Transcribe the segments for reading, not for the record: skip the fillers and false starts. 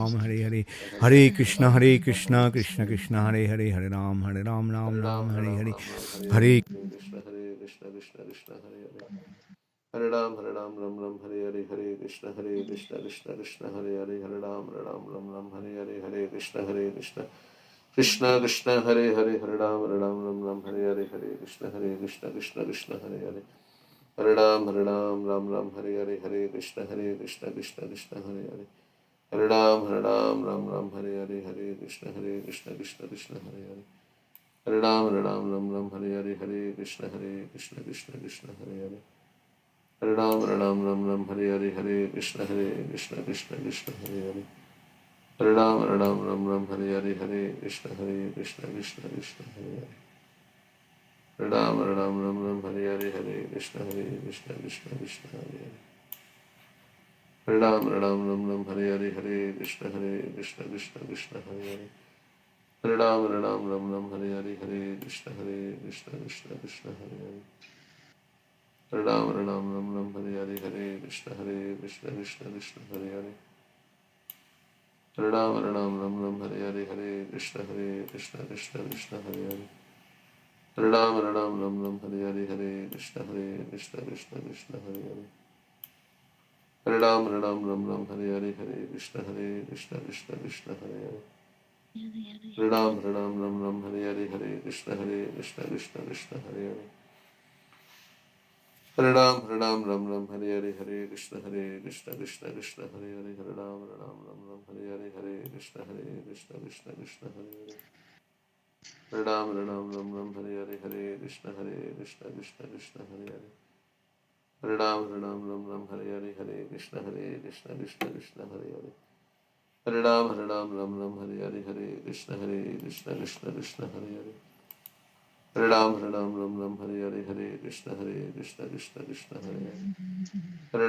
Ram Hare Hare Hare Krishna Krishna Krishna Hare Hare Hare Ram Ram Ram Hare Hare Hare Krishna Hare Krishna Krishna Krishna Hare Hare Hare Ram Ram Ram Hare Hare Hare Krishna Krishna Krishna Hare Hare Hare Ram Ram Ram Hare Hare Hare Krishna Krishna Krishna Krishna Hare Hare Hare Ram Ram Ram Hare Hare Hare Krishna Krishna Krishna Hare Hare Hare Ram Ram Hare Hare Hare Krishna Krishna Krishna Hare Hare Hare Ram Hare Hare Hare Krishna Krishna Hare Hare Hare Ram Hare Hare Hare Krishna Krishna Hare Hare Hare Ram Hare Hare Hare Krishna Krishna Hare Hare Hare Ram Hare Hare Hare Krishna Krishna Hare Hare Hare Ram Hare Hare Hare Krishna Krishna Hare Hare Hare Ram Hare Hare Hare Krishna Krishna Hare Hare Hare Ram Hare Hare Hare Krishna Krishna Hare Hare Hare Ram Hare Hare Hare Krishna Krishna Hare Hare Hare Ram Hare Hare Hare Krishna Krishna Hare Hare Hare Ram Hare Hare Hare Krishna Krishna Hare Hare Hare Ram Hare Hare Hare Krishna Krishna Hare Hare Hare Ram Hare Hare Hare Krishna Krishna Hare Hare Hare Ram Hare Hare Hare Krishna Krishna Hare Hare Hare Ram Hare Hare Hare Krishna Krishna Hare Hare Hare Ram Hare Hare Hare Krishna Krishna Hare Hare Hare Ram Hare Hare Hare Krishna Krishna Hare Hare Hare Ram Hare Hare Hare Krishna Krishna Hare Hare Hare Ram Hare Hare Hare Krishna Krishna Hare Hare Hare Ram Hare Hare Hare Krishna Krishna Hare Hare Hare Ram Hare Hare Hare Krishna Krishna Hare Hare Hare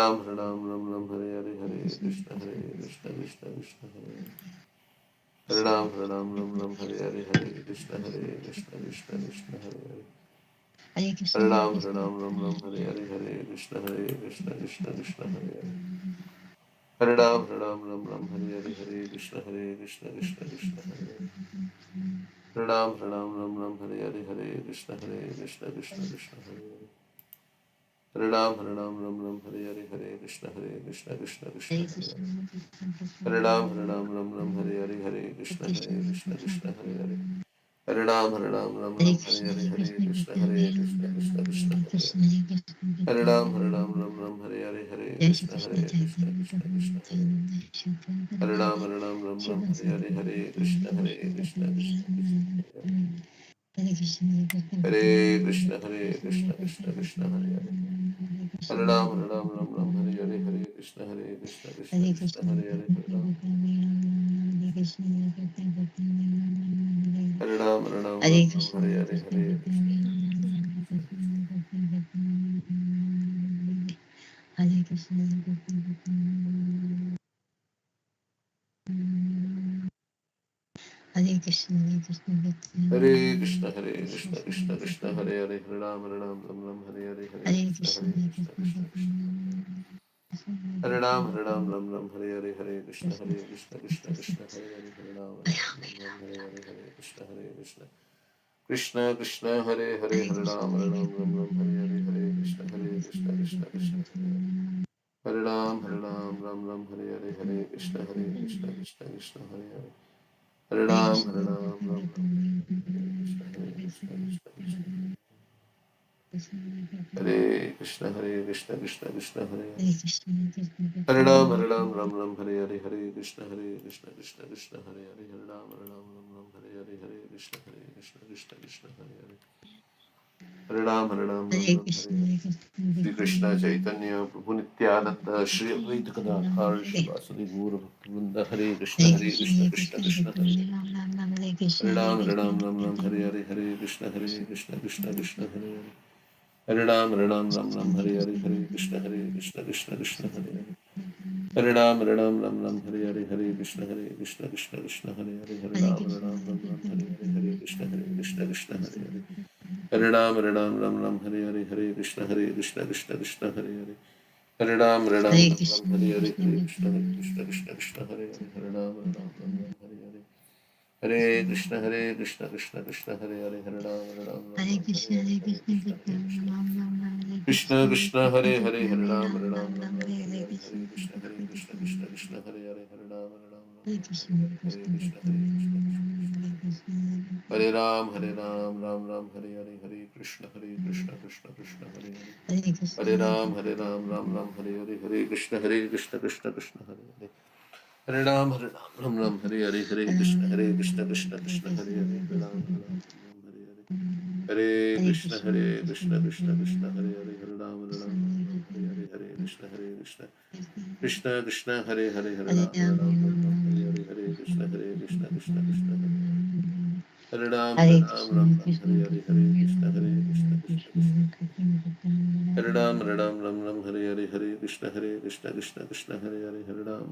Ram Hare Hare Hare Krishna Krishna Hare Hare Hare Ram Hare Hare Hare Krishna Krishna Hare Hare Hare Ram Hare Hare Hare Krishna Krishna Hare Hare Hare Ram Hare Hare Hare Krishna Krishna Hare Hare Hare Ram Hare Hare Hare Krishna Krishna Hare Hare Hare Ram Hare Hare Hare Krishna Krishna Hare Hare Hare Ram Hare Hare Hare Krishna Krishna Hare Hare Hare Ram Hare Hare Hare Krishna Krishna Hare Hare Hare Ram Hare Hare Hare Krishna Krishna Hare Hare Hare Krishna Krishna Hare Hare Hare Ram Hare Hare Hare Krishna Krishna Hare Hare Hare Ram Hare Hare Hare Krishna Hare Krishna Krishna Krishna Hare Hare Hare Ram Hare Hare Hare Krishna Krishna Hare Ram Hare Hare Hare Krishna Krishna Hare Hare Hare Ram Hare Hare Hare Krishna Krishna Hare Hare Hare Ram Hare Hare Hare Krishna Krishna Hare Ram Hare Hare Hare Krishna Krishna Hare Hare Hare Ram Hare Krishna Hare Krishna Krishna Hare Hare Hare Ram Hare Hare Hare Krishna Krishna Hare Hare Hare Ram Hare Hare Hare Krishna Hare Hare Hare Ram Hare Hare Shri Krishna Chaitanya Prabhu Nityananda Shri Advaita Gadadhar Shri Vasudeva Gaura Bhaktivinoda Hare Krishna Krishna Hare Hare Ram Hare Hare Hare Krishna Krishna Hare Hare Hare Ram Hare Hare Hare Krishna Hare Hare Hare Ram Hare Hare Hare Krishna Krishna Hare Hare Hare Ram Hare Hare Hare Krishna Hare Hare Hare Ram, Ram Ram, Hare Hare, Hare Krishna, Krishna Krishna, Hare Hare. Hare Ram, Ram Ram, Hare Hare, Hare Krishna, Krishna Krishna, Hare Hare. Hare Ram, Ram Hare Hare. Hare Krishna, Krishna Krishna, Hare Hare. Hare Ram, Ram Hare Hare, Hare Krishna, Krishna. Krishna Krishna, Hare Hare, Hare Ram, Ram Hare Hare, Hare Krishna, Krishna Hare Hare. Hare Ram, Hare Hare, Hare Krishna, Krishna Krishna, Hare Ram, Ram Hare Hare, Hare Krishna, Krishna Krishna, Hare Hare. Hare Ram, Ram Hare Hare, Hare Krishna, Krishna Krishna, Hare Hare. Hare Ram, Ram Hare Hare, Hare Krishna, Krishna Hare Hare. Hare Ram, Ram Hare Hare. Hare Krishna, Krishna Krishna, Hare Hare. Hare Ram, Hare Hare, Hare Krishna, Krishna Krishna, Hare Hare. Hare Ram, Ram Hare Hare, Hare Krishna, Krishna Krishna, Hare Hare. Hare Ram, Ram Hare Hare, Hare Krishna, Krishna Krishna. Hare Ram, Ram Hare Hare, Hare Krishna, Krishna Hare Hare. Hare Ram,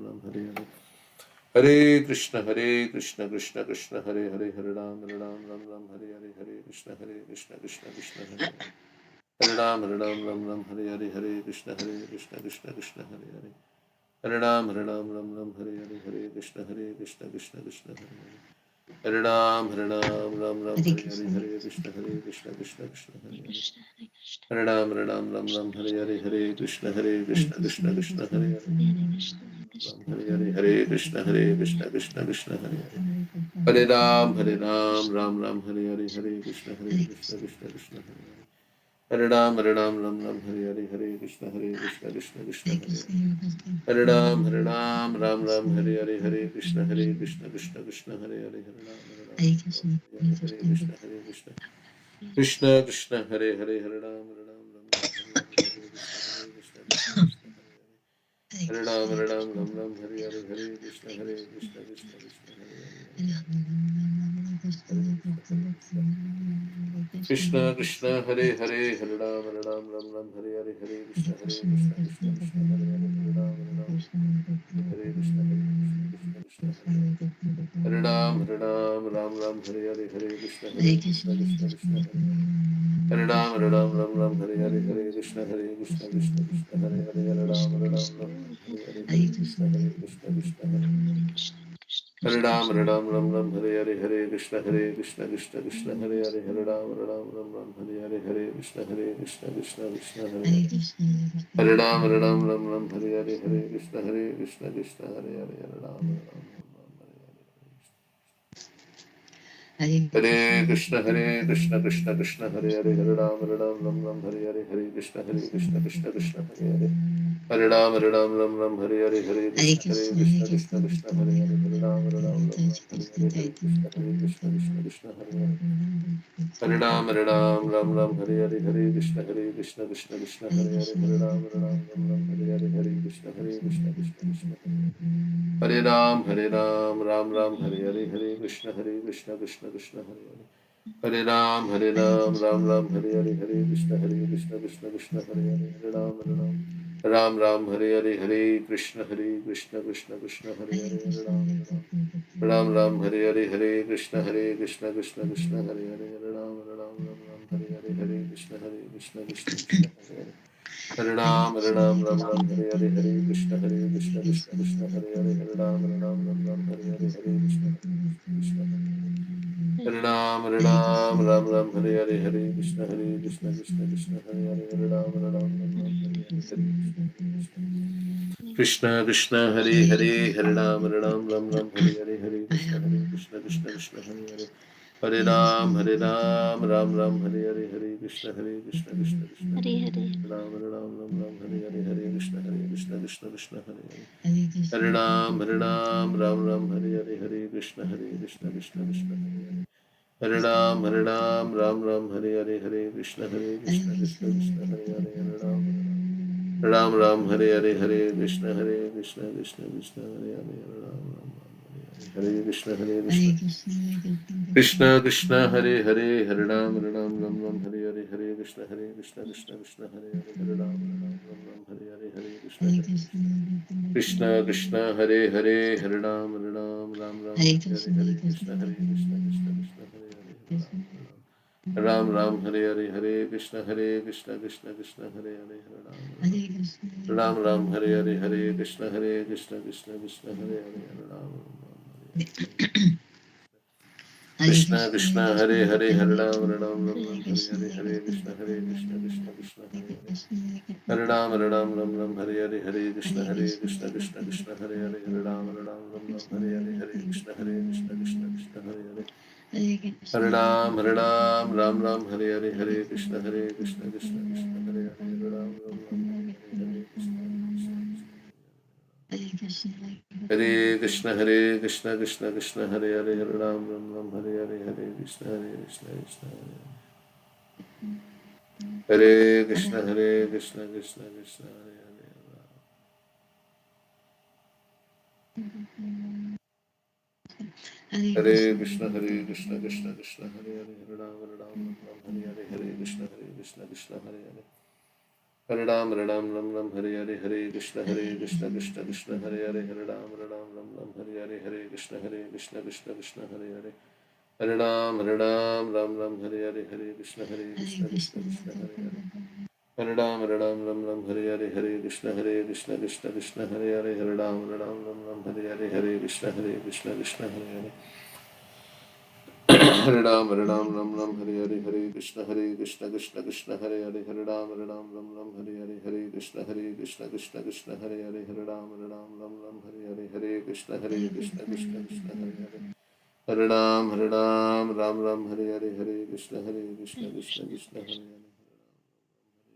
Ram Hare Hare. Hare Krishna, Krishna Krishna, Hare Hare. Hare Ram, Ram Hare Hare, Hare Krishna, Krishna Krishna, Hare Hare. Hare Ram, Ram Hare Hare, Hare Krishna, Krishna Hare Hare. Hare Ram, Ram Hare Hare, Hare Krishna, Krishna Hare Hare. Hare Ram, Ram Hare Hare, Hare Krishna, Krishna Krishna, Hare Hare. Hare Ram, Ram Hare Hare, Hare Krishna, Krishna Hare Hare. Ram Hare Hare, Hare Krishna, Krishna Hare Hare. Hare Ram, Ram Hare Hare, Hare Krishna, Krishna Hare Hare. Hare Ram, Ram Hare Hare, Hare Krishna, Krishna Hare Hare. Hare Ram, Ram Hare Hare, Hare Krishna, Krishna Hare Hare. Hare Ram, Ram Hare Hare, Hare Krishna, Krishna Krishna, Hare Hare. Hare Ram, Ram Hare Hare, Hare Krishna, Krishna Hare Hare. Hare Ram, Ram Hare Hare, Hare Krishna, Krishna Hare Hare. Hare Krishna, Krishna Krishna, Hare Hare. Hare Ram, Ram Hare Hare, Hare Krishna, Krishna Hare Hare. Hare Ram, Hare Krishna, Krishna Hare Hare. Hare Ram, Ram Hare Hare, Hare Krishna, Krishna Hare Hare. Hare Ram, Ram Hare Hare, Hare Krishna, Krishna Hare Hare. Hare Ram, Ram Hare Hare, Hare Krishna, Krishna Hare Hare. Hare Ram, Ram Hare Hare, Hare Krishna, Krishna Hare Hare. Hare Ram, Ram Hare Hare, Hare Krishna, Krishna Hare Hare. Hare Ram, Ram Hare Hare, Hare Krishna, Krishna Hare Hare. Hare Ram, Ram Hare Hare. Hare Krishna, Krishna Hare Hare. Hare Ram, Ram Hare Hare, Hare Krishna, Krishna Hare Hare. Hare Ram, Ram Hare Hare, Hare Krishna, Krishna Hare Hare. Hare Ram, Ram Hare Hare, Hare Krishna, Krishna Hare Hare. Hare Ram, Ram Hare Hare, Hare Krishna, Krishna Hare Hare. Hare Ram, Ram Hare Hare, Hare Krishna, Krishna Hare Hare. Hare Ram, Ram Hare Hare, Hare Krishna, Krishna Hare Hare. Hare Ram, Ram Hare Hare, Hare Krishna, Krishna Hare Hare. Hare Ram Hare Hare, Hare Krishna, Krishna Hare Hare. Hare Ram Hare Hare, Hare Krishna, Krishna Hare Hare. Hare Ram Hare Hare, Hare Krishna, Krishna Hare Hare. Hare Ram, Ram Hare Hare, Hare Krishna, Krishna Hare Hare. Hare Ram Hare Hare, Hare Krishna, Krishna Hare Hare. Hare Ram Hare Hare, Hare Krishna, Krishna Hare Hare. Hare Ram, Ram Hare Hare, Hare Krishna, Krishna Hare Hare. Hare Ram Hare Hare, Hare Krishna, Krishna Hare Hare. Hare Ram, Ram Hare Hare, Hare Krishna, Krishna Hare Hare. Ram Hare Hare, Hare Krishna, Krishna Hare Hare. Hare Ram Hare Hare, Hare Krishna, Krishna Hare Hare. Hare Ram Hare Hare, Hare Krishna, Krishna Hare Hare. Hare Ram Hare Hare, Hare Krishna, Krishna Hare Hare. Hare Krishna, Krishna Hare Hare. Hare Ram, Ram Hare Hare, Hare Krishna, Krishna Hare Hare. Hare Ram, Ram Hare Hare, Hare Krishna Hare Hare. Hare Ram, Ram Hare Hare, Hare Krishna, Krishna Hare Hare. Hare Ram, Ram Ram Ram Hare Hare Hare Krishna Krishna Krishna Hare Hare Hare Ram Ram Hare Hare Hare Krishna Krishna Krishna Hare Hare Hare Ram Krishna Krishna Hare Hare Hare Ram Ram Hare Hare Hare Krishna Krishna Krishna Hare Hare Hare Ram Ram Hare Hare Hare Krishna Krishna Krishna Hare Hare Hare Ram Hare Hare Hare Krishna Krishna Hare Hare Hare Ram Ram Ram Hare Hare Hare Krishna Krishna Krishna Hare Hare Hare Ram Hare Hare Hare Krishna Hare Krishna Krishna Hare Hare Hare Ram Hare Hare Hare Krishna Krishna Hare Krishna Krishna Krishna Hare Hare Hare Krishna Krishna Krishna Hare Hare Hare Ram Hare Hare Hare Krishna Krishna Hare Hare Hare Ram Hare Hare Hare Krishna Krishna Hare Hare Hare Ram Hare Hare Hare Krishna Krishna Hare Hare Hare Ram Hare Hare Hare Krishna Krishna Hare Hare Hare Ram Hare Hare Hare Krishna Krishna Hare Hare Hare Ram Hare Hare Hare Krishna Krishna Hare Hare Hare Ram Hare Hare Hare Krishna Krishna Hare Hare Hare Ram Hare Hare Hare Krishna Krishna Hare Hare Hare Ram Hare Hare Hare Krishna Krishna Hare Hare Hare Ram Hare Hare Hare Krishna Krishna Hare Hare Krishna Krishna Hare Hare Hare Ram Hare Hare Hare Krishna Krishna Hare Hare Hare Ram Hare Hare Hare Krishna Krishna Hare Hare Hare Ram Hare Hare Hare Krishna Krishna Hare Hare Hare Ram Hare Hare Hare Krishna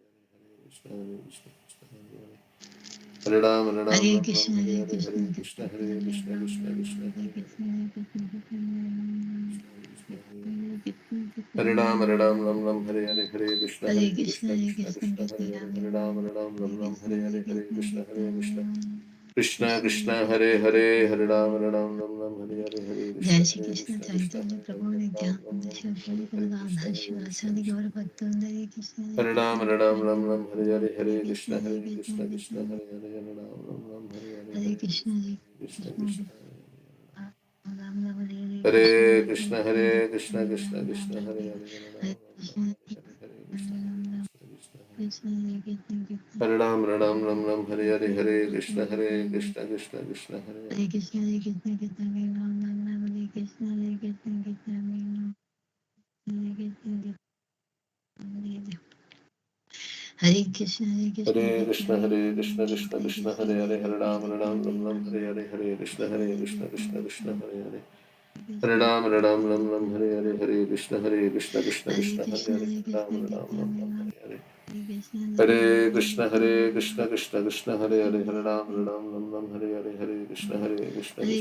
Krishna Hare Hare Hare Ram Hare Hare Krishna Hare Ram Hare Hare Hare Krishna Krishna Hare Hare Hare Ram Hare Hare Hare Krishna Krishna Hare Krishna Krishna Hare Hare Hare Ram Hare Hare Krishna Krishna Hare Hare Hare Hare Krishna Krishna Hare Hare Hare Krishna Krishna Hare Hare Hare Ram Hare Hare Hare Krishna Krishna Hare Hare Hare Ram Hare Hare Hare Krishna Krishna Hare Hare Ram Hare Hare Hare Krishna Krishna Hare Hare Hare Ram Hare Hare Hare Krishna Krishna Hare Hare Ram Hare Hare Hare Krishna Krishna Hare Hare Hare Ram Hare Hare Hare Krishna Krishna Hare Hare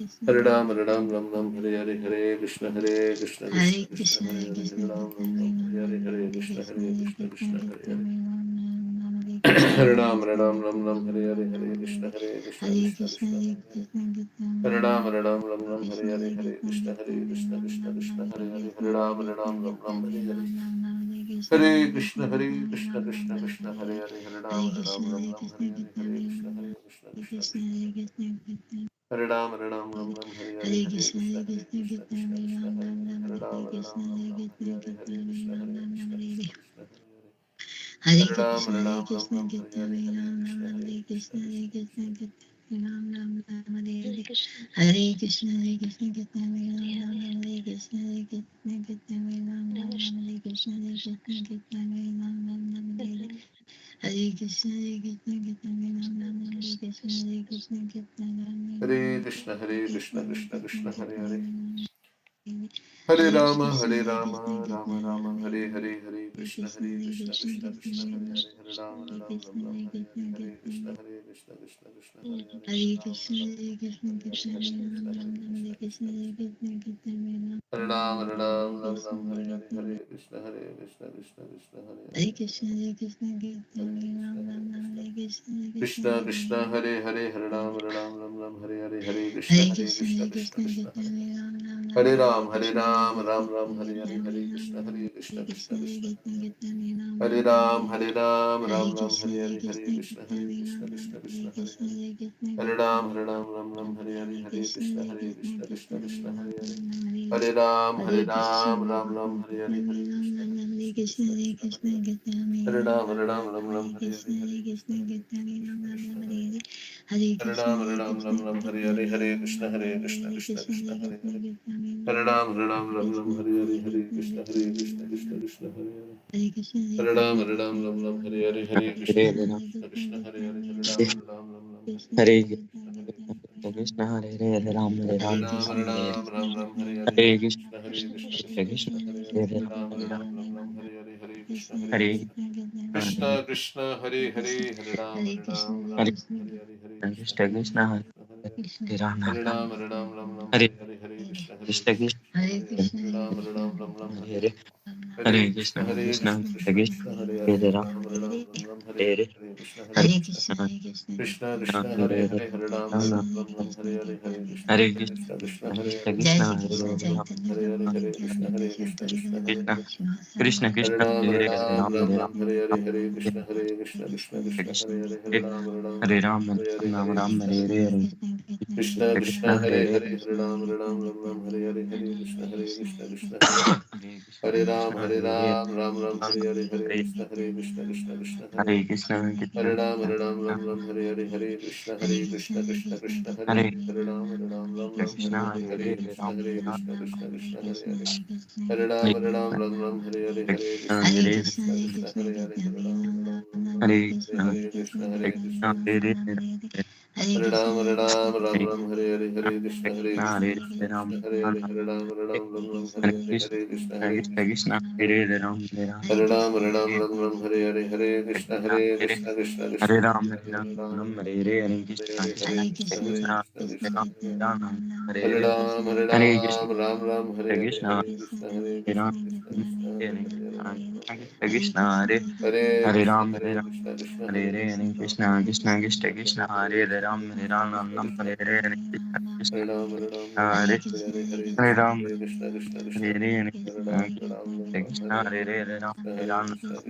Hare Ram Hare Hare Hare Krishna Krishna Hare Hare Hare Ram Hare Hare Hare Krishna Krishna Hare Hare Hare Ram Hare Hare Hare Krishna Krishna Hare Hare Hare Ram Hare Hare Hare Krishna Krishna Hare Hare Hare Ram Hare Hare Hare Krishna Krishna Hare Ram Hare Hare Hare Krishna Krishna Hare Hare Hare Ram Hare Hare Hare Krishna Krishna Hare Hare Hare Ram Hare Hare Hare Krishna Krishna Hare Krishna Krishna Hare Hare Hare Rama Rama Hare Hare Hare Krishna Krishna Hare Hare Hare Ram Hare Hare Hare Krishna Krishna Hare Hare Hare Ram Hare Hare Hare Krishna Krishna Hare Hare Hare Krishna Krishna Hare Hare Hare Ram Hare Hare Hare Krishna Krishna Hare Hare Ram Hare Hare Hare Krishna Krishna Hare Hare Hare Ram Hare Ram Hare Hare Hare Krishna Krishna Hare Hare Hare Ram Ram Hare Hare Hare Krishna Krishna Krishna Hare Hare Hare Ram Ram Hare Hare Hare Krishna Krishna Krishna Hare Hare Hare Ram Ram Hare Hare Hare Krishna Krishna Krishna Hare Hare Hare Ram Hare Hare Hare Krishna Krishna Hare Hare Hare Ram Hare Hare Hare Krishna Krishna Krishna Hare Hare Hare Ram Hare Hare Hare Krishna Krishna Hare Hare Hare Ram Hare Hare Hare Krishna Krishna, Hare Krishna Hare Hare, Ram Hare Hare Ram, Ram Ram Hare Hare. Hare Hare Hare Hare Krishna, Krishna Krishna Krishna Krishna Hare Hare Hare Hare Ram, Hare Ram. Ram Hare Hare Hare Krishna Hare Krishna, Krishna Hare Hare Hare Hare Hare Hare Hare Krishna, Krishna Hare Krishna Hare Hare Hare Ram, Ram Hare Ram. Ram Hare Hare Hare Krishna Krishna, Krishna Hare Hare Hare Ram Hare Hare Hare. Hare Hare Krishna, Krishna Krishna Hare Hare Hare Ram, Hare Hare Hare. Hare Hare Hare Krishna, Krishna Hare Hare Hare Hare Ram Ram, Hare Hare Hare Hare Krishna, Krishna Hare Krishna Hare Krishna Hare Ram, Hare Hare Hare Krishna Hare Krishna Krishna Hare Krishna Ram Hare Hare Hare Ram Ram, Hare Ram. Hare Hare Hare Krishna Krishna Hare Hare Hare Hare Ram Hare Ram, Hare Ram Hare Ram Hare Krishna Hare. Krishna Krishna Krishna Hare Hare Hare Hare Ram Hare Hare Hare Krishna Hare Hare Krishna Krishna Hare Hare Ram Ram Hare Hare Hare Hare Krishna Hare Hare Krishna Krishna Hare Ram Krishna Hare Krishna Hare Hare Krishna Ram Hare Hare Hare Ram Hare Ram Krishna Hare Hare Hare Ram Hare Krishna Hare Hare Krishna Hare Krishna Hare Krishna Hare Hare Hare Hare Hare Krishna Krishna Hare Hare Ram Hare Hare Hare Krishna Krishna Krishna Hare Hare Ram Hare Ram Hare Ram, Hare Krishna, Krishna Hare Krishna Hare Krishna, Ram Hare Hare Ram Hare Ram Ram, Hare Hare Krishna Hare Krishna Hare Krishna, Hare Krishna Krishna, Hare Ram Krishna Hare Hare Ram Hare Hare Hare Krishna Ram, Krishna Hare Krishna, Hare Hare Ram Krishna, Krishna Krishna, Hare Hare Krishna Krishna Hare Hare Hare Krishna, Ram Hare Hare Ram Krishna, Krishna Hare Hare Hare Krishna Krishna Krishna Krishna Hare Ram Hare Ram Ram Hare Hare Krishna Krishna Hare Hare Ram Krishna, Krishna Hare Krishna, Hare Hare Krishna Ram, Krishna Hare Hare Ram Hare Ram Krishna Hare Krishna, Hare Hare Hare Hare Ram, Krishna Krishna Ram,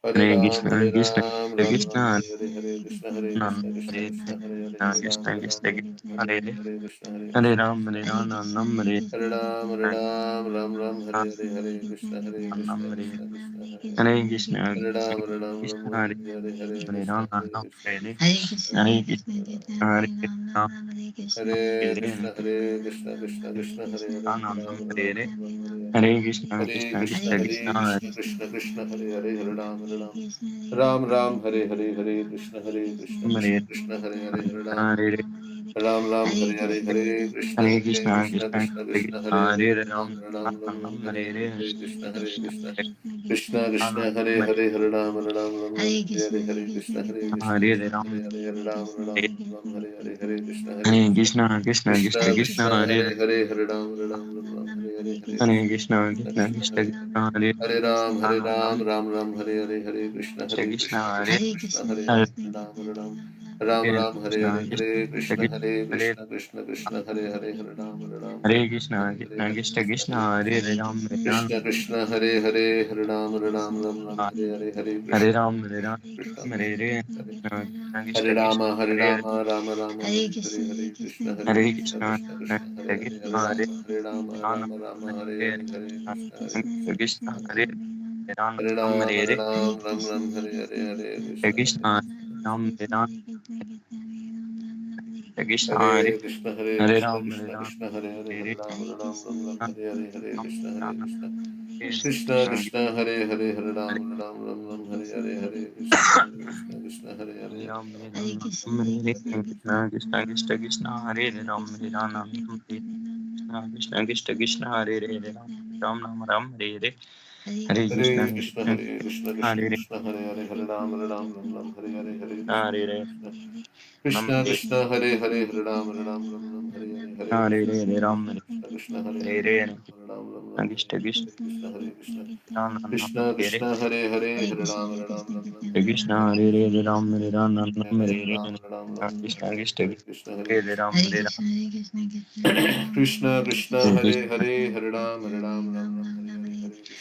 Krishna Hare Krishna, Hare Krishna Krishna, Krishna Hare Krishna, Hare Hare, Hare Krishna Ram, Krishna Hare Krishna Hare, Hare Krishna, Hare Hare Krishna, Ram Hare Ram Ram Hare Hare Ram, Hare Hare, Hare Krishna, Hare Ram Krishna, Hare Krishna Krishna, Hare Hare, Hare Krishna Hare Ram, Krishna Hare Hare Hare, Hare Hare Krishna, Ram Hare Ram Krishna, Hare Krishna Hare Krishna, Krishna Hare Ram, Hare Ram Hare Hare Krishna, Hare Krishna, Krishna Krishna, Hare Hare, Ram Hare Ram Ram, Hare Hare Hare, Hare Krishna Hare Krishna Krishna, Krishna Hare Krishna Hare Krishna, Krishna Krishna, Hare Hare, Hare Ram, Ram Ram, Hare Hare, Hare Krishna, Ram Krishna Hare Krishna, Hare Hare, Hare Ram, Hare Hare Hare, Hare Krishna, Hare Hare Krishna Krishna, Krishna Krishna Krishna Krishna, Hare Hare, Hare Ram Ram Ram, Ram Hare Hare Hare, Hare Hare Krishna, Hare Krishna Krishna, Krishna Krishna Krishna, Hare Hare Hare, Hare Ram Hare Hare, Krishna, Hare Krishna, Hare Krishna Ram Hare Hare, Hare Ram Hare Hare, Hare Krishna, Hare Hare Krishna, Krishna Krishna Krishna Krishna Krishna Krishna, Hare Hare Hare, Hare Ram Hare Hare, Hare Hare Krishna, Krishna Krishna Krishna Krishna, Krishna Hare Krishna Hare Hare Ram Ram, Ram Hare Hare, Hare Krishna Krishna Krishna, Hare Krishna Krishna, Hare Hare Hare, Ram Hare Ram, Hare Krishna Hare, Krishna Hare Krishna Hare Krishna, Krishna Krishna, Hare Hare, Hare Ram Hare Krishna Hare Krishna Hare, Krishna Krishna Krishna Hare Hare Ram Hare Ram Krishna Krishna, Hare Hare, Hare Ram Hare Hare, Hare Hare Krishna, Ram Hare Ram Krishna Hare Krishna, Hare Hare Krishna Hare Krishna Rama, Hare Hare Rama, Rama Rama, Hare Hare, Hare Krishna, Hare Hare Krishna, Krishna Krishna Krishna Krishna, Hare Krishna Hare, Krishna Hare Hare Rama, Ram Rama Rama, Hare Hare Hare, Hare Krishna, Hare Krishna Krishna Hare Ram Hare Ram Ram, Hare Hare Ram, Ram Hare Hare, Hare Hare Krishna, Krishna Ram Hare Ram Hare Krishna Hare Hare Krishna, Hare Hare Krishna, Ram Hare Krishna Ram Krishna, Hare Hare, Hare Hare Ram, Ram Hare Hare, Hare Ram Krishna, Hare Ram Krishna, Hare Krishna Krishna Krishna, Hare Hare, Hare Hare Ram, Hare Hare, Hare Krishna, Hare Krishna, Krishna Hare Hare Hare, Ram Hare Krishna Krishna Krishna Krishna Hare Ram Hare Ram Ram Krishna Krishna Krishna Hare Hare Ram Ram Ram Hare Hare Hare Krishna Hare Krishna, Krishna Hare Krishna, Krishna Hare Krishna, Hare Hare, Hare Ram, Hare Hare, Hare Krishna, Hare Hare Hare Krishna, Ram Krishna Hare Krishna, Hare Hare, Hare Ram, Hare Hare, Hare Hare Krishna, Hare Ram Hare Krishna Krishna, Hare Hare Hare, Hare Krishna Krishna Hare Krishna, Hare Krishna, Ram Ram Krishna Hare Krishna, Hare Hare, Hare Hare Krishna Hare Hare Ram Hare Ram Ram Hare Hare Ram, Krishna Krishna Hare Krishna, Hare Hare Ram Hare Ram Krishna Krishna, Hare Hare Krishna Hare, Hare Ram, Hare Ram, Hare Hare,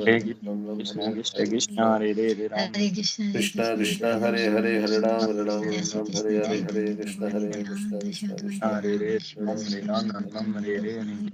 Hare ram ram ram Krishna, Hare Krishna Hare Krishna, Krishna Hare Hare Ram, Hare Krishna, Hare Krishna Krishna, Krishna Krishna Hare Krishna, Hare Hare Hare Ram Ram, Ram Jai Shri Ram Hare Krishna Hare Hare Chaitanya Krishna Prabhu Hare Krishna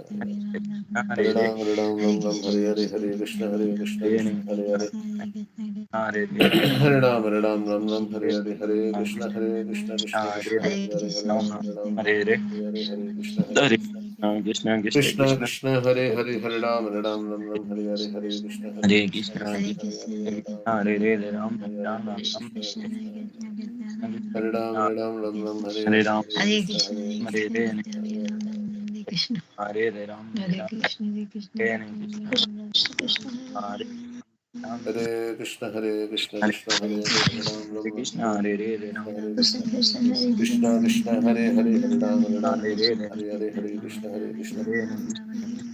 Nityananda Shri Krishna Advaita Krishna Hare Gadadara Hare Ram, Shivasi Hare Gauravani Ram, Ram, Bhattacharya Hare Hare, Krishna Krishna Chaitanya Krishna Prabhu Nityananda Hare Hare Hare, Ram Hare Ram Hare Ram Ram Krishna, Hare Hare Hare Krishna, Hare Krishna Krishna Hare Krishna Hare Krishna Ram, Hare Hare Hare Hare Krishna, Hare Krishna, Hare Krishna Hare, Krishna, Hare Hare Ram Hare Ram, Ram Jai Ram Shri Ram Hare Hare Hare Krishna Hare Krishna, Krishna Krishna, Hare Krishna Krishna Hare Krishna Hare, Hare Hare Hare Hare Krishna, Ram Ram, Hare Hare Ram Hare Ram Krishna, Hare, Ram Krishna Hare Hare Krishna, Krishna Hare Hare Hare Krishna Krishna, Krishna Krishna Krishna Krishna, Krishna Hare Hare Hare Ram Hare Ram Ram Ram Hare Hare Hare Krishna Hare Hare Krishna Krishna, Krishna Hare Hare Krishna, Hare Krishna Hare Hare Krishna, Ram Hare Hare Hare Hare, Hare Ram, Ram Hare Hare Ram, Hare Ram, Krishna Hare Krishna Krishna, Hare Ram Krishna, Hare Ram Ram Ram Hare Hare Hare Ram, Hare Krishna Krishna, Hare Hare Hare Krishna Hare, Krishna Hare Hare Hare Krishna. Hare Hare Ram, Hare Hare Ram, Krishna, Hare Krishna, Hare Krishna Krishna, Krishna, Hare Ram, Hare Krishna Hare Krishna Hare Krishna Hare Hare Hare Hare Krishna, Ram Ram Hare Ram Krishna, Hare Hare Hare Hare Krishna Ram, Hare Krishna Krishna Krishna, Hare Krishna Krishna, Krishna Hare Hare Hare Ram Hare Ram Hare Hare Hare, Hare Hare Krishna Hare Krishna Hare Hare,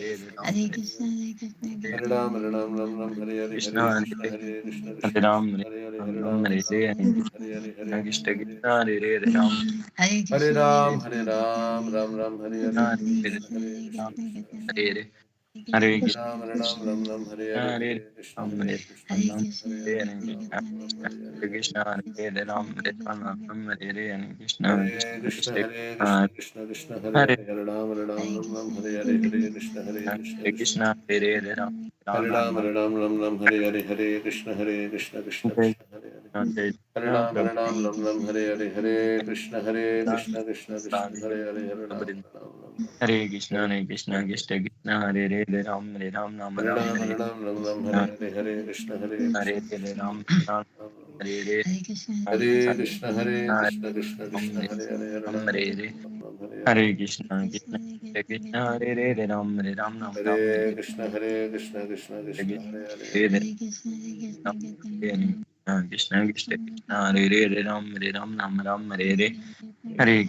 Hare Krishna, Hare Ram, Hare Ram, Ram Ram, Hare Hare, Hare Krishna, Krishna Hare Krishna, Ram, Hare Hare, Hare Ram, Ram, Hare Ram Hare, Ram, Hare Hare, Hare Krishna Hare, Krishna, Hare Ram, Hare Ram, Hare Hare Ram, Ram Ram, Hare Hare, Hare Hare Krishna, Krishna Krishna, Hare Hare, Hare Hare Krishna, Ram, Hare Ram, Ram Ram, Hare Hare, Hare Hare Krishna, Ram, Hare Krishna Ram, Krishna, Hare Hare Hare, Hare Ram, Krishna, Ram Ram, Hare Hare, Hare Hare Krishna, Hare Ram, Hare Ram, Hare Krishna, Hare Krishna Krishna, Krishna, Hare Krishna, Hare Krishna Krishna, Hare Hare Hare, Hare Ram, Ram Ram, Hare Hare, Hare Krishna, Krishna Krishna, Krishna, Hare Ram, Hare Ram Ram, Ram, Hare Ram, Ram Ram, Hare Hare, Hare Krishna, Krishna Krishna, Hare Hare Hare. Hare Ram, Hare Ram, Ram Ram, Hare Hare, Hare Krishna, Krishna Krishna, Hare Hare, Hare Ram, Ram Ram, Hare Krishna, Krishna Krishna Krishna, Hare Hare Ram, Ram Hare Ram, Ram, Hare Hare Ram, Ram Ram, Hare Hare, Hare Krishna, Hare Krishna Hare Krishna, Ram, Ram Hare Hare Hare Krishna, Krishna, Krishna Krishna, Hare Hare, Hare Ram Ram, Hare Ram Hare Hare. Hare Krishna, Krishna Krishna, Hare Ram, Ram Ram, Hare Krishna, Krishna Krishna, Hare Hare Hare, Hare Hare Ram, Krishna Krishna Krishna, Hare Ram, Ram Hare Hare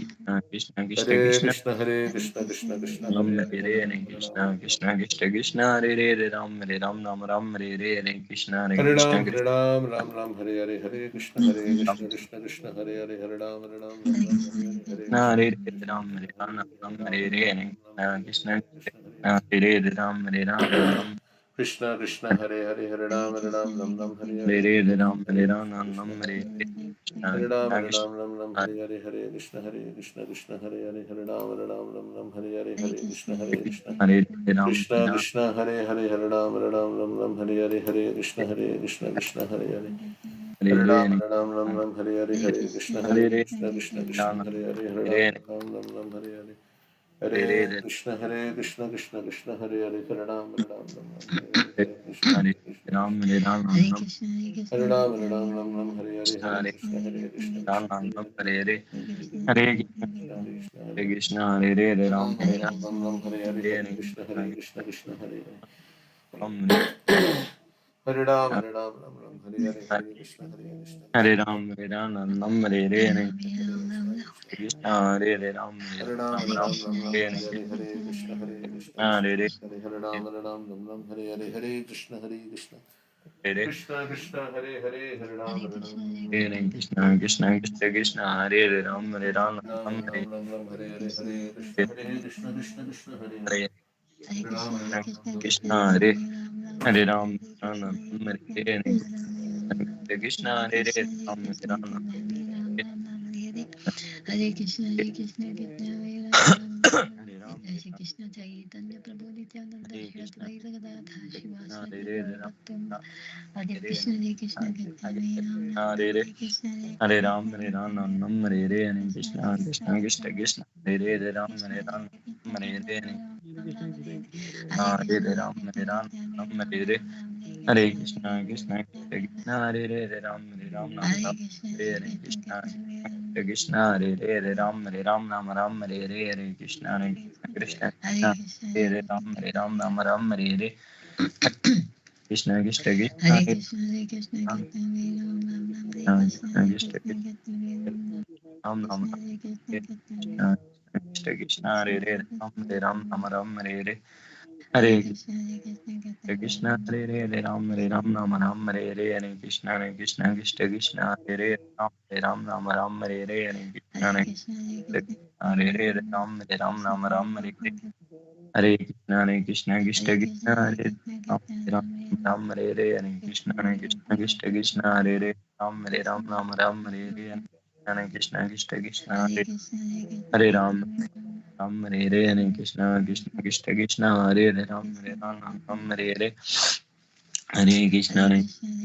Krishna, Krishna Hare Krishna Krishna, Krishna Krishna, Ram Hare Hare Hare, Hare Hare Krishna Ram. Krishna Krishna Krishna Hare Ram Ram Hare Hare Krishna Hare Krishna Ram, Krishna Hare Ram, Ram Ram, Hare Hare, Hare Krishna, Krishna Krishna, Hare Hare, Hare Ram, Hare Ram, Ram Ram, Hare Hare, Hare Krishna, Hare Krishna Ram Hare Krishna, Hare Ram Hare, Hare Hare Ram, Hare Ram Ram, Hare Krishna Hare, Krishna Krishna Hare Hare. Hare Ram Hare Ram Krishna Krishna, Hare Hare, Hare Ram, Hare Ram, Ram Ram, Hare Hare, Hare Hare Ram Krishna, Hare Krishna Ram Krishna, Ram Hare Hare Hare. Krishna Hare Ram, Hare Krishna Ram, Ram Ram, Hare Hare, Hare Krishna, Krishna, Hare Hare, Hare Ram, Hare Ram, Ram Ram, Hare Hare, Hare Krishna, Krishna. Hare Ram Krishna Krishna, Hare Hare, Hare Ram, Ram Ram, Hare Hare, Hare Krishna, Krishna, Hare Hare. Hare Ram, Hare Hare Ram, Ram Ram, Hare Hare, Hare Krishna, Hare Krishna, Ram Hare Hare, Hare Ram, Hare Ram Ram, Hare Hare. Hare Hare Krishna, Krishna, Hare Hare, Hare Ram, Ram Ram, Hare Hare, Hare Krishna, Hare Krishna Ram Krishna. Hare Ram Ram Hare Ram, Hare Ram, Ram Ram, Hare Hare, Krishna Hare Hare Krishna, Ram Krishna, Ram Hare Hare, Hare Hare Hare Hare Krishna, Hare Hare. Krishna Hare Hare Ram, Ram Hare Hare Ram, Ram Ram, Hare Hare, Hare Hare Krishna, Krishna, Hare Hare. Ram Hare Hare Ram, Hare Ram, Ram Ram, Hare Hare, Hare Hare Krishna, Hare Krishna. Ram Hare Ram Ram Hare Hare Hare Krishna, Krishna Hare Hare Ram Hare Hare Ram, Ram Hare Ram Ram, Ram Ram, Hare Hare Hare, Hare Krishna, Krishna Hare Krishna, Hare Ram, Hare Ram, Ram Ram, Hare Hare, Hare Krishna, Krishna. Hare Krishna Krishna, Hare Hare, Hare Ram, Hare Ram, Hare Krishna Krishna Krishna Krishna Hare Hare Ram Hare Ram Ram Ram Hare Ram, Ram Ram, Hare Hare, Hare Krishna, Hare Krishna, Hare Hare. Hare Hare Ram, Hare Ram, Ram Ram, Hare Krishna Hare Hare Ram Ram Ram Hare Hare Hare Krishna Hare Hare Ram Hare Ram Hare Krishna, Hare Ram, Hare Ram Jai Shri Krishna Chaitanya Prabhu Nityananda Hare Shri Krishna Advaita Gadadha Krishna Shivasati Hare Hare Gaura Ram Bhaktam Hare Hare Krishna, Hare Krishna, Hare Ram, Krishna Ram Hare Ram, Hare Hare Krishna, Hare Hare Krishna, Ram, Hare Ram, Ram Ram, Hare Hare, Hare Krishna, Krishna, Krishna, Krishna, Hare Hare, Ram, Hare Ram, Ram, Hare Hare, Hare Ram, Hare Ram, Ram Hare Hare, Hare Krishna, Krishna, Krishna, Hare Hare, Ram, Hare Ram, Ram Ram, Hare Hare, Krishna, Krishna, Krishna, Hare Hare, Ram, Hare Ram, Ram Ram, Hare Hare, Hare Krishna, Krishna, Krishna, Hare Ram, Hare Ram, Ram Ram, Hare Hare, Krishna, Krishna, Krishna, Hare Hare Krishna, Hare Krishna, Ram, Krishna Hare Ram, Ram Ram, Hare Krishna, Krishna, Krishna, Hare Krishna, Krishna, Krishna Hare Ram, Ram, Ram, Krishna Hare Krishna, Hare Krishna Hare Krishna, Krishna, Krishna, Hare Hare, Ram, Hare Ram, Ram Ram, Hare Hare, Hare Hare Krishna, Hare Krishna, Krishna Krishna Hare Hare Hare Ram Ram Ram Hare Hare Hare Krishna Krishna Krishna Krishna Hare Hare Ram Ram Ram Hare Hare Hare Krishna, Hare Krishna Krishna, Hare Hare Hare Ram Ram Ram Hare Hare Hare Krishna Krishna Hare Krishna Krishna, Hare Ram Hare Ram Hare Hare Hare Krishna Krishna Krishna Krishna Hare Hare Ram Ram Hare Hare Krishna Krishna Krishna Hare Hare Ram Ram Hare Hare Hare Krishna Krishna Krishna Krishna Hare Hare Ram Hare Ram Ram Hare Hare Hare Krishna, Hare Krishna,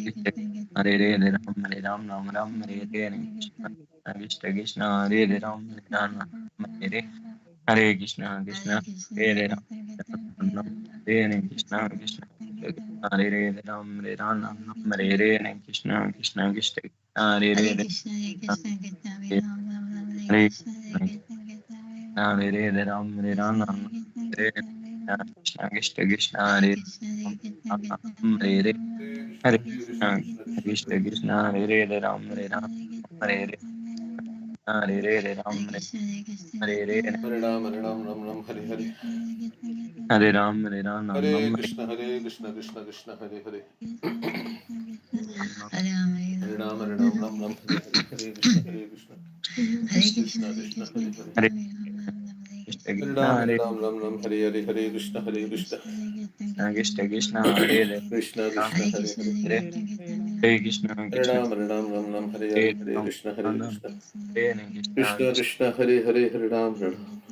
Hare Hare Ram, Hare Ram, Ram Ram, Hare Hare, Hare Krishna, Krishna Krishna, Hare Hare Ram, Hare Ram, Hare Hare, Hare Krishna, Krishna, Hare Hare Ram, Ram Ram, Hare Hare, Krishna, Krishna, Hare Hare Ram, Hare Ram, Ram Hare Hare, Hare Krishna, Krishna, Krishna, Hare Hare, Hare Hare Hare Ram, Hare Ram, Ram Hare Hare, Krishna, Krishna, Krishna, Hare Ram, Ram Hare Hare, Hare Krishna, Krishna Krishna, Hare Hare Ram, Hare Ram, Hare Hare, Hare Hare Ram, Hare Hare, Hare Ram, Hare Ram, Ram Ram, Hare Hare. Hare Ram, Hare Ram, Ram Hare Ram, Krishna, Krishna, Hare Hare. Ram Hare Ram, Hare Ram, Ram Ram, Hare Hare, Hare Krishna, Krishna, Hare Hare. Hare Krishna, Hare Krishna, Ram, Hare Hare Ram, Ram Ram, Hare Hare, Hare Krishna, Krishna, Krishna, Hare Hare, Krishna, Ram Krishna, Hare Hare. Hare Hare Krishna, Hare Krishna, Ram, Hare Ram, Ram Ram, Hare Hare, Hare Hare Ram, Krishna, Ram Krishna. Hare Krishna, Krishna, Krishna, Krishna, Hare Hare, Hare Ram, Hare Ram.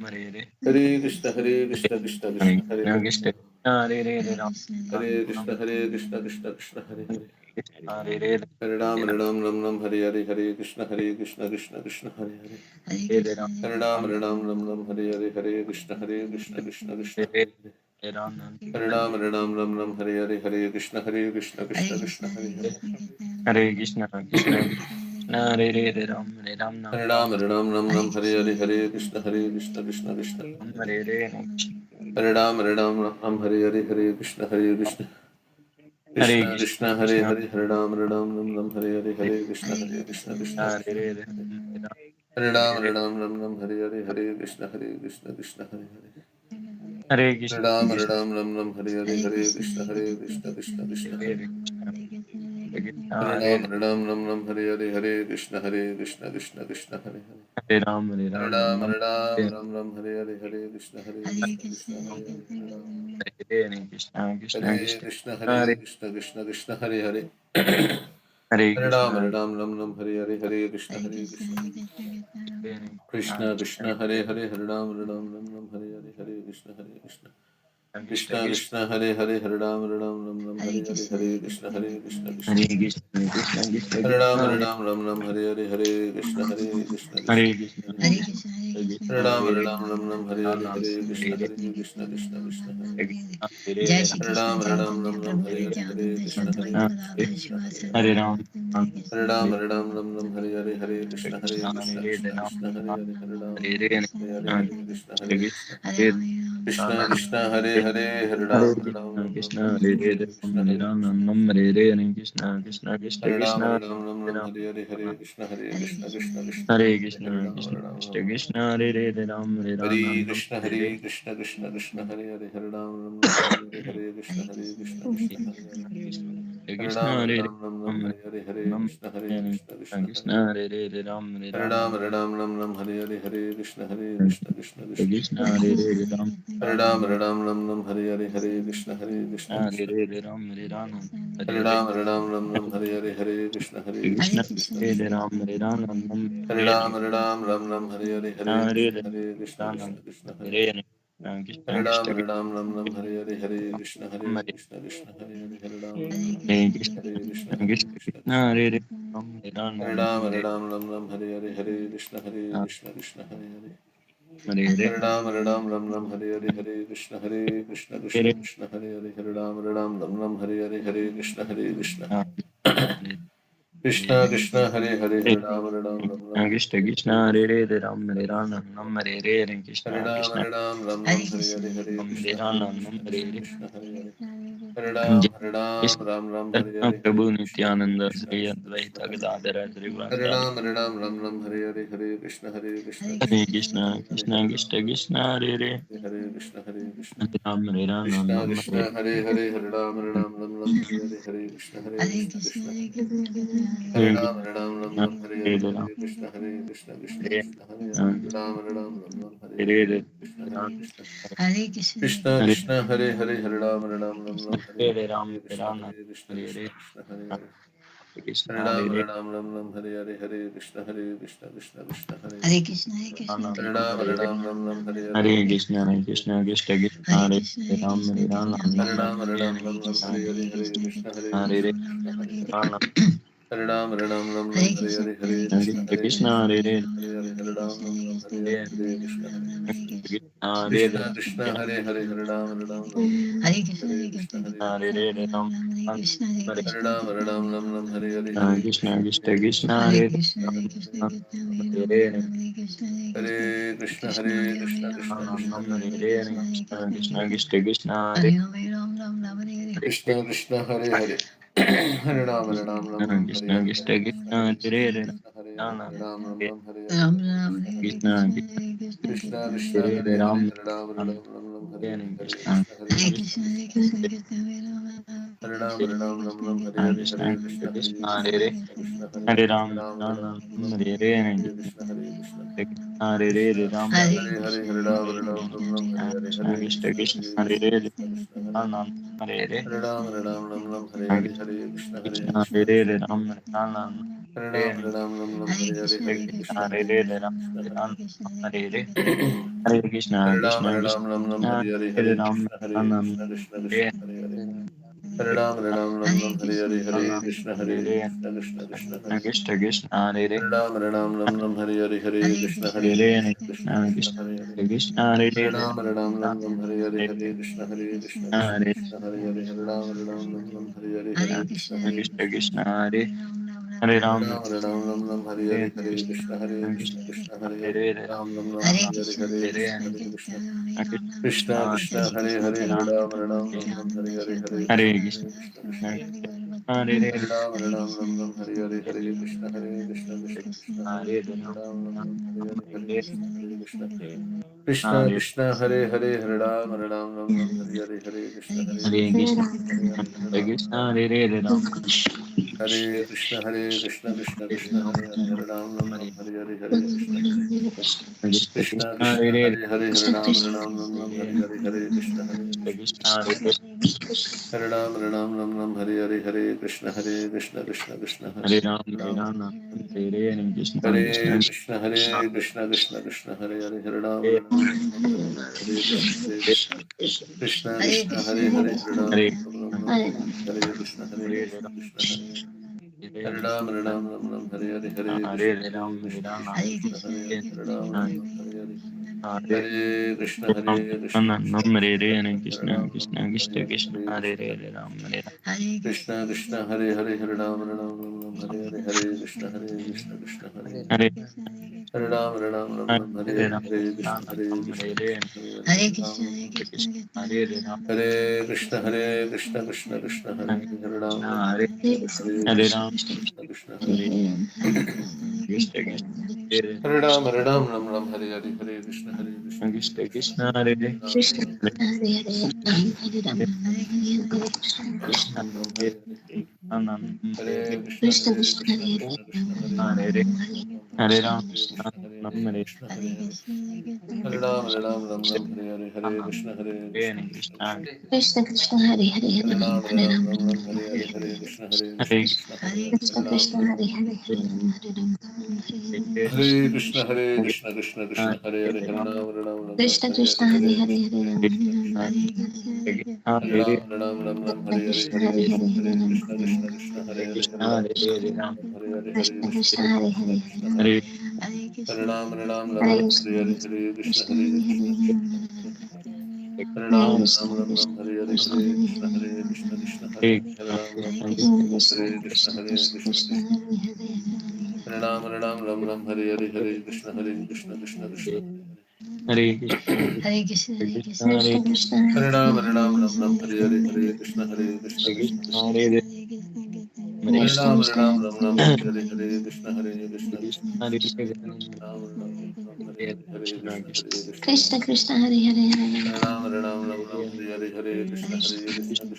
Hare Hare, Hare Krishna, Hare Krishna, Hare Krishna, Hare. Krishna, Hare Hare, Ram, Ram, Hare Ram Krishna, Krishna, Hare Hare. Krishna Hare Hare Hare Ram Ram Ram Hare Hare Hare Krishna Krishna Krishna Hare Hare Hare Ram Hare Ram Ram Hare Hare Hare Krishna Krishna Krishna Hare Hare Hare Hare Ram Hare Ram Hare Hare Hare Krishna Krishna Krishna Hare Hare Hare Krishna Krishna Krishna Hare Hare Ram Nam Hare Nam Ram Hare Hare Hare Krishna Krishna Krishna Ram Hare Hare Hare Hare Krishna Hare Ram Hare Hare Hare Krishna Krishna Hare Krishna Krishna Krishna Hare Krishna Hare Hare Ram Hare Hare Hare Hare Krishna Krishna Krishna Hare Krishna Hare Hare Ram Hare Hare Ram Hare Hare Hare Krishna Krishna Hare Hare Hare Hare Krishna Krishna Ram Hare Hare Hare Krishna Krishna Krishna Hare Hare Krishna Hare Krishna Hare Ram Hare Hare Hare Krishna Krishna Krishna Hare Hare Hare Ram Hare Hare Ram Ram Ram Hare Ram Hare Hare Hare Krishna Krishna Hare Hare Hare Krishna Krishna Hare Krishna Krishna Hare Hare Krishna Krishna Krishna Hare Hare Hare Hare Krishna Ram Hare Hare Hare Krishna Krishna Hare Krishna Krishna Hare Hare Hare Ram Hare Hare Hare Krishna Krishna Krishna Krishna Krishna Krishna Hare Hare Hare Ram Hare Hare Hare Krishna Krishna Hare Krishna Krishna Krishna Hare Krishna Hare Ram Hare Hare Hare Krishna Krishna Hare Krishna Krishna Hare Krishna Hare Krishna Hare Ram Hare Hare Ram Hare Hare Krishna Hare Krishna Hare Krishna Hare जय Hare Shri Hare Krishna Chaitanya Ram प्रभु Hare Hare Hare Nityanand Shri Krishna द्वैत Krishna Gadadhar Krishna शिवासादि Hare गौर Ram भक्तवृंद Ram के Hare Hare Ram Hare Hare Krishna Krishna Krishna Hare Krishna Ram Krishna Hare Hare Hare Hare Krishna Hare Hare Krishna Krishna Hare Krishna Ram Krishna Hare Hare Hare Hare Ram Krishna Krishna Hare Hare Hare Hare Krishna Hare Hare Ram Krishna Ram Hare Hare Krishna Krishna Krishna Hare Krishna Ram Hare Hare Krishna Krishna Krishna Hare Hare Krishna Krishna Krishna Ram Krishna Hare Hare Ram Hare Ram Krishna Hare Hare Hare Krishna Krishna Krishna Hare Hare Hare Ram Hare Hare Krishna Krishna Krishna Hare Hare Krishna Hare Ram Ram Hare Hare Ram Krishna Hare Krishna Krishna Hare Krishna Hare Hare Ram Hare Hare Ram Ram Hare Hare Krishna Krishna Krishna Krishna Hare Hare Ram Hare Ram Ram Ram Hare Hare Krishna Krishna Hare Krishna Hare Ram Hare Ram Hare Hare Hare Ram Hare Hare Krishna Krishna Krishna Hare Krishna Ram Hare Ram Ram Hare Hare Ram Hare Hare Hare Krishna Krishna Ram Krishna Krishna Hare Hare Hare Krishna Krishna Ram Hare Hare Krishna Ram Hare Krishna Krishna Hare Hare Ram Hare Hare Krishna Krishna Krishna Krishna Krishna Krishna Hare Ram Hare Hare Ram Hare Ram Hare Hare Krishna Krishna Hare Hare Hare Hare Hare Ram Hare Krishna Krishna Krishna Hare Krishna Hare Ram Hare Krishna Krishna Krishna Krishna Hare Krishna Krishna Hare Hare Ram Hare Ram Ram Hare Hare Krishna Krishna Ram Hare Ram Ram Hare Hare Ram Hare Prabhu Krishna Nityananda Krishna Sri Krishna Advaita Krishna Gadadhara Sri Hare Vasadi Ram Hare Krishna Hare Krishna Krishna Krishna Krishna Krishna Hare Hare Hare Krishna Hare Ram Hare Ram Krishna Ram Hare Krishna Hare Hare Krishna Krishna Hare Krishna Hare Ram Krishna Hare Krishna Ram Hare Hare Ram Krishna Hare Krishna Krishna Hare Ram Hare Ram Hare Hare Krishna Hare Hare Krishna Hare Krishna, Hare Krishna, Ram Hare Chaitanya Hare Prabhu Hare Nityananda Hare Hare Hare Krishna, Hare Krishna Krishna, Krishna Krishna, Hare Hare Krishna, Hare Hare Ram, Krishna, Hare Ram, Krishna Ram Hare Ram, Veram, Ram, Hare Hare Ram, Ram, Hare Ram Hare Ram, Krishna, Hare Krishna, Hare, Hare Hare Krishna, Krishna, Hare Krishna Hare Krishna, Hare Ram, Krishna Ram, Hare Hare Hare. Ram, Ram Hare Ram, Hare Ram, Ram Ram, Hare Hare Krishna, Hare, Hare Hare Krishna, Krishna, Krishna, Krishna Hare Krishna, Krishna Krishna. Hare Ram, Hare Ram, Hare Hare, Ram, Hare Hare Ram, Krishna, Ram Hare Ram, Hare Krishna, Hare, Hare Hare Ram, Krishna, Hare Ram, Hare Krishna. Krishna. Hare Krishna Hare Krishna, Krishna, Hare Hare, Hare Ram, Hare Ram, Ram Hare Krishna, Hare Hare Krishna, Krishna, Hare Krishna Hare Krishna. Hare Ram, Ram, Ram, Hare Ram Krishna, Hare Hare Hare Krishna, Ram, Hare Krishna Ram, Ram Ram, Ram, Hare Hare, Hare Hare Krishna, Krishna, Krishna Hare Krishna, Krishna, Hare Hare Hare Krishna, Krishna, Hare Hare Krishna, Hare. Krishna Hare Ram, Hare Krishna, Hare Krishna. Hare Krishna, Krishna Hare Hare Krishna, Ram, Krishna Ram, Krishna, Ram, Ram, Hare Hare Hare Krishna, Krishna, Hare Krishna Krishna, Krishna, Krishna, Krishna Hare Krishna, Krishna, Hare Hare Ram, Ram, Ram, Hare Krishna Krishna, Hare Hare. Hare Ram, Hare Ram, Ram Ram, Hare Krishna, Hare, Krishna Hare Krishna, Krishna, Hare Hare Krishna, Hare Krishna Hare Hare, Ram, Hare Ram, Ram Hare Ram, Hare Hare, Ram, Hare Ram, Krishna, Hare Hare Krishna, Krishna. Krishna, Hare Krishna, Krishna Krishna Krishna, Hare Hare Hare Hare, Ram, Hare Ram, Hare Ram, Ram, Ram Ram, Hare Hare Hare, Hare Krishna, Krishna, Hare Hare Krishna, Krishna, Krishna Hare Krishna. Krishna, Krishna Ram, Hare Hare Ram, Hare Krishna, Hare Ram, Ram Krishna, Ram, Hare Krishna Hare, Krishna, Hare Ram, Krishna, Hare Hare Krishna, Hare Krishna Krishna, Hare Hare Hare, Ram, Hare Ram, Hare Ram, Ram, Ram, Ram Hare Hare Hare, Hare, Hare Hare Krishna, Hare Krishna. Hare Hare Krishna Ram, Krishna, Ram, Hare Hare, Hare Hare Ram, Hare Ram, Ram Ram, Hare Hare, Krishna, Hare Krishna Krishna, Krishna, Hare Hare Krishna, Hare, Krishna Krishna, Hare Ram, Ram, Hare Hare, Hare Ram, Hare Ram, Ram Ram, Hare Hare, Krishna Hare Krishna, Hare Krishna, Krishna, Hare Krishna Hare, Ram, Krishna. Ram, Ram, Hare Hare Ram, Hare Hare, Ram, Ram Ram, Hare Hare, Hare Hare Krishna, Krishna, Hare Hare Hare, Krishna, Ram, Krishna Ram, Hare. Hare Hare, Hare Krishna, Hare Ram, Krishna Hare Krishna, Ram, Ram Ram, Hare Hare Hare, Hare, Hare Ram, Krishna, Hare Ram, Krishna, Krishna Hare Krishna, Hare Hare. Hare Ram, Ram Ram, Hare Hare, Hare Krishna, Krishna Krishna, Hare Krishna Krishna Hare Hare Hare Ram, Ram Hare Hare, Hare Krishna, Hare Krishna Krishna Krishna, Krishna Hare Hare Krishna Hare Hare Hare Ram, Ram Hare Hare, Hare Krishna, Krishna Krishna, Hare Hare Hare Hare Ram, Ram Hare Hare, Hare Krishna, Krishna Krishna Hare Hare Hare Ram Ram, Hare Hare, Hare Krishna, Krishna Hare Hare Hare Ram, Ram Hare Hare, Hare Krishna, Hare Krishna Krishna Krishna Krishna, Hare Hare, Hare Ram, Hare Hare, Hare Hare Krishna, Krishna Krishna Krishna, Hare Hare Ram, Hare Hare, Hare Krishna, Krishna Hare Hare Hare Ram, Hare Hare, Hare Hare Krishna, Krishna Krishna Hare Krishna, Hare Hare, Hare Ram, Hare Hare, Hare Krishna, Hare Krishna Krishna Krishna, Hare Hare, Hare Krishna Hare Ram Hare Krishna, Hare Krishna, Krishna Krishna, Hare Hare, Hare Hare Hare, Hare Hare, Krishna Krishna, Krishna Krishna Krishna Krishna, Hare Hare Hare, Hare Hare Hare, Hare Krishna, Krishna Hare Hare, Hare Hare Krishna, Krishna Krishna, Krishna Hare Hare Ram Hare Ram, Ram Hare Krishna Hare Krishna Krishna, Hare Krishna, Krishna Krishna, Hare Hare, Hare Hare Hare Krishna, Hare Krishna, Krishna Krishna, Hare Hare, Hare Hare Hare Krishna, Hare Hare Krishna, Krishna Hare Hare Hare Ram, Hare Hare, Hare Hare Krishna, Ram Krishna Hare Ram Krishna, Hare Hare, Hare Hare Hare Hare Hare Hare Krishna, Ram Hare Krishna, Nam Krishna Hare Krishna, Hare Hare Krishna Ram, Krishna Krishna Hare Krishna Hare, Hare Krishna Hare Ram Hare Krishna Krishna, Hare Hare, Hare Ram, Hare Hare, Hare Krishna, Krishna Hare Hare Hare Ram, Hare Hare Hare, Ram Hare Krishna, Nam Krishna Hare Hare Hare, Hare Ram, Krishna Hare Ram Hare Krishna, Hare Krishna, Krishna Krishna, Hare Hare Ram, Krishna Hare Hare Hare Krishna, Ram Krishna Hare Hare Krishna Krishna Hare Hare Ram, Hare Hare, Hare Krishna, Krishna Krishna Krishna Hare Hare Krishna Hare Nam Hare Hare Krishna, Hare Krishna, Krishna Krishna, Hare Hare Hare Ram Nam Hare Krishna, Hare Hare Ram, Hare Krishna, Hare Krishna Krishna Krishna, Krishna Krishna Hare Hare Hare Hare Ram Hare Hare Hare, Ram Krishna, Hare Krishna Hare Krishna Krishna Ram, Hare Hare Hare Ram Hare Ram Hare Hare Krishna Krishna, Hare Krishna, Krishna Krishna, Hare Hare, Hare Krishna Hare Krishna Hare, Hare Hare Hare Krishna, Hare Ram Krishna Hare Krishna, Hare Hare Hare Hare, Krishna Hare Hare Hare Krishna, Hare Hare Ram Krishna, Krishna Krishna, Hare Hare, Hare Krishna Hare Ram Krishna Krishna, Krishna Hare Hare Hare Krishna, Hare Hare Hare Hare Hare, Krishna Hare Krishna, Krishna Hare Hare Krishna, Hare Hare Hare Ram, Krishna Krishna Krishna Hare Hare Krishna, Hare Hare Krishna, Krishna Hare Hare Ram, Krishna Krishna Hare Krishna, Krishna Hare Krishna Krishna, Krishna Krishna Hare Hare Ram, Hare Hare, Hare Krishna, Krishna Krishna, Hare Krishna Hare Krishna Krishna Hare Krishna Krishna Hare Hare Hare Ram, Hare Hare, Hare Krishna, Krishna Krishna Krishna, Hare Hare Hare Krishna Ram, Krishna Hare Hare, Hare Krishna, Krishna Krishna Krishna, Hare Hare Hare Hare, Krishna Hare Krishna, Krishna Krishna Hare Hare Hare Hare Hare, Hare Krishna, Krishna Krishna Krishna, Krishna Hare Hare Krishna, Krishna Hare Hare, Hare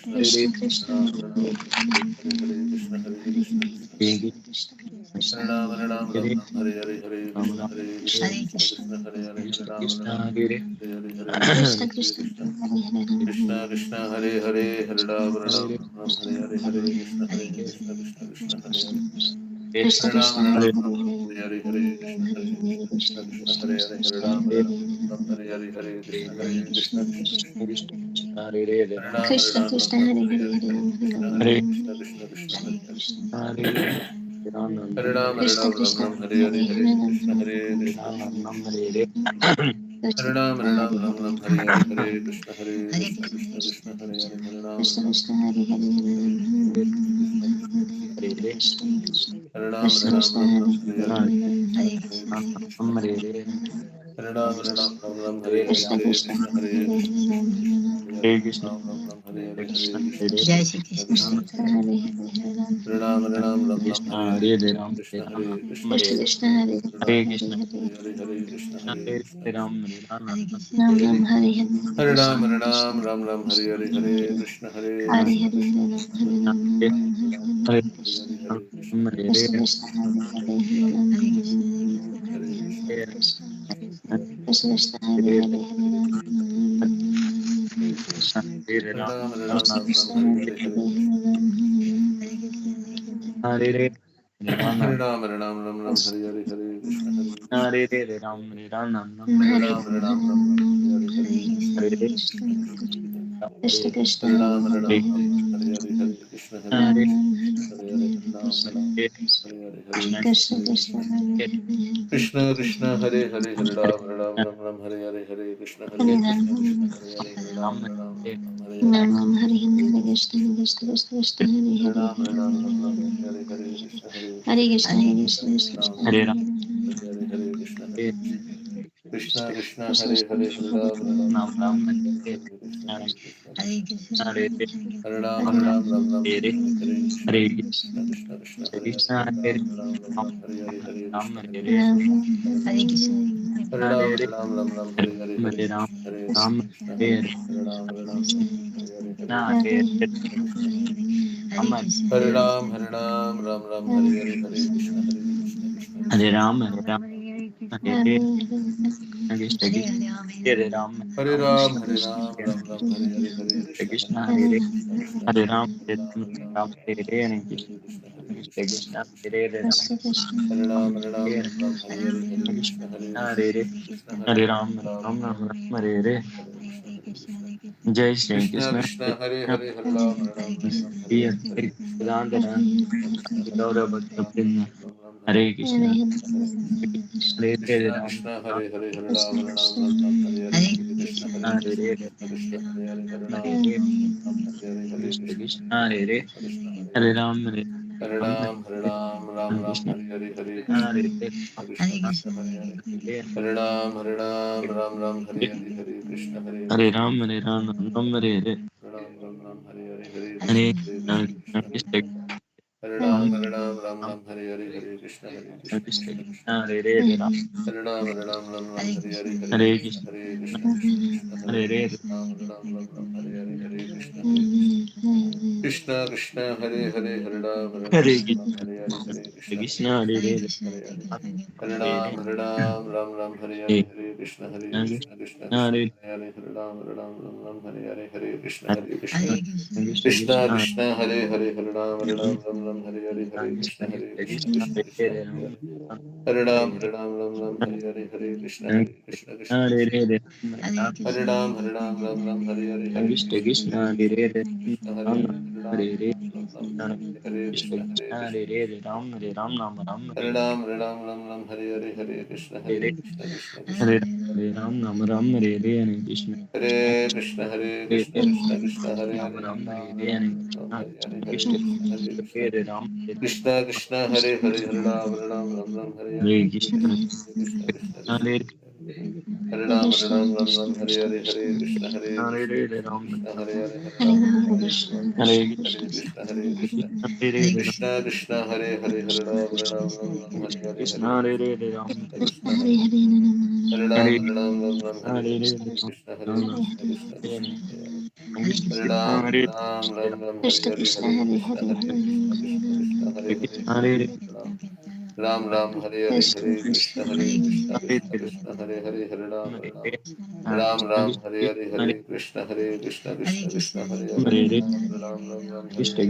Krishna, Krishna Hare Hare, Hare Krishna Krishna Hare Krishna Krishna, Hare Hare, Hare Hare Ram, Hare Hare, Hare Krishna, Krishna Hare Hare, Krishna Hare Krishna Ram, Hare Hare Hare, Krishna, Krishna Hare Hare, Hare Ram, Hare Hare, Hare Krishna, Krishna Krishna, Krishna Krishna Hare Hare Krishna Hare Hare, Krishna Hare Krishna Hare Ram, Krishna Krishna Hare Hare Hare, Hare Hare Krishna, Krishna Hare Krishna Ram, Krishna Hare Hare Hare Hare, Hare Krishna, Krishna Hare Hare, Hare Krishna Ram, Krishna Hare Hare Hare Ram, Krishna Krishna Hare Hare Hare Hare, Krishna Hare Hare, Krishna Hare Krishna Krishna, Hare Hare Krishna, Hare Hare Hare, Hare Krishna, Jai Shri Krishna Krishna Hare Hare Hare Ram, Hare Hare, Hare Hare Ram, Krishna, Hare Ram, Krishna Hare Krishna Krishna, Krishna Hare Hare Hare Krishna, Hare Hare Hare, Krishna, Hare Krishna Ram, Krishna, Hare Ram, Nam Hare Nam Hare Hare Hare Ram, Krishna Krishna Hare Krishna Hare, Hare Hare Krishna, Ram, Hare Krishna Hare Krishna, Hare Ram Hare Hare Krishna Hare Krishna, Ram, Hare Krishna Hare Krishna Hare Hare Ram Hare Krishna, Hare Krishna Ram, Krishna Krishna Hare Hare Hare Ram Krishna, Hare Hare Ram, Ram, Krishna Krishna Hare Hare Hare, Hare Hare Hare Ram, Ram, Hare Hare, Hare Krishna, Hare Ram, Hare Ram, Hare Hare Ram, Hare Hare, Hare Krishna, Ram, Krishna, Hare Krishna Krishna Hare Hare Ram, Hare Hare Hare, Krishna Hare Ram Hare Ram Hare Hare Hare Hare Hare Ram Krishna Ram Hare Hare Hare Hare Krishna Krishna Krishna Hare Krishna Krishna Hare Hare Hare Krishna Krishna Hare Hare Hare Hare Ram Ram Ram Ram Hare Hare Hare Krishna Hare Hare Krishna Ram Krishna Hare Hare Hare Ram Ram Ram Hare Ram Hare Hare Ram Ram Hare Krishna Hare Krishna Krishna Krishna Hare Hare Hare Ram Hare Ram Hare Ram Hare Hare Hare Krishna Hare Hare Krishna Krishna Hare Krishna Hare Krishna Ram Krishna Hare Ram Ram Hare Hare Hare Krishna Hare Hare Krishna Krishna Krishna Krishna Hare Hare Krishna Hare Hare Ram Ram Ram Ram Hare Hare Krishna Hare Hare Krishna Hare Krishna Krishna Hare Hare Ram Hare Hare Ram Ram Ram Ram Hare Hare Hare Krishna Hare Hare Krishna Krishna Krishna Krishna Hare Hare Krishna Hare Hare Ram Ram Ram Ram Ram Hare Hare Hare Ram Krishna Hare Hare Krishna Ram Krishna Hare Krishna Hare Ram Hare Hare Ram Ram Ram Hare Hare Hare Hare Hare Ram Krishna Hare Krishna Krishna Ram Krishna Hare Hare Hare Ram Hare Ram Krishna Ram Hare Hare Hare Krishna Hare Krishna Hare Krishna Krishna Hare Ram Hare Ram Ram Ram Hare Hare Hare Krishna Hare Krishna Krishna Hare Krishna Hare Ram Hare Krishna Hare Ram Hare Ram Ram Hare Ram Hare Ram Ram Hare Hare Hare Krishna Hare Krishna Krishna Hare Krishna Krishna Hare Hare Ram Hare Hare Ram Ram Hare Ram Ram Ram Hare Hare Hare Hare Krishna Hare Krishna Krishna Krishna Krishna Hare Krishna Hare Ram Hare Ram Ram Hare Ram Hare Ram Ram Hare Hare Hare Krishna Krishna Hare Hare Krishna Hare Krishna Hare Hare Hare Ram Ram Ram Ram Ram Hare Hare Hare Hare Krishna Hare Krishna Jai Shri Krishna Krishna Krishna Hare Hare Krishna Hare Hare Ram Ram Hare Ram Hare Priya Hare Hare Hare Krishna Hare Vedantara Krishna Krishna Gaura Krishna Hare Bhakta Ram Vrinda Ram Ram Hare Hare Krishna Hare Hare Krishna Ram Krishna Ram Hare Hare Hare Ram Hare Ram Ram Ram Hare Hare Hare Krishna Hare Hare Krishna Hare Krishna Krishna Hare Hare Hare Ram Hare Hare Ram Ram Hare Hare Hare Krishna Krishna Krishna Hare Hare Krishna Hare Krishna Krishna Hare Hare Hare Ram Hare Hare Ram Ram Hare Ram Ram Hare Ram Krishna Hare Hare Hare Krishna Hare Krishna Hare Krishna Krishna Krishna Hare Hare Hare Hare Ram Ram Ram Hare Hare Hare Krishna Hare Hare Krishna Ram Hare Krishna Ram Krishna Ram Hare Hare Hare Ram Ram Ram Hare Hare Hare Krishna Hare Hare Krishna Krishna Krishna Krishna Krishna Krishna Ram Hare Ram Ram Ram Ram Hare Hare Hare Krishna Krishna Krishna Krishna Krishna Hare Hare Ram Hare Ram Ram Ram Hare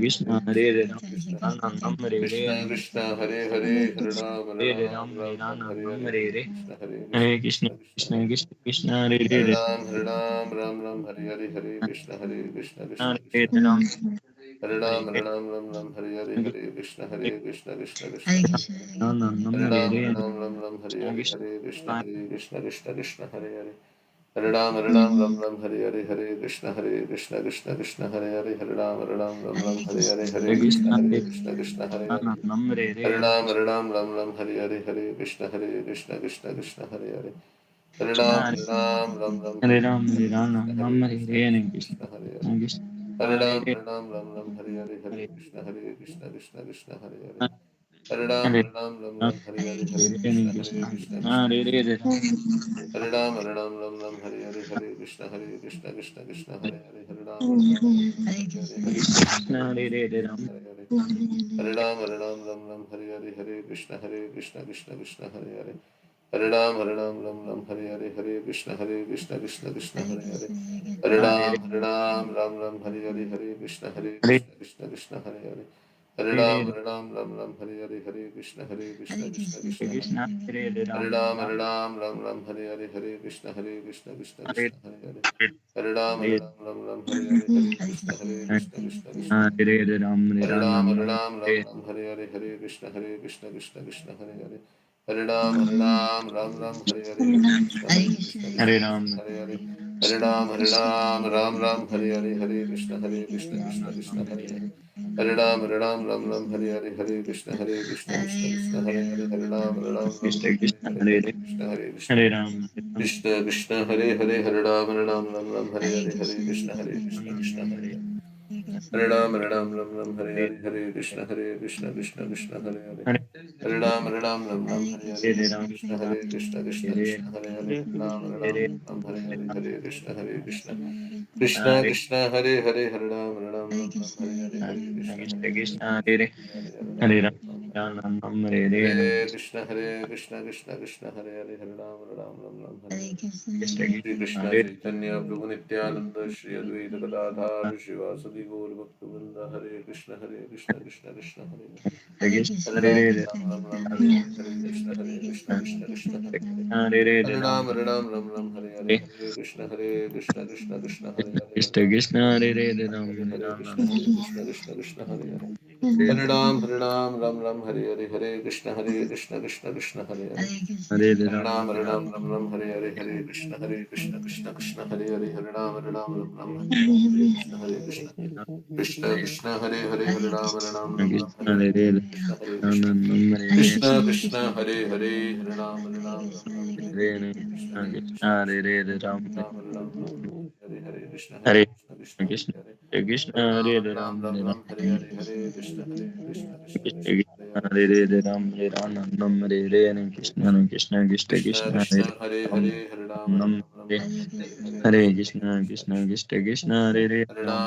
Hare Hare Hare Krishna Krishna Hare Krishna Krishna Krishna Hare Hare Hare Hare Ram Ram Hare Hare Hare Krishna Hare Krishna Krishna Krishna Hare Hare Hare Hare Ram Krishna Hare Hare Hare Krishna Hare Krishna Hare Krishna Hare Krishna Hare Hare Hare Hare Ram Ram Hare Hare Hare Hare Krishna Hare Krishna Krishna Krishna Krishna Krishna Hare Hare Hare Ram Hare Hare Hare Krishna Hare Hare Krishna Krishna Krishna Krishna Krishna Hare Hare Hare Ram Hare Hare Hare Krishna Krishna Hare Krishna Krishna Krishna Krishna Hare Hare Ram Hare Ram Hare Hare Hare Krishna Hare Hare Krishna Krishna Hare Krishna Hare Hare Ram Hare Hare Hare Krishna Krishna Hare Krishna Krishna Hare Krishna Hare Ram Hare Hare Hare Ram Hare Krishna Krishna Hare Krishna Krishna Hare Ram Hare Ram Ram Hare Hare Ram Hare Hare Krishna Hare Hare Krishna Krishna Krishna Hare Hare Ram Ram Hare Hare Krishna Hare Hare Krishna Krishna Krishna Hare Ram Hare Ram Hare Ram Hare Hare Hare Krishna Krishna Hare Krishna Hare Ram Krishna Krishna Hare Hare Ram Hare Hare Hare Krishna Krishna Krishna Krishna Hare Hare Ram Hare Hare Krishna Hare Krishna Hare Ram Krishna Hare Hare Ram Hare Hare Krishna Hare Krishna Krishna Hare Ram Hare Krishna Hare Hare Ram Krishna Hare Hare Ram Hare Hare Hare Krishna Hare Ram Krishna Krishna Krishna Hare Hare Hare Krishna Hare Ram Hare Hare Krishna Hare Krishna Krishna Krishna Hare Hare Krishna Hare Ram Hare Hare Krishna Hare Krishna Hare Krishna Krishna Hare Hare Hare Ram Hare Hare Hare Krishna Hare Krishna Krishna Krishna Hare Hare Hare Ram Hare Krishna Hare Krishna Hare Ram Krishna Ram Hare Krishna Hare Krishna Hare Hare Hare Ram Hare Hare Ram Hare Hare Krishna Hare Krishna Hare Krishna Krishna Krishna Krishna Hare Krishna Krishna Hare Hare Krishna Hare Krishna Krishna Hare Krishna Ram Hare Hare Krishna Hare Krishna Krishna Krishna Ram Hare Hare Hare Krishna Hare Krishna Krishna Hare Krishna Krishna Krishna Hare Hare Hare Hare Hare Krishna Hare Krishna Krishna Krishna Hare Hare Krishna Krishna Hare Krishna Krishna Hare Hare Ram Hare Hare Hare Krishna Hare Krishna Krishna Krishna Hare Hare Krishna Hare Ram Hare Krishna Ram Hare Ram Krishna Hare Krishna Krishna Krishna Hare Hare Krishna Hare Hare Hare Hare Hare Krishna Hare Krishna Krishna Krishna Hare Hare Hare Hare Hare Ram Hare Krishna Hare Krishna Krishna Krishna Krishna Hare Krishna Ram Hare Krishna Krishna Krishna Hare Hare Hare Krishna Hare Ram Hare Krishna Krishna Krishna Hare Hare Hare Krishna Krishna Krishna Hare Hare Hare Hare Ram Hare Hare Krishna Hare Krishna Krishna Krishna Hare Hare Hare Ram, Hare Ram, Ram Ram, Hare Hare, Hare Krishna, Krishna Krishna, Hare Krishna, Hare. Hare Ram, Hare Ram, Hare Ram, Ram Ram, Hare Hare, Hare Krishna, Krishna Krishna, Hare Hare. Hare Ram, Hare Ram, Ram Ram, Hare Hare, Hare Krishna, Krishna Krishna, Hare Hare. Hare Ram, Hare Hare Ram, Ram, Hare Nam, Ram, Ram Ram, Hare Hare, Hare Krishna, Krishna Krishna, Hare Hare. Hare Ram, Hare Ram, Ram Ram, Hare Hare, Hare Krishna, Hare Krishna Ram, Krishna, Hare Hare. Hare Ram, Hare Ram, Ram Ram, Hare Hare, Hare Krishna, Krishna, Hare Hare. Hare Ram, Ram Ram, Hare Hare, Hare Krishna, Krishna, Hare Hare. Hare Ram, Ram Krishna Ram, Krishna, Hare Hare, Hare Hare Krishna, Hare Ram, Krishna Krishna, Hare Hare. Hare Ram, Ram Ram, Hare Hare, Hare Krishna, Krishna, Hare Hare. Hare Ram, Ram Ram, Hare Hare Hare, Hare Krishna, Krishna, Hare Hare. Hare Hare Ram, Ram Ram, Hare Hare, Hare Hare Ram, Krishna, Hare Krishna, Hare Hare. Ram Hare Ram, Hare Hare, Hare Krishna, Krishna Hare Krishna, Hare Hare. Hare Ram, Hare Hare, Hare Krishna Krishna, Krishna, Hare Hare Hare. Hare Ram, Ram Nam, Hare Hare Krishna, Krishna Krishna, Hare Hare. Hare Ram, Hare Hare. Krishna Shri Krishna, Krishna Hare Chaitanya Prabhu Nityananda Shri Advaita Gadadhar Shivasadi Gaur Bhaktavinda. Hare Krishna, Krishna Krishna, Hare Hare. Krishna, Hare Ram, Hare Hare Hare, Hare Krishna, Krishna, Hare Hare. Hare Ram, Hare Hare, Hare Krishna, Krishna, Hare Hare. Hare Ram, Hare Hare Ram, Krishna, Krishna, Hare Hare. Hare Ram, Hare Hare, Hare Krishna, Krishna, Hare Hare. Hare Hare Ram, Ram, Hare Hare, Hare Krishna, Krishna, Hare Hare. Hare Ram, Hare Hare, Hare Krishna, Krishna, Hare Hare. Hare Ram, Hare Hare, Hare Krishna, Krishna Krishna, Hare Hare. Hare Ram, Hare Hare, Krishna, Hare Hare, Krishna, Hare Hare Krishna, Hare. Krishna, Hare Hare Ram, Ram, Hare Ram, Hare Hare, Hare Krishna, Krishna Hare Krishna, Hare. Hare Ram, Hare Ram, Nam, Hare Krishna, Krishna Krishna, Krishna Krishna Krishna, Hare Hare Ram, Hare. Hare Ram, Nam, Hare Hare Hare Krishna, Krishna, Krishna Krishna, Krishna Hare Hare Ram, Ram, Hare Hare Hare, Hare Krishna, Krishna Krishna, Krishna Hare Ram, Hare Hare Ram, Ram, Hare Hare, Hare Hare Krishna, Krishna, Hare Krishna, Krishna Krishna, Krishna, Hare Ram, Ram,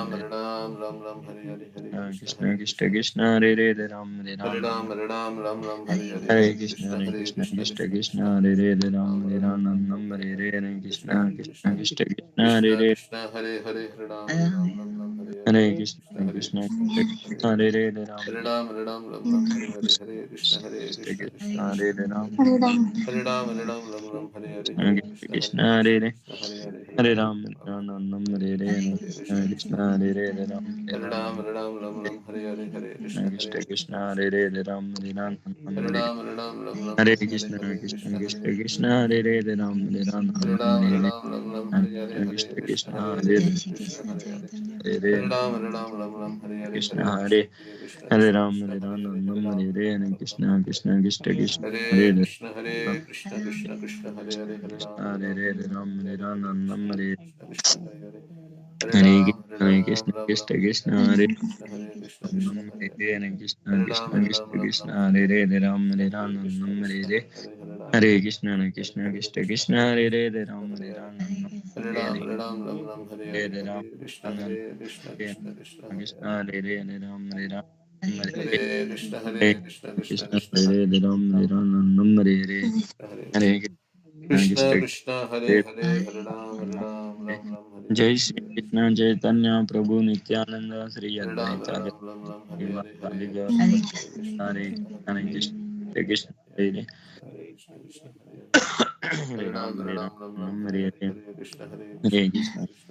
Hare Ram, Nam, Hare Hare Krishna, Krishna Krishna, Krishna, Krishna Krishna Hare Krishna, Hare Hare. Hare Ram, Hare Hare, Hare Krishna, Hare Krishna Krishna, Krishna, Hare Krishna Hare. Hare Ram, Hare Hare Ram, Hare Hare, Hare Krishna, Krishna, Krishna, Hare Hare Ram, Hare. Hare Ram, Hare Hare, Hare Krishna Krishna, Krishna, Hare Hare Hare, Hare Hare Ram, Ram, Hare Ram, Nam, Hare Krishna, Krishna Hare Ram, Hare Hare Ram, Ram, Hare Hare, Hare Krishna Krishna, Krishna, Krishna Hare Ram, Hare Ram, Nam, Hare Hare Ram, Hare Hare Krishna, Hare, Krishna Krishna, Krishna, Hare Krishna Hare Ram, Hare Ram, Hare Nam, Ram, Hare Hare Hare, Hare Krishna Krishna, Krishna, Hare Hare Krishna, Hare Hare. Hare Hare Ram, Hare Hare, Krishna, Hare Hare Krishna, Hare Krishna, Ram, Krishna, Hare Hare Ram, Hare. Hare Nam, Ram, Hare Krishna, Krishna Krishna, Krishna Hare Hare Krishna, Hare Krishna, Krishna Krishna, Hare Hare. Hare Ram, Hare Hare Ram, Hare Hare Ram, Hare, Nam, Hare Krishna Krishna, Hare Hare. Hare Hare Ram, Krishna, Krishna Krishna, Hare Hare Krishna, Krishna Nam, Hare Hare. Hare Krishna, Hare Ram, Krishna Krishna, Krishna Hare Ram, Hare Ram, Nam, Hare Hare Krishna, Krishna Krishna, Krishna Hare Ram, Hare Ram, Nam, Hare Hare Ram, Nam, Hare Krishna, Hare Krishna Krishna, Hare Krishna, Hare. Hare Ram, Hare Ram, Hare Hare Krishna, Hare Krishna Krishna, Krishna, Hare Hare Ram, Hare Ram, Nam, Hare Hare. Hare Krishna, Krishna Krishna Krishna, Hare Hare Hare, Hare Ram, Hare Hare जय श्री कृष्ण चैतन्य प्रभु Nityanand Shri Hare अद्वैत Hare, Hare श्रीवासादि Hare, गौर Krishna, Hare Hare Krishna Krishna हरे Hare Krishna, Krishna Hare हरे Hare Ram Hare हरे Ram, Ram नम Hare हरे Hare, हरे Hare Krishna, हरे Krishna Krishna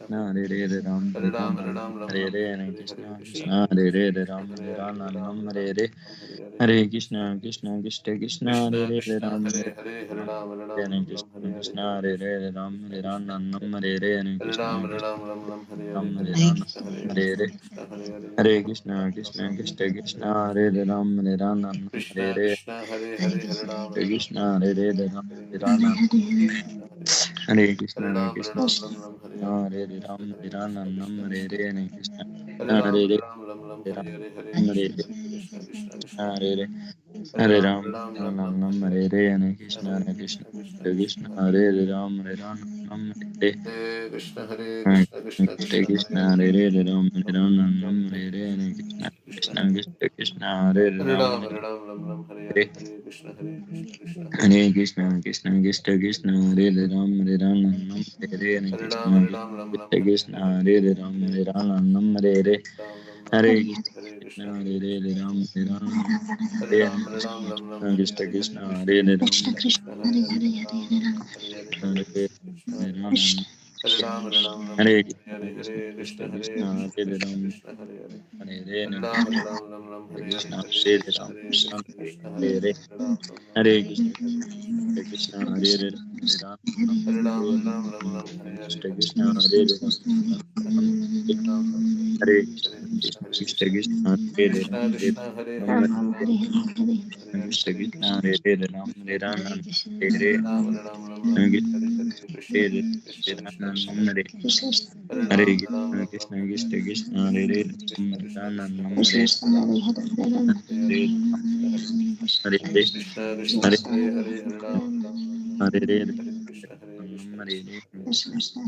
Krishna, Krishna Hare Hare Hare Ram हरे Hare Ram Hare नम Ram, Hare Hare Hare Hare Krishna Hare, Krishna Krishna Hare Hare Hare Krishna, Ram हरे Hare Ram Hare Ram, नम Hare Hare Hare Hare, हरे Hare Krishna Krishna, Krishna Krishna Krishna हरे Krishna Hare Hare Krishna, Ram हरे Hare Hare, Hare Ram Ram, हरे Krishna Hare Krishna Hare, Hare Hare Hare Ram Krishna हरे Ram Krishna, नम Hare Hare Hare Hare Krishna Ram, Krishna Hare Ram Hare, हरे Hare Ram Krishna, Hare Hare Krishna, Hare Hare, हरे Hare Krishna Krishna Ram, Krishna Hare Krishna Hare Hare Ram हरे राम नाम हरे Krishna हरे Krishna, Hare Hare, Hare Ram, Krishna Hare Hare Ram हरे Hare Ram नाम Krishna, Hare हरे Krishna Hare Ram, Krishna Hare Krishna Hare, Hare Hare Ram हरे राम नाम Krishna हरे Krishna, Hare Hare Krishna Hare Krishna Ram, Hare Hare Hare Ram Hare, Hare हरे Krishna, हरे Krishna Krishna Krishna, Hare Hare Hare हरे Ram, Ram नाम Hare हरे Hare, Hare Hare Krishna Krishna हरे Krishna Krishna, Krishna Hare Hare Ram नाम Hare Hare Hare हरे Krishna, Krishna Krishna Krishna, Krishna Hare हरे Hare, हरे राम नाम Hare Hare Hare Krishna Krishna Krishna Krishna Krishna Hare Hare Hare Ram Ram, Hare हरे Hare, Hare Krishna, Krishna Hare हरे कृष्ण कृष्ण कृष्ण कृष्ण हरे हरे राम नाम Hare Hare Hare Ram, Krishna Krishna Krishna Hare Hare Ram हरे राम नाम Hare Hare Hare Krishna Krishna Krishna, Hare Hare Hare Krishna, Ram Krishna, Hare Krishna, Ram Hare Hare Ram, Hare Ram, Ram Ram, Hare Krishna Hare, Krishna Hare Hare Krishna, Hare Krishna, Ram Krishna Hare Hare Krishna Krishna, Hare Hare Hare, Hare Hare Hare Ram, Hare Ram Ram Ram, Hare Hare, Hare Hare Krishna, Krishna, Hare Hare Ram Krishna Hare Krishna Ram, Hare Ram, Ram Hare Ram, Hare Hare Hare, Krishna Hare Krishna, Hare Krishna Krishna, Hare Krishna, Ram Krishna, Hare Hare, Hare Hare Hare Ram, Hare Ram, Ram Ram, Hare Hare, Krishna Hare Hare Krishna, Ram Hare Krishna, Krishna, Hare Hare Hare, Hare Ram, Ram Ram, Hare Hare Hare, Hare Krishna Krishna, Krishna, Krishna Krishna, Hare Krishna, Hare Hare Ram Hare Ram, Hare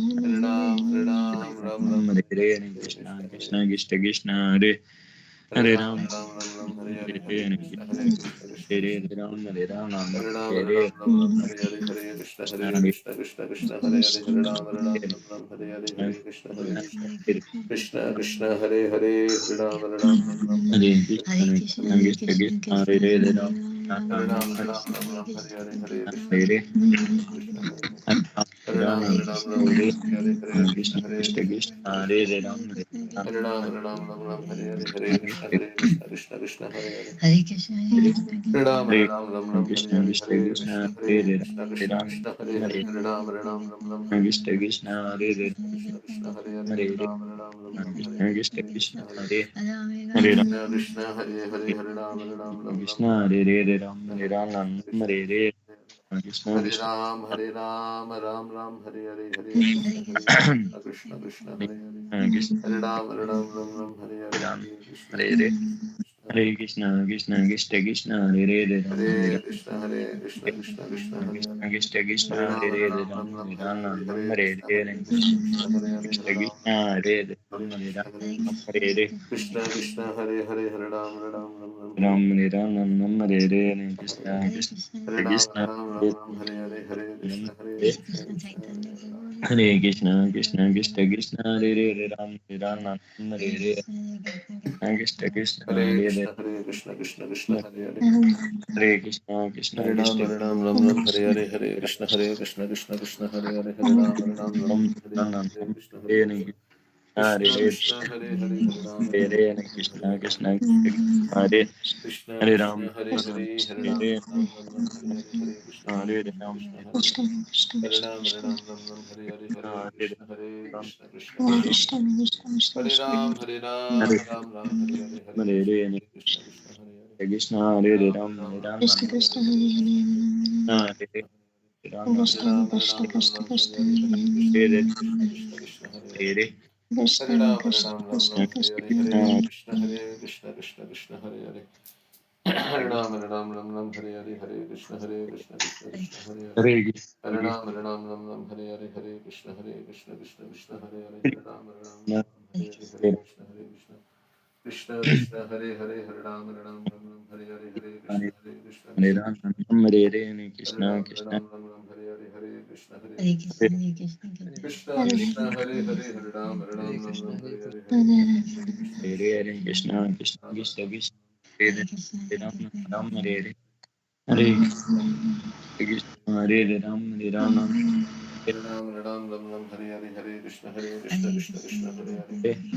Hare Ram, Ram Ram, Hare Hare, Krishna Hare Krishna Krishna, Hare Hare Krishna, Krishna, Hare Hare Ram, Ram Ram, Hare Hare Krishna Krishna, Hare Krishna Krishna, Krishna Hare Krishna, Hare Krishna, Hare Ram Hare, Hare Hare Ram, Ram Ram, Hare Hare, Krishna Hare Krishna Krishna, Hare Krishna, Hare Ram Krishna, Hare Ram Hare Hare Hare Ram, Hare Ram, Ram Ram, Hare Hare, Hare Krishna, Hare Hare Krishna, Krishna, Krishna, Hare Hare Hare Ram, Hare Ram, Krishna Ram Ram, Krishna Hare Krishna Hare, Krishna Krishna, Hare Hare Krishna, Krishna, Ram Krishna, Nam Krishna, Hare Hare Ram, Hare Hare, Krishna, Hare Krishna, Hare Hare Krishna, Krishna, Hare Hare Hare, Hare Ram, Hare Ram, Ram Ram, Hare Hare Hare, Hare Hare Krishna, Hare Nam Krishna, Hare Krishna, Hare Hare Hare, Hare Ram, Hare Ram, Ram Ram, Nam Hare Hare Hare Hare, Hare Krishna Krishna, Hare Krishna Krishna Krishna Hare Hare Hare Ram, Ram Hare Ram, Ram Ram, Hare Hare, Hare Hare Hare Krishna, Hare Krishna, Krishna, Hare Krishna, Ram Hare Ram Nam Hare Ram, Hare Hare Ram, Ram Ram, Hare Hare, Hare Krishna, Krishna Hare Hare Krishna, Krishna, Krishna, Hare Hare, Hare Ram, Hare Ram, Hare Ram Ram, Hare Hare, Hare Krishna, Hare Krishna Krishna, Hare Krishna, Krishna, Hare Hare, Hare Ram, Hare Ram, Ram Ram, Hare Hare Hare, Hare Krishna Krishna, Krishna Hare Krishna Krishna, Krishna Hare Hare Ram Hare Nam Ram, Hare Hare Ram, Ram Ram, Hare Hare, Hare Krishna, Hare Krishna, Krishna, Krishna, Hare Hare, Hare Ram Ram, Hare Hare Ram, Ram Ram, Hare Hare, Hare Krishna, Krishna Hare Krishna Krishna, Krishna Krishna, Hare Krishna, Hare Hare Ram Hare, Hare Hare Ram, Hare Ram, Ram Ram, Hare Hare, Hare Krishna, Hare Hare Krishna, Krishna, Krishna, Hare Hare, Hare Hare Ram, Hare Hare Ram, Ram Ram, Hare Krishna Hare, Krishna Hare Krishna Krishna, Hare Hare Hare Krishna, Krishna, Ram Krishna, Hare Hare Hare, Hare Ram, Hare Ram, Ram Ram, Hare Krishna Hare, Krishna Hare Hare Krishna, Krishna, Hare Hare, Hare Hare Ram, Hare Ram, Ram Ram, Hare Krishna Hare, Krishna Hare Krishna Krishna, Hare Hare Krishna, Hare Ram Krishna, Krishna, Hare Hare, Hare Ram, Hare Ram, Ram Ram, Krishna Hare Hare Hare, Hare Krishna, Ram Hare Hare Ram Nam Krishna, Hare Hare Krishna Hare Krishna Ram, Hare Ram, Ram Ram, Hare Hare, Hare Krishna, Hare Krishna, Krishna, Krishna, Hare Hare, Krishna Hare Ram, Hare Ram, Ram Ram, Hare Hare, Ram Hare Krishna, Hare Krishna, Hare Krishna, Hare Hare Krishna Krishna Krishna Krishna Hare Hare Ram Hare Hare Ram Krishna, Hare Krishna, Krishna, Krishna, Hare Hare, Krishna Krishna Krishna Hare Hare Ram, Hare Hare Ram, Ram Ram Ram, Hare Hare Ram Hare, Nam Hare Hare Krishna, Hare Hare Krishna Krishna, Krishna, Hare Hare, Krishna Hare Ram, Krishna Hare Ram Hare Hare Krishna, Hare Ram Krishna, Hare Hare Krishna, Krishna, Hare Hare, Hare Ram, Hare Ram, Ram Ram, Hare Ram Hare Ram Nam Hare Hare Hare Krishna Hare, Krishna Hare Ram, Hare Krishna Ram, Ram Hare Ram, Hare Hare, Hare Ram Krishna, Hare Hare Krishna, Krishna, Hare Hare Ram, Hare Krishna Krishna Krishna Krishna Hare Hare Ram Hare Ram Nam Hare Hare Krishna Krishna Hare Hare Hare Krishna, Hare Krishna, Krishna, Krishna, Hare Hare, Hare Krishna Krishna Hare Ram, Krishna Hare Ram, Ram Ram, Hare Hare, Hare Krishna, Hare Krishna, Krishna, Krishna, Hare Hare, Hare Ram, Hare Ram, Ram Ram Ram, Hare Ram Hare, Nam Hare Krishna, Hare Hare Krishna, Krishna, Hare Krishna, Hare Hare, Hare Ram, Hare Ram, Hare Ram Ram, Krishna Hare Hare, Krishna Hare Krishna, Hare Ram Krishna, Hare Hare, Hare Ram, Hare Ram Ram, Ram Hare Hare, Hare Krishna, Hare Hare Krishna, Ram Krishna, Hare Hare, Hare Ram, Hare Ram, Ram Ram, Hare Hare, Hare Hare Krishna, Hare Ram Krishna, Krishna, Krishna, Ram Hare Ram, Hare Ram, Hare Ram Ram, Hare Hare, Hare Krishna, Hare Hare Krishna, Krishna, Hare Hare, Krishna Hare Hare Ram, Hare Ram Ram, Hare Ram Ram Ram, Nam Hare Hare, Hare Krishna, Hare Krishna, Hare Krishna, Hare Hare,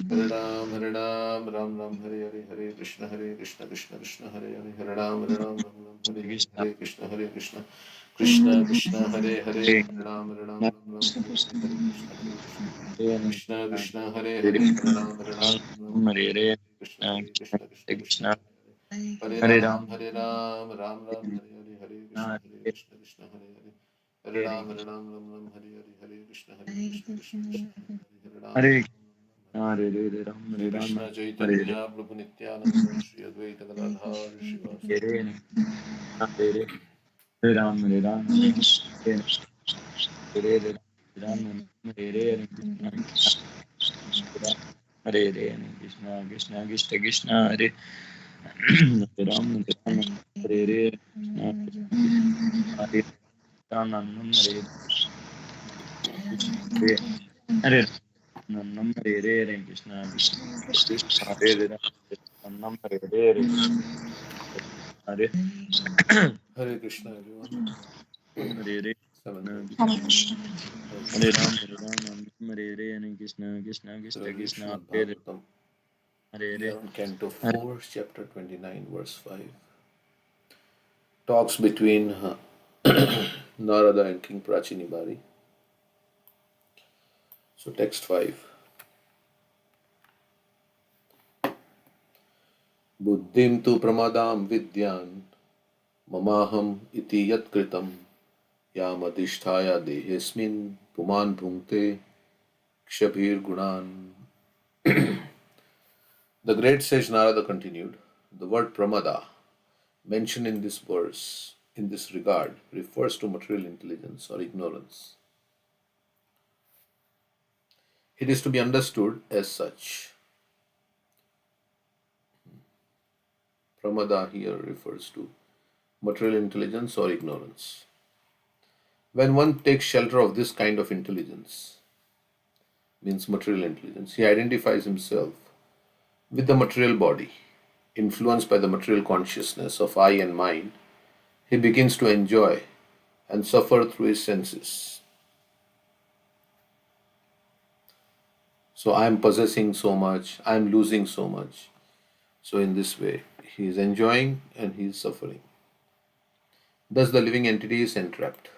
Ram Nam Hare Ram, Hare Ram, Ram Ram, Hare Hare, Hare Krishna, Hare Hare Krishna, Krishna, Krishna, Hare Hare, Hare Hare Ram, Ram Ram, Hare Hare, Hare Krishna Krishna, Hare Krishna, Krishna, Krishna, Hare Hare, Hare Ram, Hare Ram, Ram Ram, Hare Hare, Hare Krishna, Krishna, Krishna, Hare Hare, Hare Hare Krishna Ram, Hare Ram, Ram Ram, Hare Hare, Hare Krishna, Krishna, Krishna, Hare Hare, Hare Ram, Hare Ram, Ram Ram, Hare Hare, Hare Krishna, Krishna, Krishna, Krishna, Hare Hare, Hare Ram, Ram Ram, Hare Hare, Hare Krishna, Krishna, Hare Krishna, Ram Krishna, Nam Hare Hare Hare Krishna Ram, Hare Krishna Ram, Ram Ram, Hare Hare, Hare Krishna, Hare Krishna, Krishna, Hare Hare, Hare Ram, Hare Ram, Ram Ram, Hare Hare, Hare Krishna, Krishna, Hare Krishna, Hare Krishna Krishna Ram, Krishna Ram Krishna Hare Ram Ram Hare Hare Hare Krishna Hare Ram Hare Ram Nam Hare Ram, Hare Ram, Ram Ram, Hare Hare, Hare Krishna, Krishna, Krishna, Hare Hare, Hare Ram, Hare Ram, Ram Ram, Hare Hare, Hare Krishna, Krishna, Krishna, Hare Hare, Hare Ram, Hare Ram, Ram Ram, Hare Hare, Krishna Hare Krishna, Krishna, Krishna, Krishna, Hare Hare, Hare Hare Ram, Ram Ram, Hare Hare, Hare Krishna, Krishna, Hare Krishna, Krishna, Hare Hare Hare, Hare Ram, Ram Ram, Ram Hare Hare Hare, Hare Hare Krishna, Krishna Krishna, Krishna Krishna, Krishna Hare Hare Ram, Ram Hare Ram, Ram Ram, Hare Hare, Hare Krishna, Krishna, Hare Hare, Hare Hare Ram, Hare Ram, Ram Ram, Hare Hare, Hare Krishna, Krishna, Krishna, Hare Hare, Hare Ram, Hare Hare Ram, Hare Hare Ram Hare Hare Ram Krishna Hare Chaitanya Prabhu Nityananda Shri Advaita Gadadhar Shivasati Hare Hare Hare Ram Hare Ram Hare Hare Ram Hare Krishna Krishna Hare Hare Krishna Krishna Krishna Krishna Hare Hare Ram Hare Hare Krishna Krishna Hare Ram Hare Krishna Hare Nam Hare Hare Krishna Krishna Krishna Hare Hare Nam Hare Hare Hare Hare Krishna, everyone. Hare Hare 7:30. Hare Krishna. Hare Hare Krishna. Ram Ram Hare Hare Hare Krishna Krishna Krishna Similarly, Krishna Srimad Hare Bhagavatam. Hare We Hare are on Canto Hare 4, chapter 29, verse 5. Talks between Narada and King Pracinabarhi. So, text 5. Buddhim tu pramadam vidyan mamaham iti yat kritam yamadisthaya dehesmin puman bhungte kshabhir gunan. The great sage Narada continued, the word pramada mentioned in this verse in this regard refers to material intelligence or ignorance. It is to be understood as such. Pramada here refers to material intelligence or ignorance. When one takes shelter of this kind of intelligence, means material intelligence, he identifies himself with the material body. Influenced by the material consciousness of I and mine, he begins to enjoy and suffer through his senses. So I am possessing so much, I am losing so much. So in this way, he is enjoying and he is suffering. Thus the living entity is entrapped.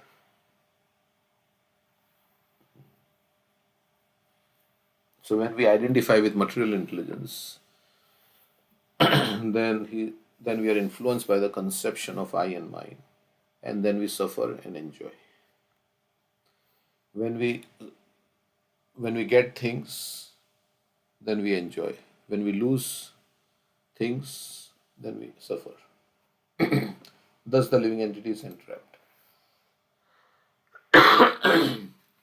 So when we identify with material intelligence, then we are influenced by the conception of I and mine, and then we suffer and enjoy. When we get things, then we enjoy. When we lose things, then we suffer. Thus the living entity is entrapped.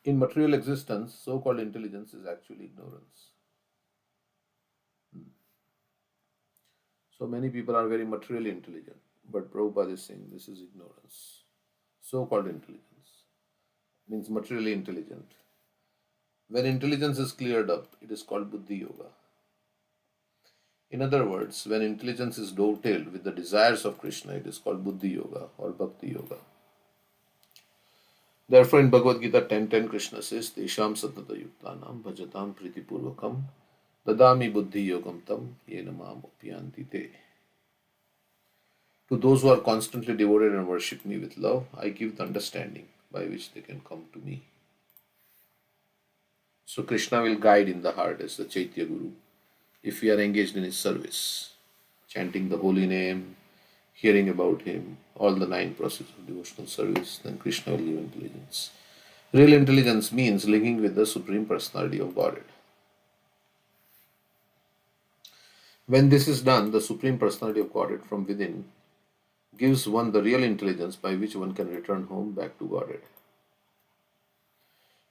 In material existence, so-called intelligence is actually ignorance. So many people are very materially intelligent, but Prabhupada is saying this is ignorance. So-called intelligence means materially intelligent. When intelligence is cleared up, it is called Buddhi Yoga. In other words, when intelligence is dovetailed with the desires of Krishna, it is called Buddhi Yoga or Bhakti Yoga. Therefore, in Bhagavad Gita 10:10, Krishna says, Tesham satata yuktanam bhajatam pritipurvakam dadami buddhi yogam tam yena mam upyanti te. To those who are constantly devoted and worship me with love, I give the understanding by which they can come to me. So Krishna will guide in the heart as the Chaitya Guru if we are engaged in his service, chanting the holy name, hearing about him, all the 9 processes of devotional service, then Krishna will give intelligence. Real intelligence means linking with the Supreme Personality of Godhead. When this is done, the Supreme Personality of Godhead from within gives one the real intelligence by which one can return home back to Godhead.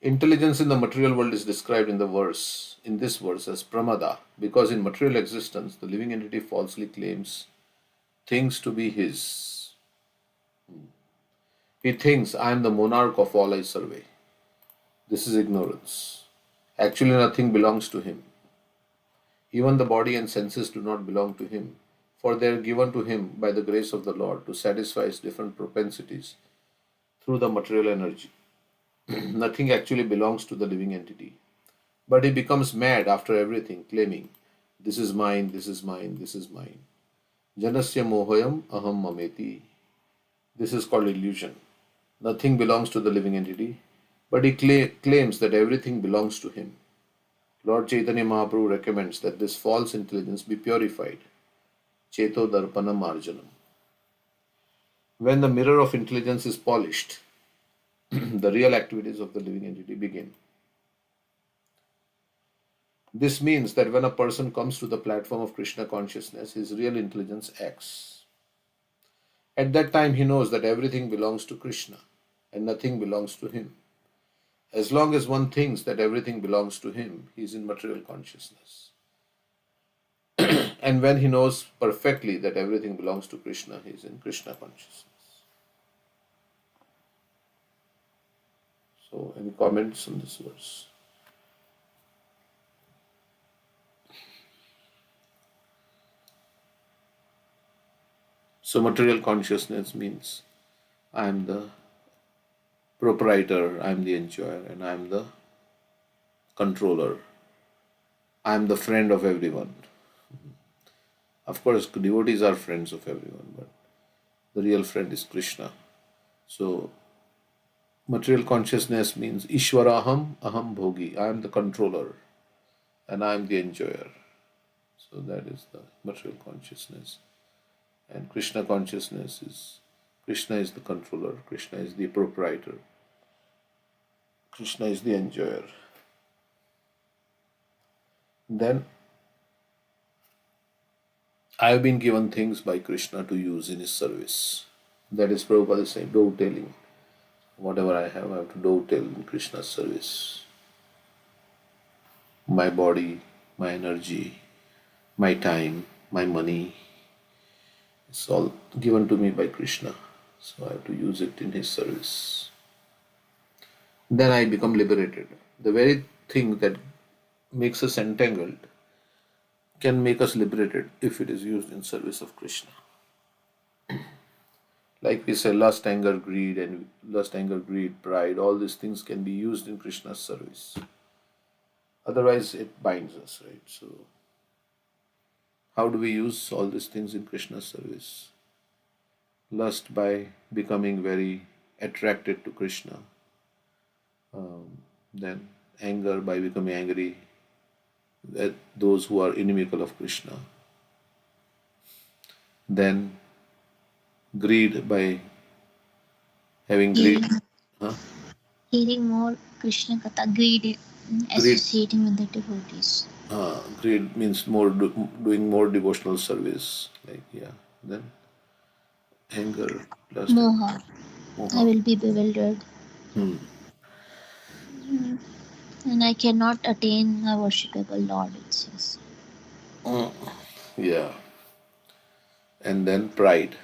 Intelligence in the material world is described in this verse as pramada, because in material existence the living entity falsely claims things to be his. He thinks, I am the monarch of all I survey. This is ignorance. Actually, nothing belongs to him. Even the body and senses do not belong to him, for they are given to him by the grace of the Lord to satisfy his different propensities through the material energy. Nothing actually belongs to the living entity. But he becomes mad after everything, claiming, this is mine, this is mine, this is mine. Janasya mohoyam aham mameti. This is called illusion. Nothing belongs to the living entity, but he claims that everything belongs to him. Lord Chaitanya Mahaprabhu recommends that this false intelligence be purified. Cheto darpanam arjanam. When the mirror of intelligence is polished, the real activities of the living entity begin. This means that when a person comes to the platform of Krishna consciousness, his real intelligence acts. At that time, he knows that everything belongs to Krishna and nothing belongs to him. As long as one thinks that everything belongs to him, he is in material consciousness. And when he knows perfectly that everything belongs to Krishna, he is in Krishna consciousness. So, any comments on this verse? So material consciousness means I am the proprietor, I am the enjoyer, and I am the controller. I am the friend of everyone. Of course, devotees are friends of everyone, but the real friend is Krishna. So material consciousness means Ishwaraham, Aham Bhogi. I am the controller and I am the enjoyer. So that is the material consciousness. And Krishna consciousness is Krishna is the controller, Krishna is the proprietor, Krishna is the enjoyer. Then I have been given things by Krishna to use in his service. That is Prabhupada is saying, dovetailing. Whatever I have to dovetail in Krishna's service. My body, my energy, my time, my money, it's all given to me by Krishna. So I have to use it in his service. Then I become liberated. The very thing that makes us entangled can make us liberated if it is used in service of Krishna. Like we say, lust, anger, greed, pride, all these things can be used in Krishna's service. Otherwise, it binds us, right? So, how do we use all these things in Krishna's service? Lust by becoming very attracted to Krishna. Then anger by becoming angry at those who are inimical of Krishna. Then greed by having greed. Hearing, Huh? hearing more Krishna Katha, greed, Greed. associating with the devotees. Greed means doing more devotional service. Like yeah. Then anger, lust, Moha, I moha. will be bewildered. Hmm. And I cannot attain a worshipable Lord, it says. Yeah. And then pride.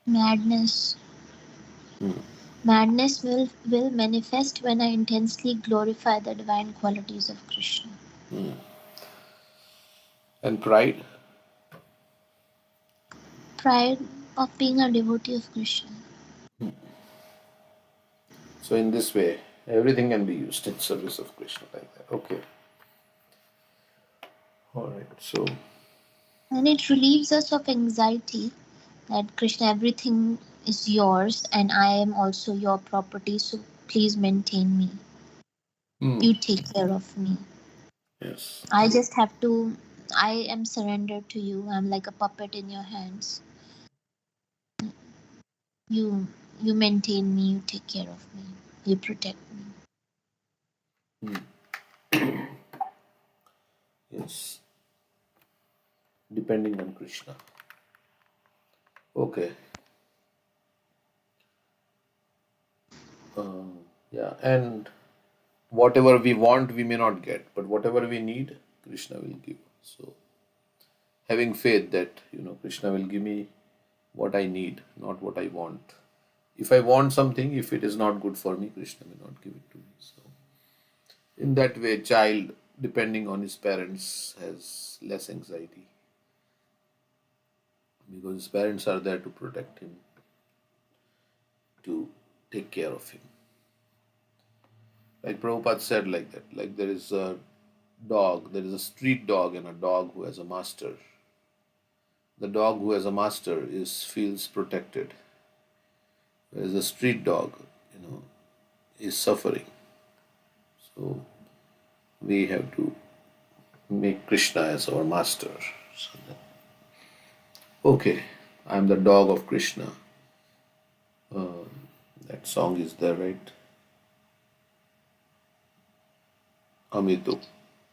Madness. Madness will manifest when I intensely glorify the divine qualities of Krishna. And pride. Pride of being a devotee of Krishna. So in this way, everything can be used in service of Krishna like that. Okay. All right. So And it relieves us of anxiety that Krishna, everything is yours and I am also your property, so please maintain me. You take care of me. yes. I just have to, I am surrendered to you. I'm like a puppet in your hands. You you maintain me, you take care of me, you protect me. Yes. Depending on Krishna. Okay. Yeah. And whatever we want, we may not get, but whatever we need, Krishna will give. So having faith that Krishna will give me what I need, not what I want. If I want something, if it is not good for me, Krishna may not give it to me. So in that way, child, depending on his parents, has less anxiety because his parents are there to protect him, to take care of him. Like Prabhupada said, like that, like there is a dog, there is a street dog and a dog who has a master. The dog who has a master feels protected, whereas the street dog, is suffering. So we have to make Krishna as our master. So okay, I'm the dog of Krishna. That song is there, right? Amito,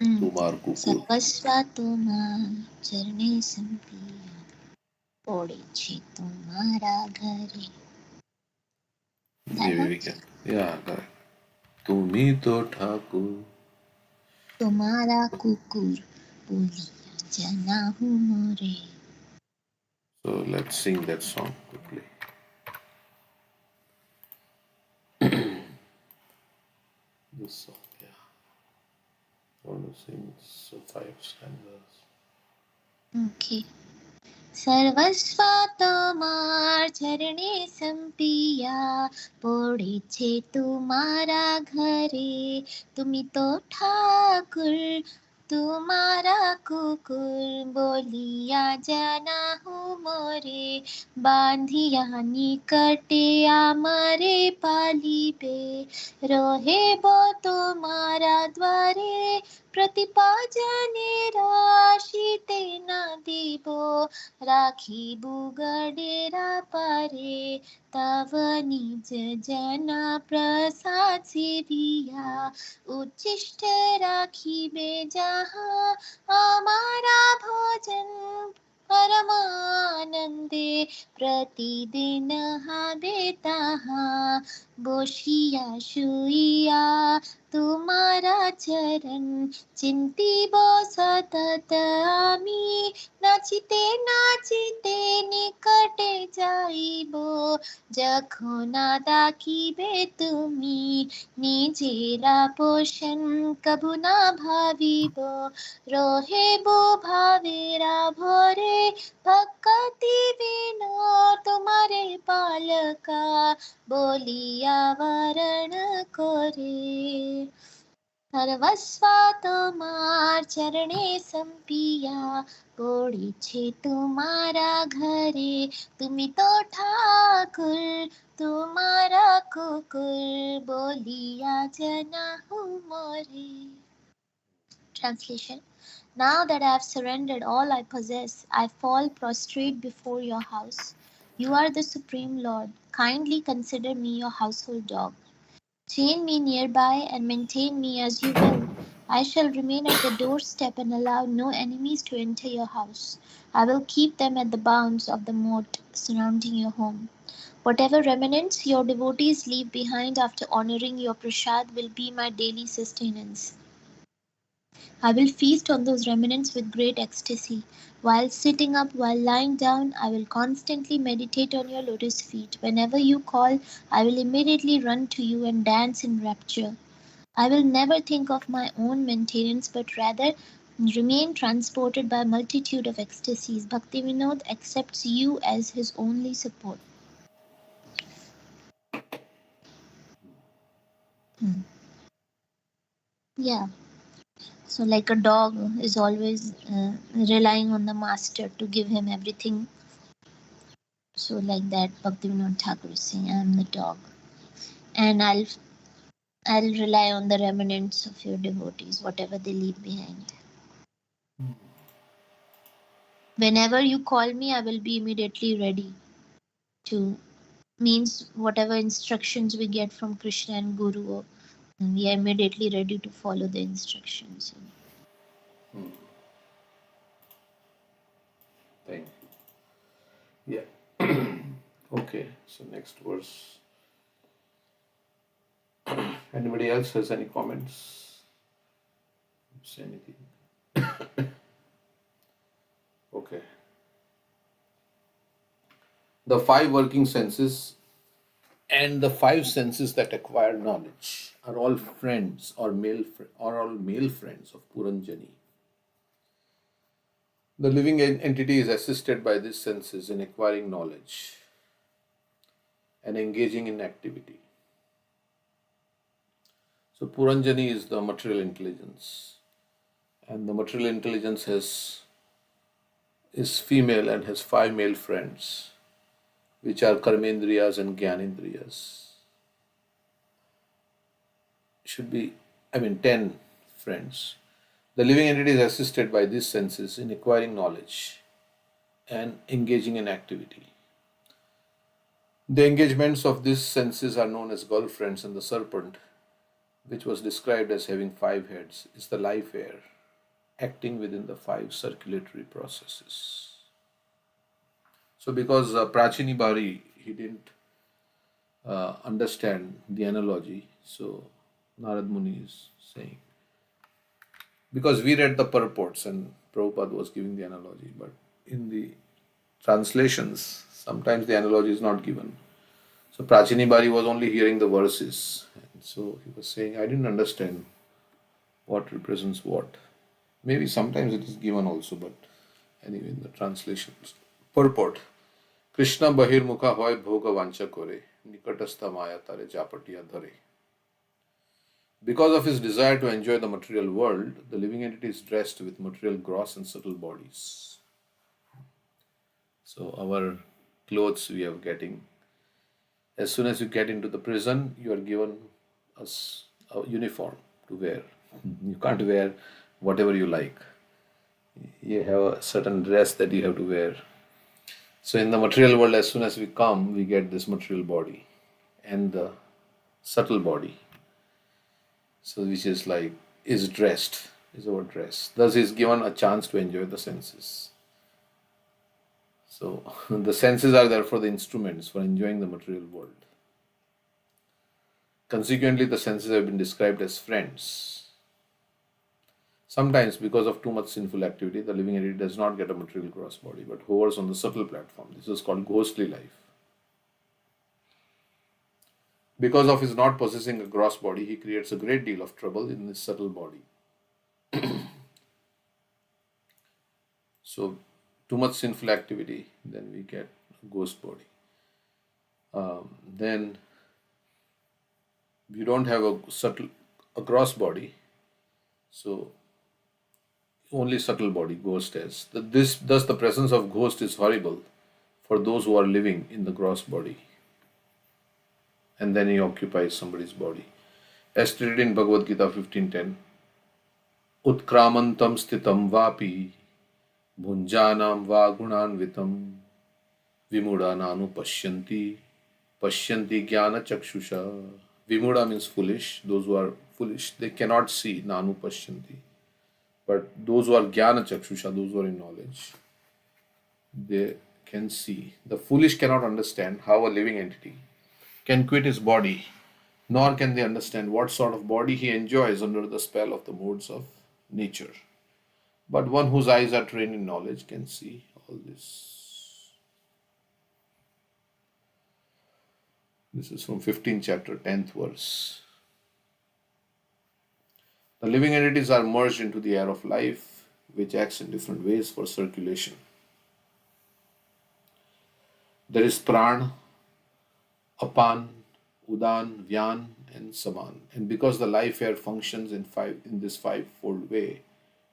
Tumar Kukur. सर्वस्वा तुम्हारा चरणे संप्रिय पड़े છે तुम्हारा घरे. That Maybe one? we can. Yeah, correct. Tumi to Thakur. तुम्हारा कुकुर बोलिया जना हूँ मोरे. So let's sing that song quickly. This song, yeah. I want to sing so 5 stanzas. Okay. সর্বস্ব তোমার চরণে সম্পিয়া পড়েছে তোমারা ঘরে তুমি তো ঠাকুর তোমারা কুকুর বলিয়া জানাহু মোরে বাঁধিয়া নিকটে আমারে পালিবে রহেব তোমারা দ্বারে প্রতিপাজনে রাশিতে না দিব রাখিবু গডেরা পারে তব নিজ जना प्रसाद सेविया उच्चिष्ट राखिबे जहाँ हमारा भोजन परमानंदे प्रतिदिन हाबे तहाँ বসিয়া শুইয়া তোমারা চরণ চিন্তিব সতত আমি নাচিতে নাচিতে নিকটে যাইব যখন ডাকিবে তুমি নিজেরা পোষণ কবু না ভাবিব রহেব ভাবেরা ভরে ভক্তি বিন তোমারে পালকা বলিয়া বরণ করে সর্বস্ব তোমার চরণে সম্পিয়া পড়েছে তোমারা ঘরে তুমি তো ঠাকুর তোমারা কুকুর বলিয়া জানাহু মোরে. Translation. Now that I have surrendered all I possess, I fall prostrate before your house. You are the Supreme Lord. Kindly consider me your household dog. Chain me nearby and maintain me as you will. I shall remain at the doorstep and allow no enemies to enter your house. I will keep them at the bounds of the moat surrounding your home. Whatever remnants your devotees leave behind after honoring your prasad will be my daily sustenance. I will feast on those remnants with great ecstasy. While sitting up, while lying down, I will constantly meditate on your lotus feet. Whenever you call, I will immediately run to you and dance in rapture. I will never think of my own maintenance, but rather remain transported by a multitude of ecstasies. Bhaktivinoda accepts you as his only support. Yeah. So, like a dog is always relying on the master to give him everything. So, like that, Bhaktivinoda Thakur is saying, I am the dog, and I'll rely on the remnants of your devotees, whatever they leave behind. Whenever you call me, I will be immediately ready to, means whatever instructions we get from Krishna and Guru, we are immediately ready to follow the instructions. Thank you. Yeah. Okay, so next verse. Anybody else has any comments? Say anything. Okay. The five working senses and the five senses that acquire knowledge are all friends or all male friends of Puranjani. The living entity is assisted by these senses in acquiring knowledge and engaging in activity. So Puranjani is the material intelligence, and the material intelligence is female and has five male friends, which are karmendriyas and gyanendriyas. Should be, 10 friends. The living entity is assisted by these senses in acquiring knowledge and engaging in activity. The engagements of these senses are known as girlfriends, and the serpent, which was described as having 5 heads, is the life air, acting within the 5 circulatory processes. So because Pracinabarhi, he didn't understand the analogy, so Narad Muni is saying, because we read the purports and Prabhupada was giving the analogy, but in the translations, sometimes the analogy is not given. So Pracinabarhi was only hearing the verses, and so he was saying, I didn't understand what represents what. Maybe sometimes it is given also, but anyway, in the translations. Purport. Krishna bahirmukha hoy bhoga vancha kore, nikatastha maya tare japatiya dhare. Because of his desire to enjoy the material world, the living entity is dressed with material gross and subtle bodies. So our clothes we are getting. As soon as you get into the prison, you are given a uniform to wear. You can't wear whatever you like. You have a certain dress that you have to wear. So in the material world, as soon as we come, we get this material body and the subtle body. So which is like is dressed, is our dress. Thus is given a chance to enjoy the senses. So the senses are therefore the instruments for enjoying the material world. Consequently, the senses have been described as friends. Sometimes, because of too much sinful activity, the living entity does not get a material gross body but hovers on the subtle platform. This is called ghostly life. Because of his not possessing a gross body, he creates a great deal of trouble in his subtle body. So, too much sinful activity, then we get a ghost body. Then you don't have a gross body, so only subtle body ghost has. Thus the presence of ghost is horrible for those who are living in the gross body. And then he occupies somebody's body. As stated in Bhagavad Gita 15:10, Utkramantam sthitam vapi bhunjanam va gunanvitam vimuda nanu pashyanti jnana chakshusha. Vimuda means foolish. Those who are foolish, they cannot see nanu pashyanti. But those who are jnana chakshusha, those who are in knowledge, they can see. The foolish cannot understand how a living entity can quit his body, nor can they understand what sort of body he enjoys under the spell of the modes of nature. But one whose eyes are trained in knowledge can see all this. This is from 15th chapter, 10th verse. The living entities are merged into the air of life, which acts in different ways for circulation. There is pran, apan, udan, vyan, and saman. And because the life air functions in this five-fold way,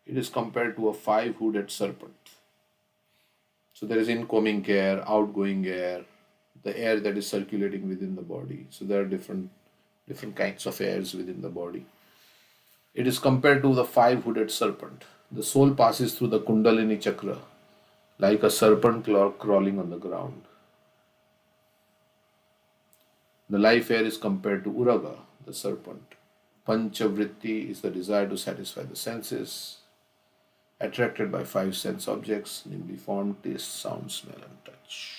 it is compared to a five-hooded serpent. So there is incoming air, outgoing air, the air that is circulating within the body. So there are different kinds of airs within the body. It is compared to the five-hooded serpent. The soul passes through the Kundalini chakra like a serpent crawling on the ground. The life air is compared to Uraga, the serpent. Panchavritti is the desire to satisfy the senses, attracted by five sense objects, namely form, taste, sound, smell, and touch.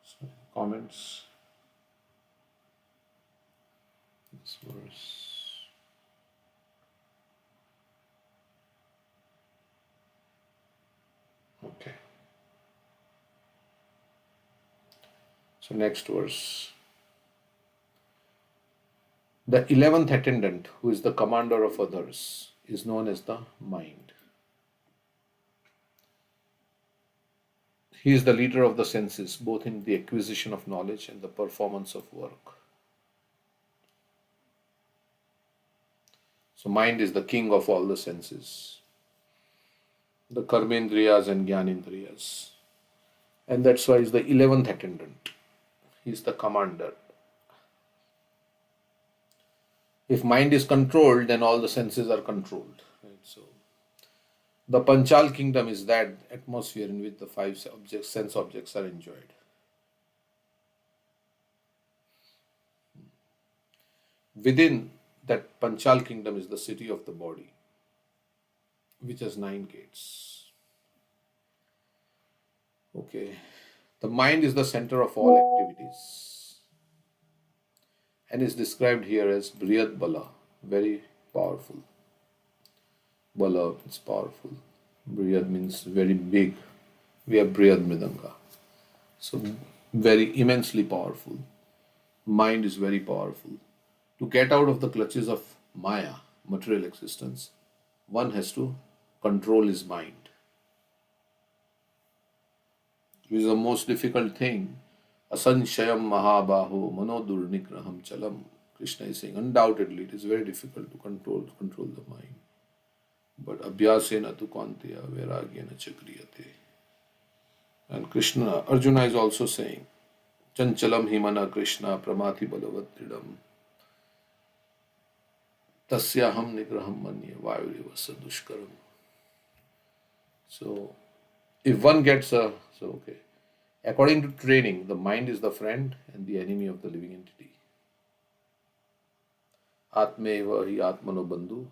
So, comments? This verse. Okay. So next verse. The 11th attendant, who is the commander of others, is known as the mind. He is the leader of the senses, both in the acquisition of knowledge and the performance of work. So mind is the king of all the senses, the karmendriyas and jnanendriyas. And that's why he's the 11th attendant. He's the commander. If mind is controlled, then all the senses are controlled. Right? So the Panchal kingdom is that atmosphere in which the five sense objects are enjoyed. Within that Panchal kingdom is the city of the body, which has 9 gates. Okay. The mind is the center of all activities and is described here as Briyad Bala, very powerful. Bala is powerful. Briyad means very big. We have Briyad Mridanga. So very immensely powerful. Mind is very powerful. To get out of the clutches of Maya, material existence, one has to control his mind. which is the most difficult thing. Asanshayam mahabaho manodurnigraham chalam. Krishna is saying, undoubtedly it is very difficult to control the mind. But abhyasena tu kanteya vairagyena chakriyate. And Krishna, Arjuna is also saying, chanchalam himana Krishna pramati balavatridam tasyaham nigraham manya vayuriva sadushkaram. So, if one gets according to training, the mind is the friend and the enemy of the living entity. Atmeva hi atmano bandhu.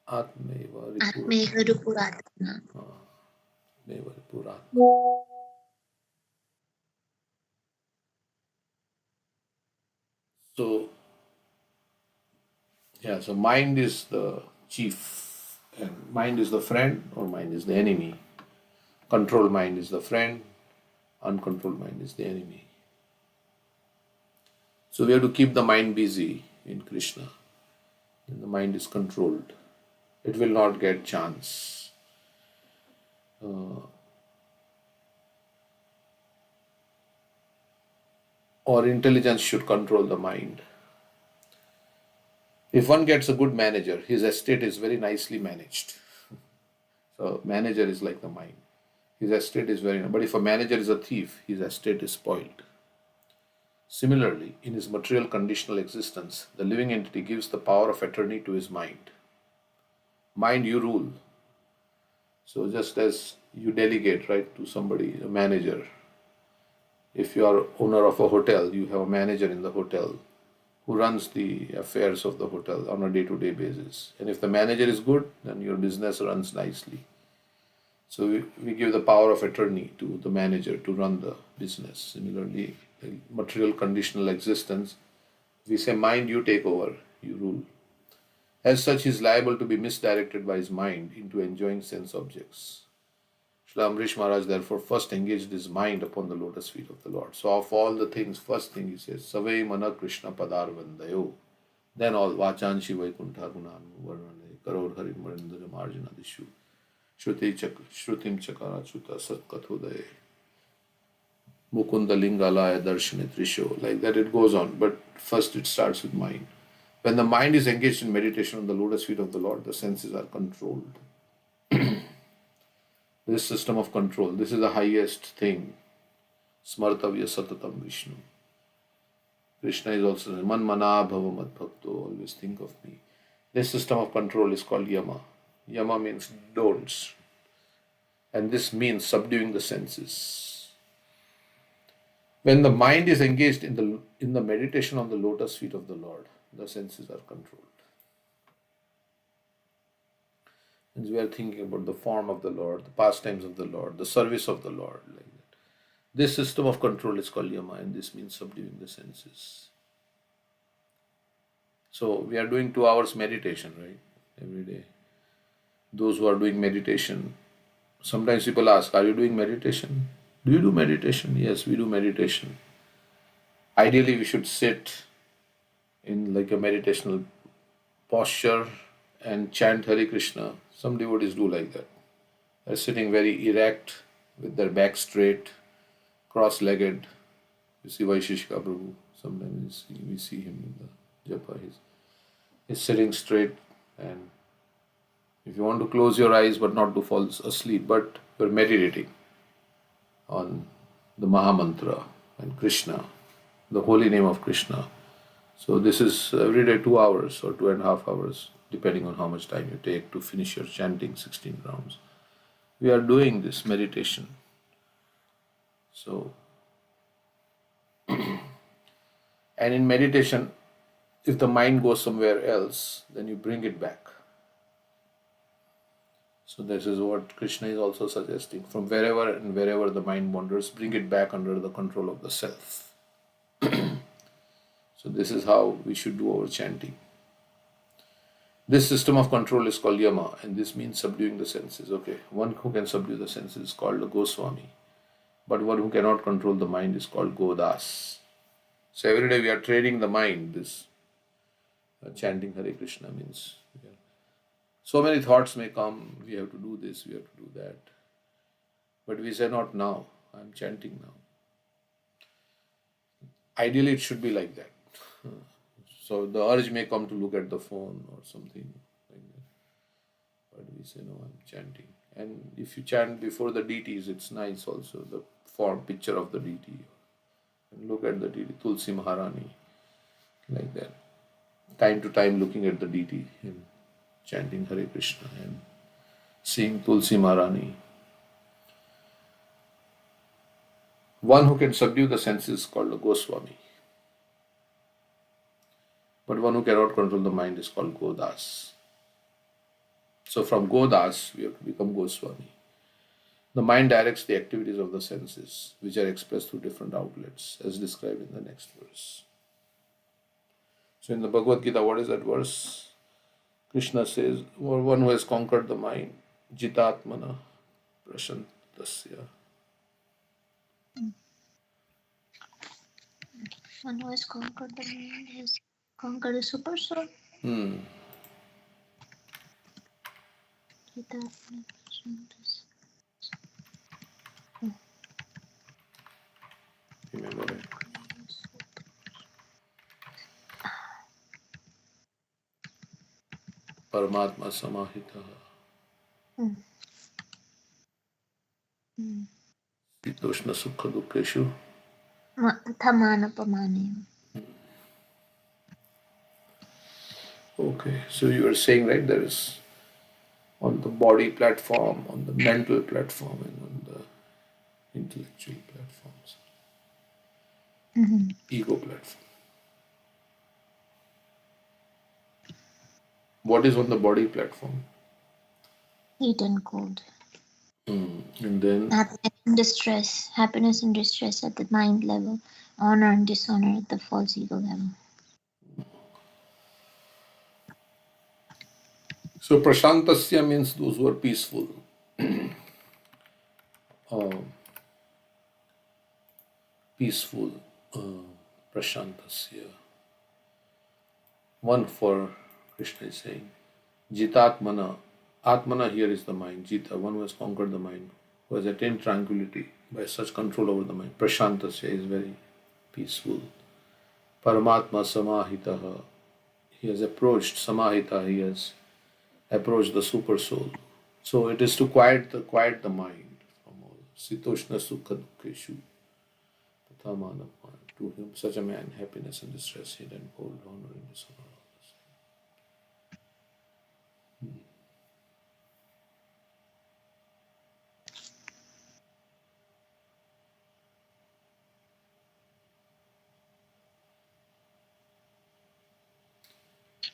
Atmeva Atmevarupuratma. ripuratma. So, so mind is the chief, and mind is the friend, or mind is the enemy. Controlled mind is the friend, uncontrolled mind is the enemy. So we have to keep the mind busy in Krishna. When the mind is controlled, it will not get chance. Or intelligence should control the mind. If one gets a good manager, his estate is very nicely managed. So manager is like the mind. His estate is very nice. But if a manager is a thief, his estate is spoiled. Similarly, in his material conditional existence, the living entity gives the power of attorney to his mind. Mind, you rule. So just as you delegate, right, to somebody, a manager. If you are owner of a hotel, you have a manager in the hotel who runs the affairs of the hotel on a day-to-day basis. And if the manager is good, then your business runs nicely. So we give the power of attorney to the manager to run the business. Similarly, in material conditional existence, we say, mind, you take over, you rule. As such, he is liable to be misdirected by his mind into enjoying sense objects. Srila Amrish Maharaj therefore first engaged his mind upon the lotus feet of the Lord. So of all the things, first thing he says, Savai mana Krishna padar vandayo. Then all Vachanshi Vaikuntha Gunanu Varnane Karor Harim Marindra Marjana Dishu Shrutim Chakara Chuta Satkathodaye Mukunda Lingalaya Darshane Trisho. Like that it goes on. But first it starts with mind. When the mind is engaged in meditation on the lotus feet of the Lord, the senses are controlled. This system of control, this is the highest thing. Smartavya Satatam Vishnu. Krishna is also saying, Man mana bhava mad bhakto, always think of me. This system of control is called yama. Yama means don'ts. And this means subduing the senses. When the mind is engaged in the meditation on the lotus feet of the Lord, the senses are controlled. And we are thinking about the form of the Lord, the pastimes of the Lord, the service of the Lord, like that. This system of control is called yama, and this means subduing the senses. So we are doing 2 hours meditation, right? Every day. Those who are doing meditation, sometimes people ask, are you doing meditation? Do you do meditation? Yes, we do meditation. Ideally, we should sit in like a meditational posture and chant Hare Krishna. Some devotees do like that. They're sitting very erect with their back straight, cross-legged. You see Vaishishika Prabhu. Sometimes we see him in the Japa. He's sitting straight, and if you want to close your eyes but not to fall asleep, but you're meditating on the Mahamantra and Krishna, the holy name of Krishna. So this is every day 2 hours or 2.5 hours, depending on how much time you take to finish your chanting 16 rounds. We are doing this meditation. So, and in meditation, if the mind goes somewhere else, then you bring it back. So this is what Krishna is also suggesting. From wherever and wherever the mind wanders, bring it back under the control of the self. So this is how we should do our chanting. This system of control is called yama, and this means subduing the senses. Okay, one who can subdue the senses is called a Goswami, but one who cannot control the mind is called Godas. So every day we are training the mind. This chanting Hare Krishna means so many thoughts may come. We have to do this, we have to do that. But we say not now, I'm chanting now. Ideally, it should be like that. So the urge may come to look at the phone or something like that. But we say, no, I'm chanting. And if you chant before the deities, it's nice also, the form, picture of the deity. And look at the deity, Tulsi Maharani, like that. Time to time looking at the deity and chanting Hare Krishna and seeing Tulsi Maharani. One who can subdue the senses is called a Goswami. But one who cannot control the mind is called Godas. So from Godas, we have to become Goswami. The mind directs the activities of the senses, which are expressed through different outlets, as described in the next verse. So in the Bhagavad Gita, what is that verse? Krishna says, one who has conquered the mind, Jitatmana Prashantasya. One who has conquered the mind has conquered the super soul. Remember it. Paramatma Samahita. Sitoshna Sukha Dukkeshu. Okay, so you were saying, right, there is on the body platform, on the mental platform, and on the intellectual platforms, ego platform. What is on the body platform? Heat and cold. And then happiness and distress at the mind level, honor and dishonor at the false ego level. so Prashantasya means those who are peaceful. Peaceful. Prashantasya. One for Krishna is saying, Jitatmana. Atmana here is the mind. Jita, one who has conquered the mind, who has attained tranquility by such control over the mind. Prashantasya is very peaceful. Paramatma Samahitaha. He has approached Samahita, he has approached the super soul. So it is to quiet the mind from all. Sitoshna Sukha Dukkeshu. Tathamana. To him, such a man, happiness and distress, hate and cold, honor and dishonor.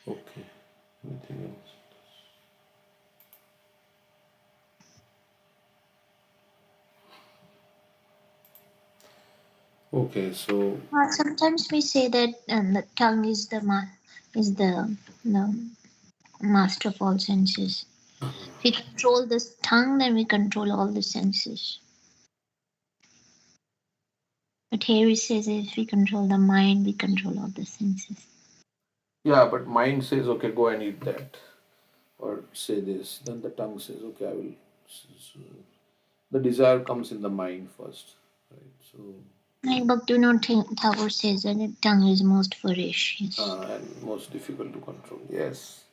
Okay. Anything else? Okay, so Sometimes we say that the tongue is the master of all senses. If we control this tongue, then we control all the senses. But here he says if we control the mind, we control all the senses. yeah, but mind says, okay, go and eat that, or say this. Then the tongue says, okay, I will. The desire comes in the mind first, right? So. Like Bhaktivinoda Thakur says that the tongue is most ferocious. And most difficult to control. Yes,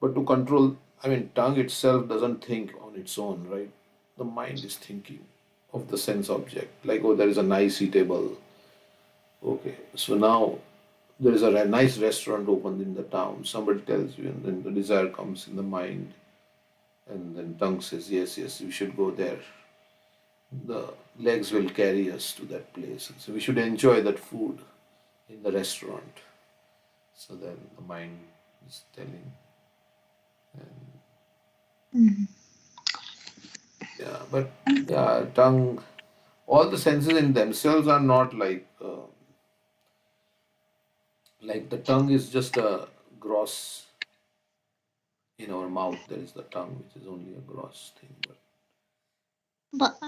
but to control, I mean, tongue itself doesn't think on its own, right? The mind is thinking of the sense object. Like, oh, there is a nice eatable. Okay, so now there is a nice restaurant opened in the town. Somebody tells you, and then the desire comes in the mind, and then tongue says, yes, yes, we should go there. The legs will carry us to that place. And so we should enjoy that food in the restaurant. So then the mind is telling. And yeah, but yeah, tongue, all the senses in themselves are not like the tongue is just a gross. In our mouth, there is the tongue, which is only a gross thing. But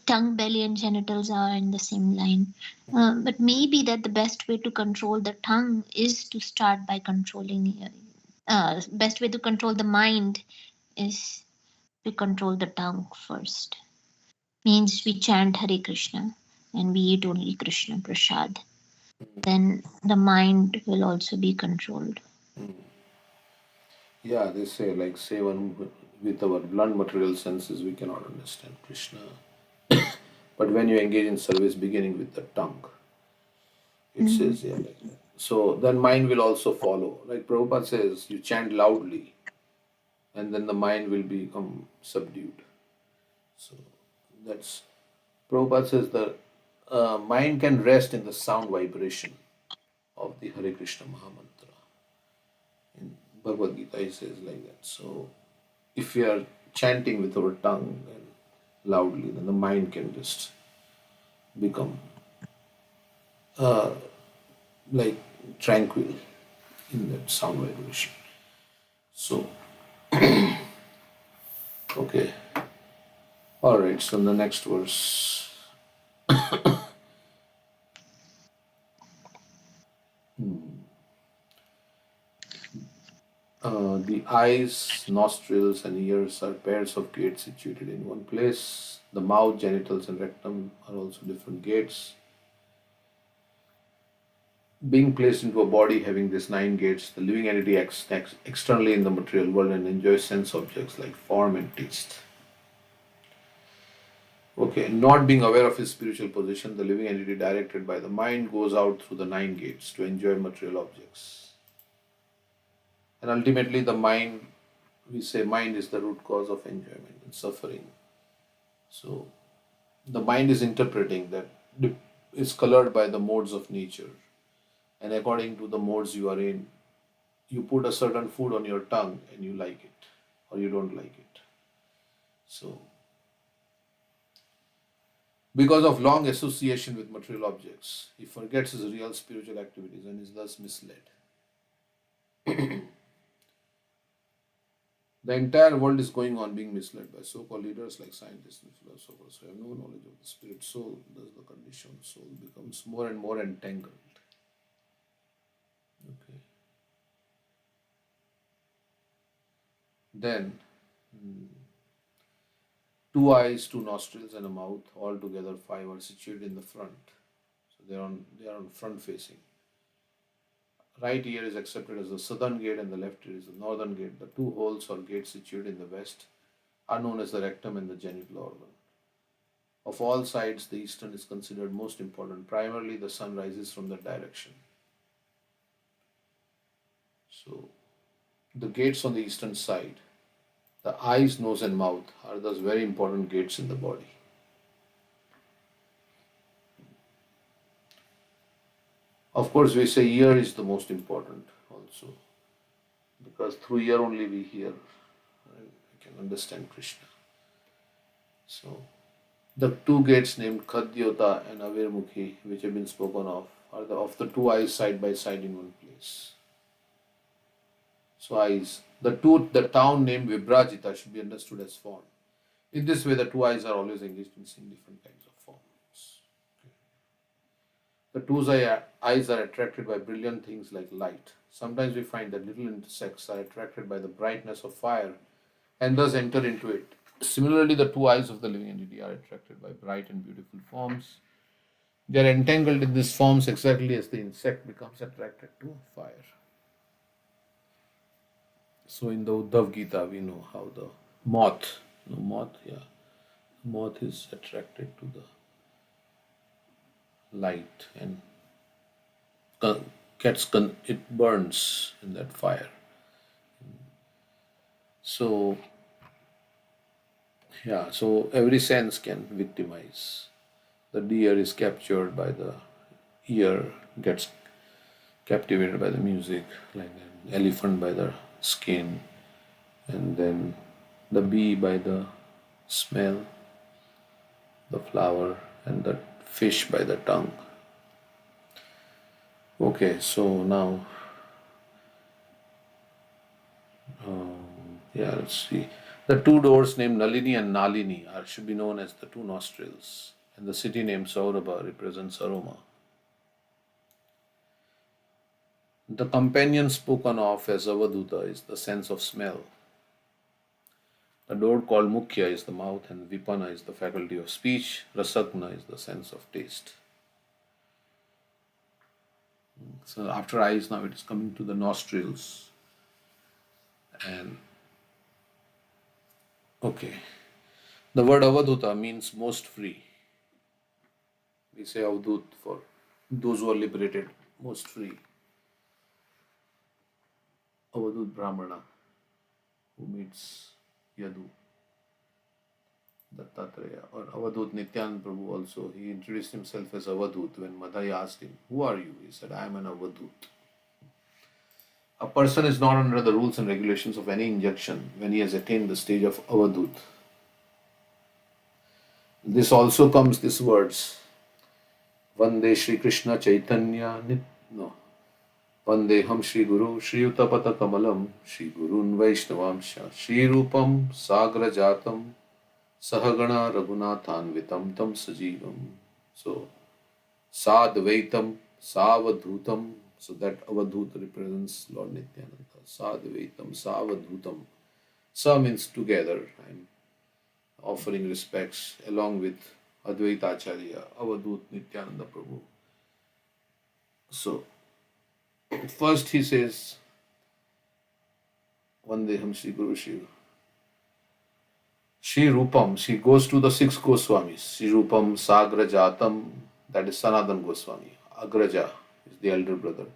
tongue, belly, and genitals are in the same line. But maybe that the best way to control the tongue is to start by controlling. Best way to control the mind is we control the tongue first. Means we chant Hare Krishna and we eat only Krishna Prasad. Then the mind will also be controlled. Yeah, they say like say one with our blunt material senses we cannot understand Krishna. But when you engage in service beginning with the tongue, it Mm. says yeah like that. So then mind will also follow. Like Prabhupada says, you chant loudly and then the mind will become subdued. So that's Prabhupada says the mind can rest in the sound vibration of the Hare Krishna Mahamantra. In Bhagavad Gita, he says like that. So if we are chanting with our tongue and loudly, then the mind can just become uh, like tranquil in that sound vibration. So, okay. All right. So, in the next verse, the eyes, nostrils, and ears are pairs of gates situated in one place. The mouth, genitals, and rectum are also different gates. Being placed into a body having these nine gates, the living entity acts externally in the material world and enjoys sense objects like form and taste. Okay, not being aware of his spiritual position, the living entity directed by the mind goes out through the nine gates to enjoy material objects. And ultimately, the mind, we say mind is the root cause of enjoyment and suffering. So, the mind is interpreting that is colored by the modes of nature. And according to the modes you are in, you put a certain food on your tongue and you like it or you don't like it. So, because of long association with material objects, he forgets his real spiritual activities and is thus misled. The entire world is going on being misled by so-called leaders like scientists and philosophers who have no knowledge of the spirit soul. Thus, the conditioned soul becomes more and more entangled. Okay. Then, two eyes, two nostrils, and a mouth, altogether five, are situated in the front. So they are on front facing. Right ear is accepted as the southern gate and the left ear is the northern gate. The two holes or gates situated in the west are known as the rectum and the genital organ. Of all sides, the eastern is considered most important. Primarily, the sun rises from that direction. So, the gates on the eastern side, the eyes, nose, and mouth, are thus very important gates in the body. Of course, we say ear is the most important also, because through ear only we hear and we can understand Krishna. So, the two gates named Khadyota and Avirmukhi, which have been spoken of the two eyes side by side in one place. So eyes. The town named Vibrajita should be understood as form. In this way, the two eyes are always engaged in seeing different kinds of forms. The eyes are attracted by brilliant things like light. Sometimes we find that little insects are attracted by the brightness of fire and thus enter into it. Similarly, the two eyes of the living entity are attracted by bright and beautiful forms. They are entangled in these forms exactly as the insect becomes attracted to fire. So in the Uddhav Gita, we know how the moth is attracted to the light and it burns in that fire. So yeah, so every sense can victimize. The deer is captured by the ear, gets captivated by the music, like an elephant by the skin, and then the bee by the smell, the flower, and the fish by the tongue. Okay, so now, yeah, let's see. The two doors named Nalini and Nalini should be known as the two nostrils, and the city named Saurabha represents aroma. The companion spoken of as Avaduta is the sense of smell. The dot called Mukhya is the mouth, and Vipana is the faculty of speech. Rasagna is the sense of taste. So after eyes, now it is coming to the nostrils. And okay, the word Avadhuta means most free. We say Avadhut for those who are liberated, most free. Avadhut Brahmana who meets Yadu, Dattatreya, or Avadhut Nityanand Prabhu also. He introduced himself as Avadhut. When Madhai asked him, "Who are you?" He said, "I am an Avadhut." A person is not under the rules and regulations of any injection when he has attained the stage of Avadhut. This also comes, these words, Vande Shri Krishna Chaitanya no. Vandeham Shri Guru Shri Utapata Kamalam Shri Gurun Vaishnavamsha Shri Rupam Sagra Jatam Sahagana Raghunathanvitam Tam Sajivam. So, Sadvaitam Savadhutam. So that Avadhut represents Lord Nityananda. Sadvaitam Savadhutam. Sa means together and offering respects along with Advaita Acharya, Avadhut Nityananda Prabhu. So, first he says, Vandeham Shri Guru Shri Rupam. She goes to the six Goswamis. Shri Rupam Sagra Jatam, that is Sanatan Goswami. Agraja is the elder brother.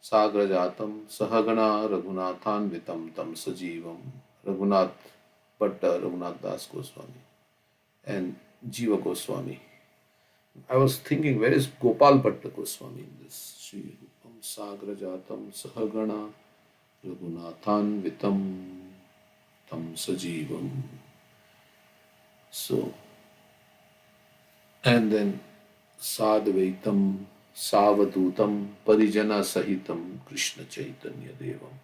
Sagra Jatam Sahagana Raghunathan Vitam Tam Sajivam. Raghunath Bhatta, Raghunath Das Goswami, and Jiva Goswami. I was thinking, where is Gopal Bhatta Goswami in this? Shri Rupam Sagra Jatam Sahagana Raghunathan Vitam Tam Sajivam. So, and then Sadvaitam Savadhutam Parijana Sahitam Krishna Chaitanya Devam,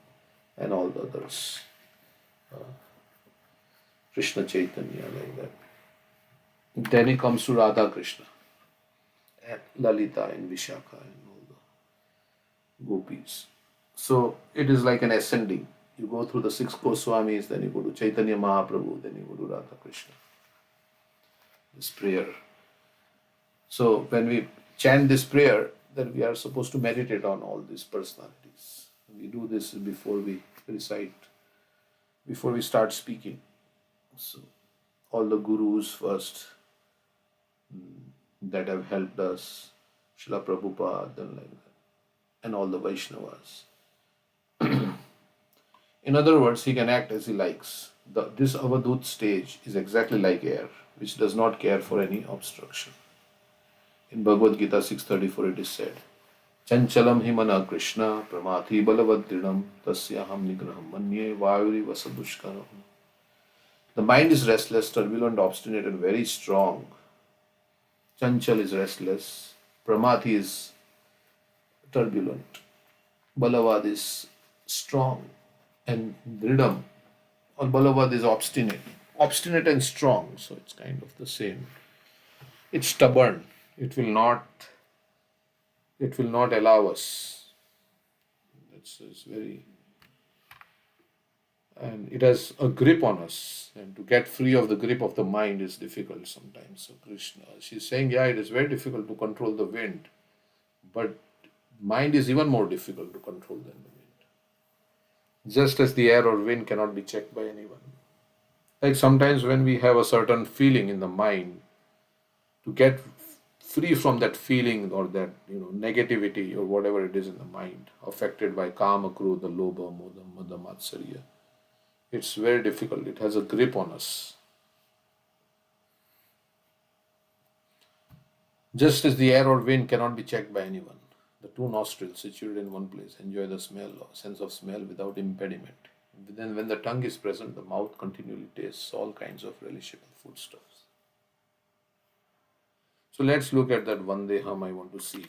and all the others. Krishna Chaitanya, like that. Then he comes to Radha Krishna and Lalita and Vishakha and all the gopis. So it is like an ascending. You go through the six Goswamis, then you go to Chaitanya Mahaprabhu, then you go to Radha Krishna. This prayer. So when we chant this prayer, then we are supposed to meditate on all these personalities. We do this before we recite, before we start speaking. So all the gurus first that have helped us, Srila Prabhupada and like that, and all the Vaishnavas. In other words, he can act as he likes. This Avadhut stage is exactly like air, which does not care for any obstruction. In Bhagavad Gita 6:34 it is said, Chanchalam himana Krishna pramati balavadrinam tasyaham nigraham manye vayuri vasadushkaram. The mind is restless, turbulent, obstinate, and very strong. Chanchal is restless, Pramati is turbulent, Balavad is strong, and Dridam or Balavad is obstinate. Obstinate and strong, so it's kind of the same. It's stubborn. It will not allow us. It's very, and it has a grip on us, and to get free of the grip of the mind is difficult sometimes. So Krishna, she's saying, yeah, it is very difficult to control the wind, but mind is even more difficult to control than the wind. Just as the air or wind cannot be checked by anyone. Like sometimes when we have a certain feeling in the mind, to get free from that feeling or that negativity or whatever it is in the mind, affected by kama, krodha, lobha, moda, mada, matsarya, it's very difficult. It has a grip on us. Just as the air or wind cannot be checked by anyone, the two nostrils situated in one place enjoy the smell or sense of smell without impediment. Then when the tongue is present, the mouth continually tastes all kinds of relishable foodstuffs. So let's look at that Vandeham I want to see.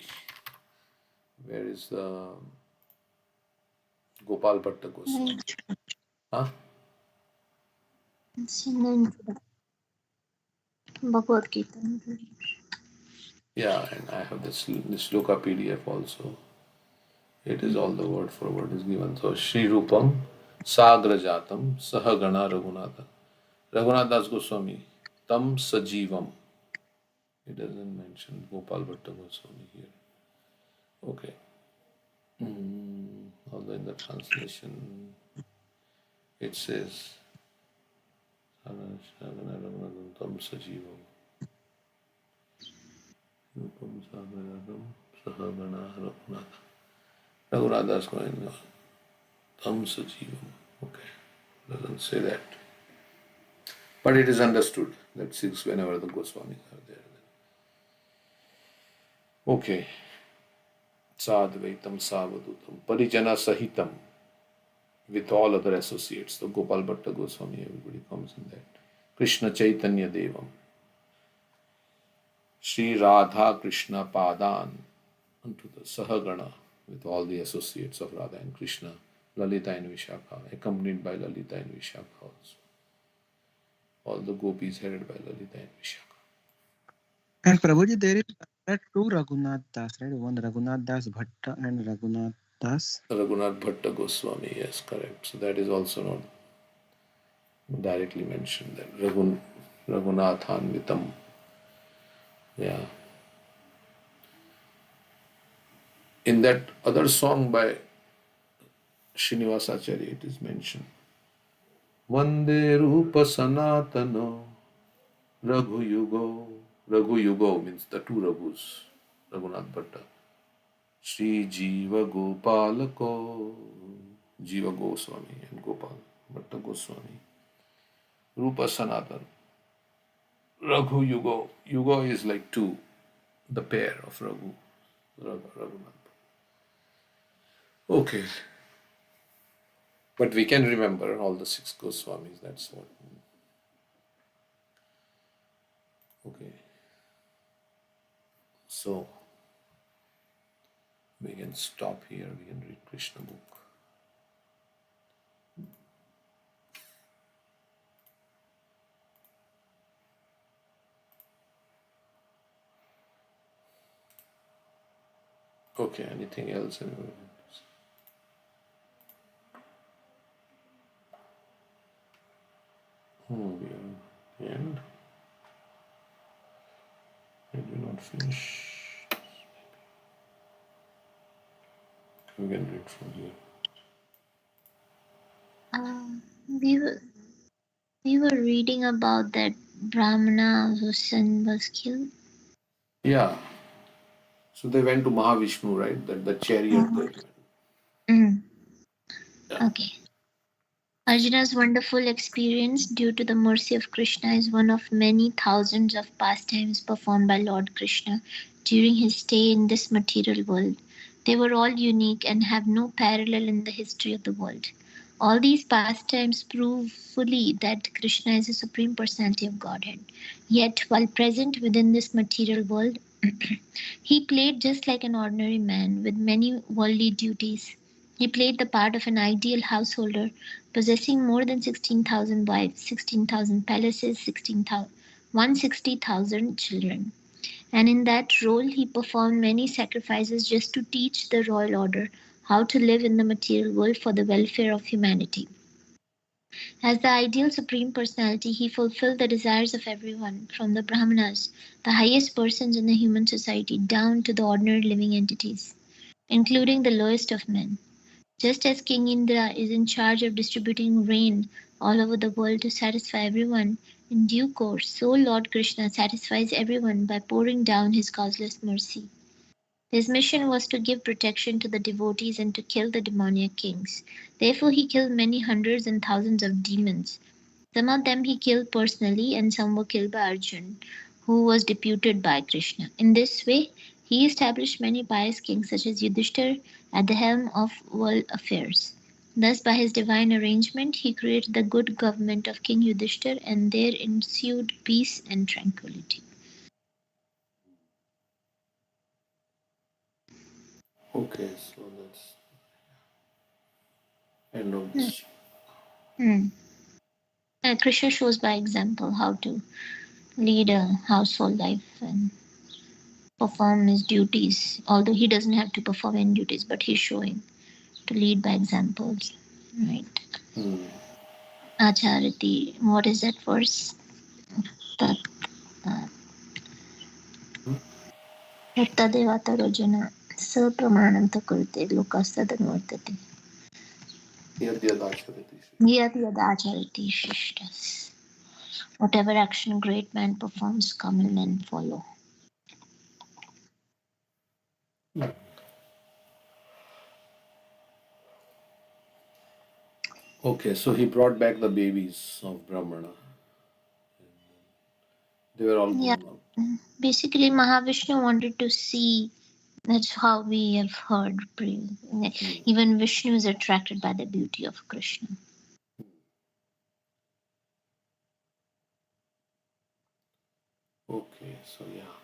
Where is the Gopal Bhatta Goswami? Huh? It's in Bhagavad Gita. Yeah, and I have this Shloka PDF also. It is all the word for word is given. So Shri Rupam Sagra Jatam Sahagana Raghunatha. Raghunath Das Goswami, Tam Sajivam. It doesn't mention Gopal Bhatta Goswami here. Okay. Although in the translation it says Tam Sajivam. Raghunath Das Goswami, Tam Sajivam. Okay. Doesn't say that. But it is understood that six whenever the Goswamis are there. Okay. Sadvaitam Savadutam Parijana Sahitam with all other associates. The Gopal Bhatta Goswami, everybody comes in that. Krishna Chaitanya Devam. Sri Radha Krishna Padan unto the Sahagana with all the associates of Radha and Krishna, Lalita and Vishakha, accompanied by Lalita and Vishakha also. All the gopis headed by Lalita and Vishakha. And Prabhuji, there are two Raghunath Das, right? One Raghunath Das Bhatta and Raghunath Das. Raghunath Bhatta Goswami, yes, correct. So that is also not directly mentioned there. Raghunathanvitam. Yeah. In that other song by Srinivasacharya, it is mentioned. Vande Rupa Sanatano Raghu Yugo. Raghu Yugo means the two Raghus. Raghunath Bhatta. Sri Jiva Gopalako. Jiva Goswami and Gopal Bhatta Goswami. Rupa Sanatan. Raghu Yugo. Yugo is like two, the pair of Raghu. Raghunath. Okay. But we can remember all the six Goswamis, that's what. Okay. So, we can stop here, we can read Krishna book. Okay, anything else? We are at the end. I do not finish. We can read from here. We were reading about that Brahmana whose son was killed. Yeah. So they went to Mahavishnu, right? That the chariot they went. Yeah. Okay. Arjuna's wonderful experience due to the mercy of Krishna is one of many thousands of pastimes performed by Lord Krishna during his stay in this material world. They were all unique and have no parallel in the history of the world. All these pastimes prove fully that Krishna is the Supreme Personality of Godhead. Yet, while present within this material world, he played just like an ordinary man with many worldly duties. He played the part of an ideal householder, possessing more than 16,000 wives, 16,000 palaces, 160,000 children. And in that role, he performed many sacrifices just to teach the royal order how to live in the material world for the welfare of humanity. As the ideal Supreme Personality, he fulfilled the desires of everyone, from the Brahmanas, the highest persons in the human society, down to the ordinary living entities, including the lowest of men. Just as King Indra is in charge of distributing rain all over the world to satisfy everyone in due course, so Lord Krishna satisfies everyone by pouring down his causeless mercy. His mission was to give protection to the devotees and to kill the demoniac kings. Therefore, he killed many hundreds and thousands of demons. Some of them he killed personally, and some were killed by Arjun, who was deputed by Krishna. In this way, he established many pious kings, such as Yudhishthir, at the helm of world affairs. Thus, by his divine arrangement, he created the good government of King Yudhishthir, and there ensued peace and tranquility. Okay, so that's end of this. Krishna shows by example how to lead a household life and perform his duties, although he doesn't have to perform any duties, but he's showing to lead by examples, right? Acharati. What is that verse? Tat Tattadeva tarojana sapramanam kurte lokastadanu Yadyadacharati. Yad yadacharati shishtas. Whatever action great man performs, common men follow. Okay, so he brought back the babies of Brahmana. They were all Yeah. grown up. Basically, Mahavishnu wanted to see. That's how we have heard. Even Vishnu is attracted by the beauty of Krishna. Okay, so yeah.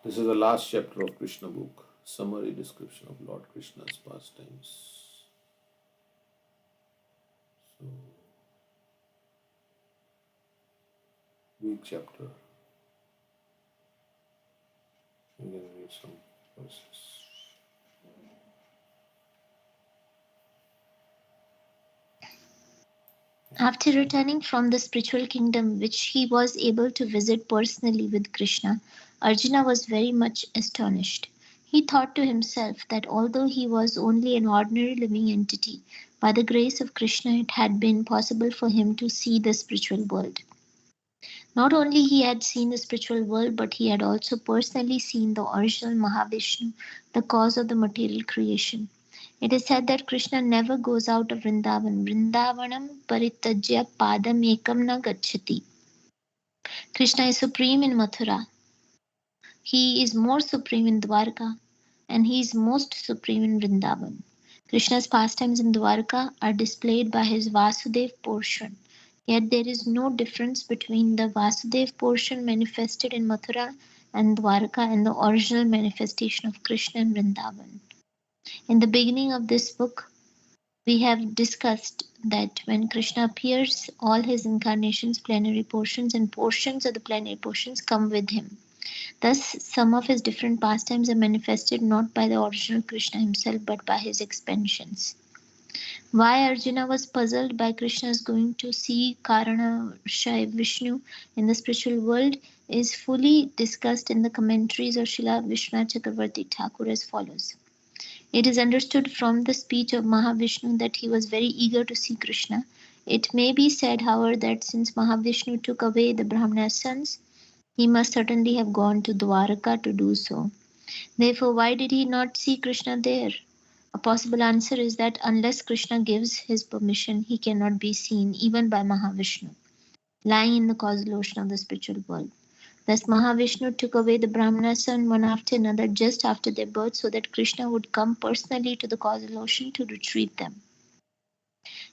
This is the last chapter of Krishna book. Summary description of Lord Krishna's pastimes. So, weak chapter. I'm going to read some verses. After returning from the spiritual kingdom, which he was able to visit personally with Krishna, Arjuna was very much astonished. He thought to himself that although he was only an ordinary living entity, by the grace of Krishna it had been possible for him to see the spiritual world. Not only he had seen the spiritual world, but he had also personally seen the original Mahavishnu, the cause of the material creation. It is said that Krishna never goes out of Vrindavan. Vrindavanam paritajya padam ekam na gacchati. Krishna is supreme in Mathura. He is more supreme in Dwarka, and he is most supreme in Vrindavan. Krishna's pastimes in Dwarka are displayed by his Vasudev portion. Yet there is no difference between the Vasudev portion manifested in Mathura and Dwarka and the original manifestation of Krishna in Vrindavan. In the beginning of this book, we have discussed that when Krishna appears, all his incarnations, plenary portions, and portions of the plenary portions come with him. Thus, some of his different pastimes are manifested not by the original Krishna himself but by his expansions. Why Arjuna was puzzled by Krishna's going to see Karanashai Vishnu in the spiritual world is fully discussed in the commentaries of Srila Vishwanath Chakravarti Thakur as follows. It is understood from the speech of Mahavishnu that he was very eager to see Krishna. It may be said, however, that since Mahavishnu took away the Brahmana's sons, he must certainly have gone to Dwaraka to do so. Therefore, why did he not see Krishna there? A possible answer is that unless Krishna gives his permission, he cannot be seen even by Mahavishnu, lying in the causal ocean of the spiritual world. Thus, Mahavishnu took away the Brahmana's son one after another just after their birth so that Krishna would come personally to the causal ocean to retrieve them.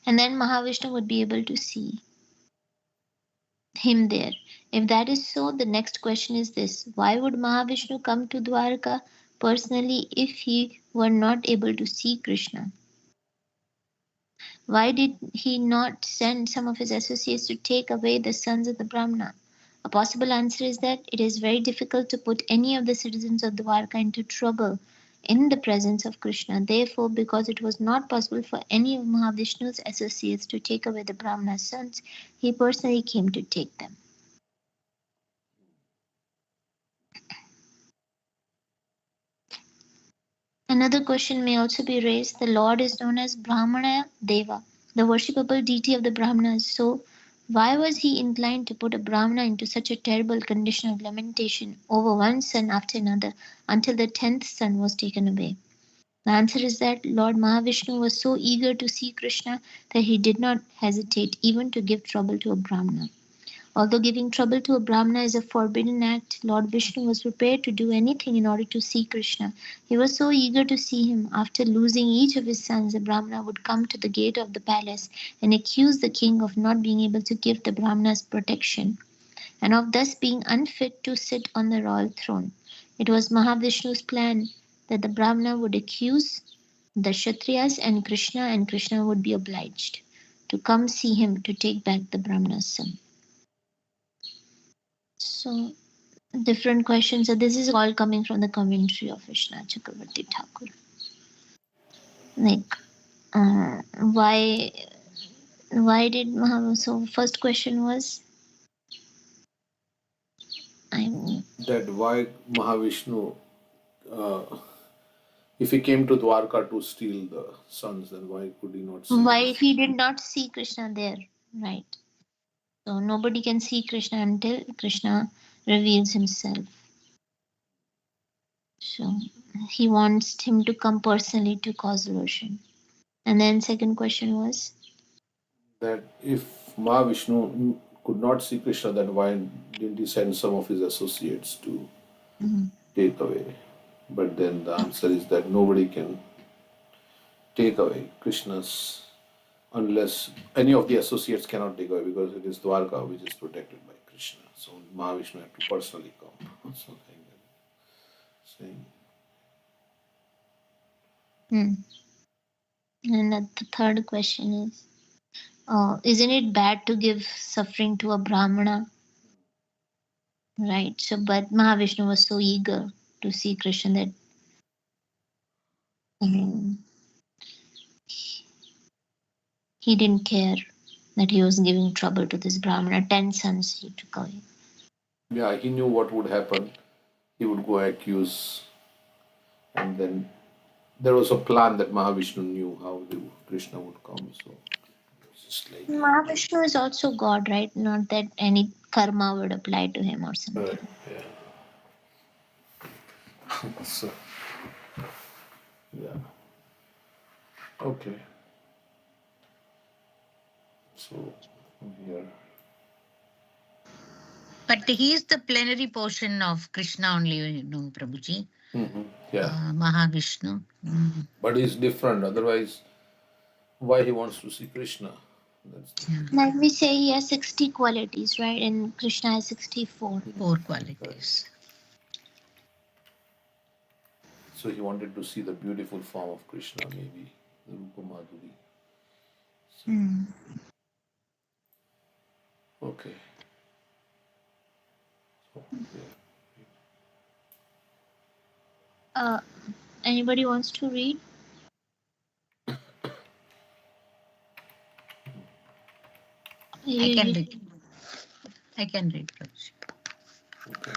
And then Mahavishnu would be able to see him there. If that is so, the next question is this: why would Mahavishnu come to Dwarka personally if he were not able to see Krishna? Why did he not send some of his associates to take away the sons of the Brahmana? A possible answer is that it is very difficult to put any of the citizens of Dwarka into trouble in the presence of Krishna. Therefore, because it was not possible for any of Mahavishnu's associates to take away the Brahmana's sons, he personally came to take them. Another question may also be raised. The Lord is known as Brahmana Deva, the worshipable deity of the Brahmanas. So, why was he inclined to put a Brahmana into such a terrible condition of lamentation over one son after another until the 10th son was taken away? The answer is that Lord Mahavishnu was so eager to see Krishna that he did not hesitate even to give trouble to a Brahmana. Although giving trouble to a Brahmana is a forbidden act, Lord Vishnu was prepared to do anything in order to see Krishna. He was so eager to see him. After losing each of his sons, the Brahmana would come to the gate of the palace and accuse the king of not being able to give the Brahmana's protection and of thus being unfit to sit on the royal throne. It was Mahavishnu's plan that the Brahmana would accuse the Kshatriyas and Krishna would be obliged to come see him to take back the Brahmana's son. So, different questions. So, this is all coming from the commentary of Vishwanath Chakravarti Thakur. Like, Why did Mahavishnu? So first question was, that why Mahavishnu, if he came to Dwarka to steal the sons, then why could he not see why Krishna? he did not see Krishna there, right? So nobody can see Krishna until Krishna reveals himself. So he wants him to come personally to cause aversion. And then second question was, That if Mahavishnu could not see Krishna, then why didn't he send some of his associates to mhm. take away? But then the answer is that nobody can take away Krishna's, unless any of the associates cannot take away, because it is Dwarka which is protected by Krishna. So Mahavishnu had to personally come. So like that. Saying, Hmm. And the third question is, isn't it bad to give suffering to a Brahmana? Right. So, but Mahavishnu was so eager to see Krishna that um, he didn't care that he was giving trouble to this Brahmana. 10 sons he took away. yeah, he knew what would happen. He would go accuse, and then there was a plan that Mahavishnu knew how Krishna would come. So it's just like Mahavishnu is also God, right? Not that any karma would apply to him or something. yeah. So yeah. Okay. So here. But he is the plenary portion of Krishna only, Prabhuji. Yeah. Mahavishnu. But it's different. Otherwise, why he wants to see Krishna? That's the thing. Like we say, he has 60 qualities, right? And Krishna has 64. 4 qualities. So he wanted to see the beautiful form of Krishna, maybe the Rupa Madhuri. So, okay. So, yeah. Anybody wants to read? I can read. I can read, Prabhuji. Okay.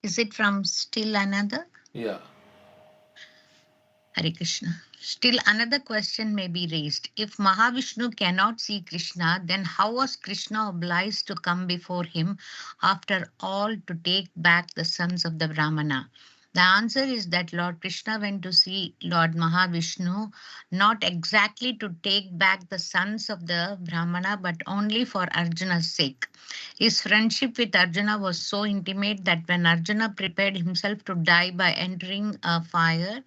Is it from Still Another? Yeah. Hare Krishna. Still another question may be raised. If Mahavishnu cannot see Krishna, then how was Krishna obliged to come before him after all to take back the sons of the Brahmana? The answer is that Lord Krishna went to see Lord Mahavishnu not exactly to take back the sons of the Brahmana, but only for Arjuna's sake. His friendship with Arjuna was so intimate that when Arjuna prepared himself to die by entering a fire,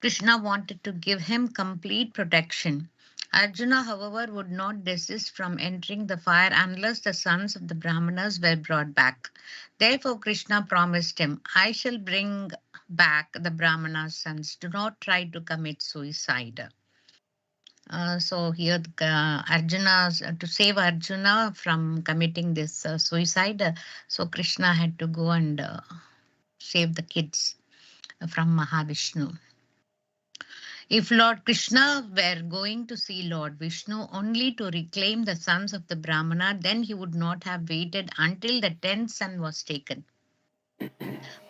Krishna wanted to give him complete protection. Arjuna, however, would not desist from entering the fire unless the sons of the Brahmanas were brought back. Therefore, Krishna promised him, I shall bring back the Brahmana's sons. Do not try to commit suicide. So here, Arjuna, to save Arjuna from committing this suicide, so Krishna had to go and save the kids from Mahavishnu. If Lord Krishna were going to see Lord Vishnu only to reclaim the sons of the Brahmana, then he would not have waited until the 10th son was taken.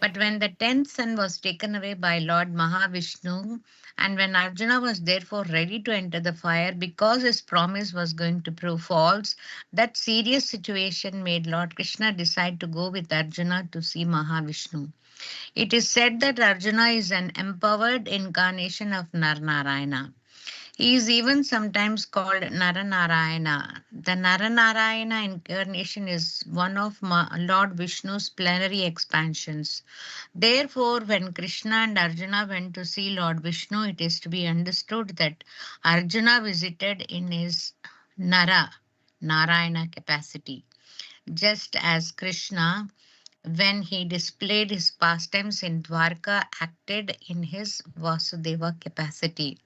But when the 10th son was taken away by Lord Mahavishnu, and when Arjuna was therefore ready to enter the fire because his promise was going to prove false, that serious situation made Lord Krishna decide to go with Arjuna to see Mahavishnu. It is said that Arjuna is an empowered incarnation of Narayana. He is even sometimes called Narayana. The Narayana incarnation is one of Lord Vishnu's plenary expansions. Therefore, when Krishna and Arjuna went to see Lord Vishnu, it is to be understood that Arjuna visited in his Narayana capacity, just as Krishna, when he displayed his pastimes in Dwarka, acted in his Vasudeva capacity.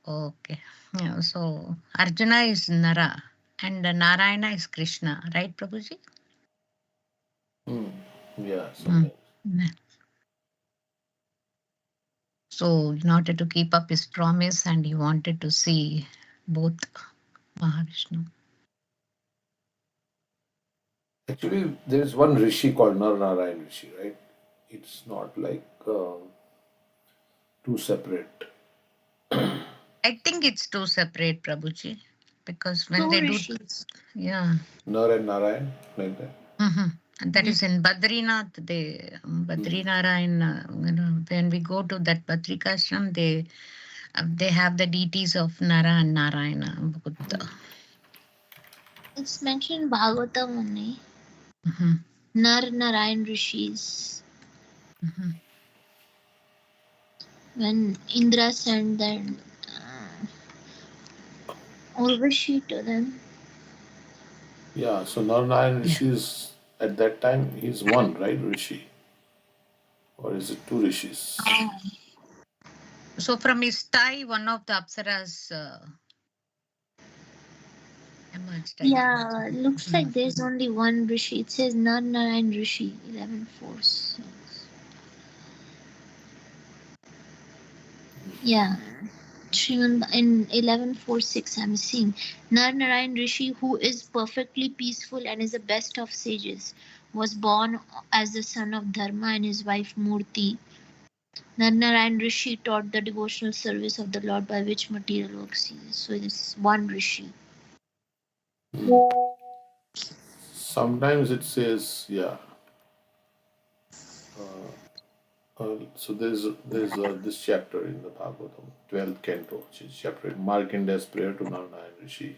Okay. Yeah, so Arjuna is Nara and Narayana is Krishna, right, Prabhuji? Yeah, sometimes. So in order to keep up his promise, and he wanted to see both Mahavishnu. Actually, there is one rishi called Narada Rishi, right? It's not like two separate. I think it's two separate, Prabhuji, because when Two they rishis. do, yeah. Nar and Narayan, like that. And that is in Badrinath. They Badrinarayan. When we go to that Badrikashram, they have the deities of Nara and Narayana. Both. It's mentioned in Bhagavatam only. Mhm, Nar Narayan rishis. mhm. When Indra sent that Urvashi to them. Yeah, so Nararayan Yeah. Rishi is at that time he's one, right? Rishi. Or is it two rishis? So from his thigh, one of the apsaras emerged, I think. Yeah, looks like there's only one rishi. It says Nar Narayan Rishi, 11.4. So, yeah. Shriman in 11.4.6 I'm seeing Nar Narayan Rishi, who is perfectly peaceful and is the best of sages, was born as the son of Dharma and his wife Murti. Nar Narayan Rishi taught the devotional service of the Lord by which material work ceases. So this is one Rishi. Sometimes it says, yeah. So there's this chapter in the Bhagavatam, 12th canto, which is chapter Markandeya's prayer to Nararayan Rishi.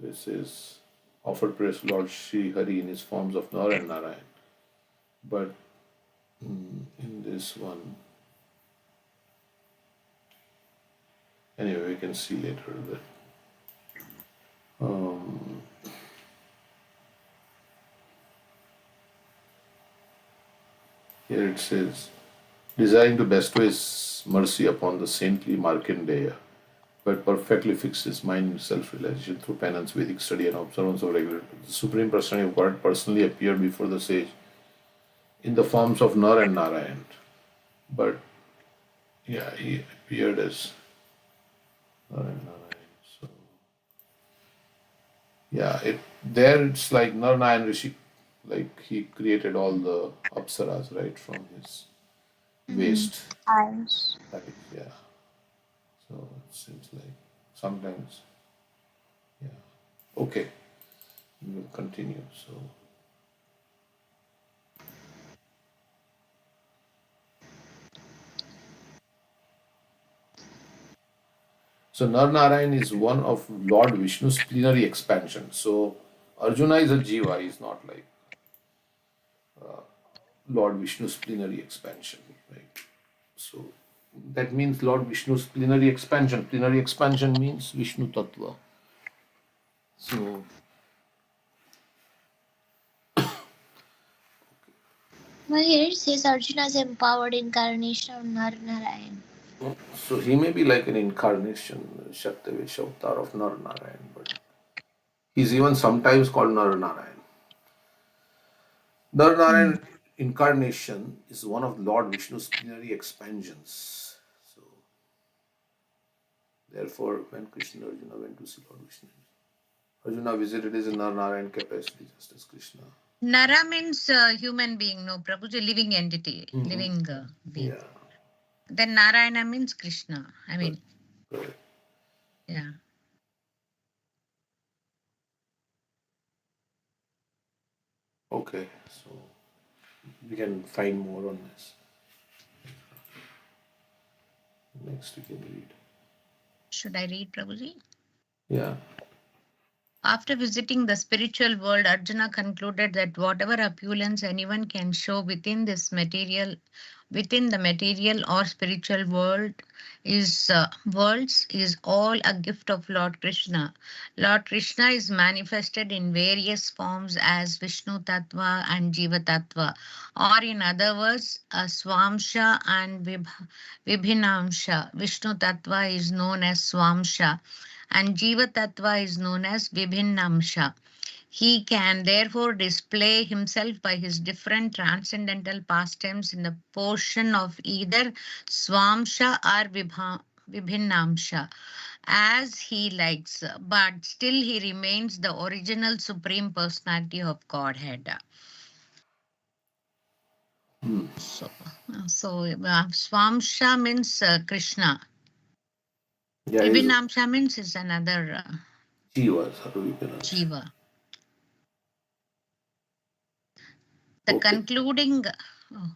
So it says, offered praise to Lord Sri Hari in his forms of Nar and Narayan. But in this one, anyway, we can see later that here it says, desiring to bestow his mercy upon the saintly Markandeya, who had perfectly fixed his mind in self-realization through penance, Vedic study, and observance of regular. The Supreme Personality of God personally appeared before the sage in the forms of Nar and Narayan. But yeah, he appeared as Nar and Narayan. So yeah, it's like Nar Narayan Rishi, like he created all the apsaras right from his waste. Eyes. Like, yeah. So it seems like sometimes, yeah. Okay, we will continue. So Narnarayan is one of Lord Vishnu's plenary expansion. So Arjuna is a jiva, he is not like Lord Vishnu's plenary expansion, right? So that means Lord Vishnu's plenary expansion. Plenary expansion means Vishnu Tattva. So Well, here it says Arjuna's empowered incarnation of Nar Narayan. so he may be like an incarnation, Shaktivish avatar of Narnarayan, but he's even sometimes called Narnarayan. Narnarayan incarnation is one of Lord Vishnu's plenary expansions. So therefore, when Krishna and Arjuna went to see Lord Vishnu, Arjuna visited his Narnarayan capacity just as Krishna. Nara means human being, no, Prabhuji, living entity, living being. Yeah. Then Narayana means Krishna. I mean, Correct. yeah. Okay, so we can find more on this. Next, we can read. Should I read, Prabhuji? Yeah. After visiting the spiritual world, Arjuna concluded that whatever opulence anyone can show within the material or spiritual worlds is all a gift of Lord Krishna. Lord Krishna is manifested in various forms as Vishnu Tattva and Jiva Tattva, or in other words, a Swamsha and Vibhinamsha. Vishnu Tattva is known as Swamsha and Jiva Tattva is known as Vibhinnamsha. He can therefore display himself by his different transcendental pastimes in the portion of either Swamsha or Vibhinnamsha as he likes, but still he remains the original supreme personality of Godhead. So, Swamsha means Krishna. Yeah, is Vibhinnamsha means is another Jiva, Sarvipinamsha. Jiva. The Okay. concluding oh,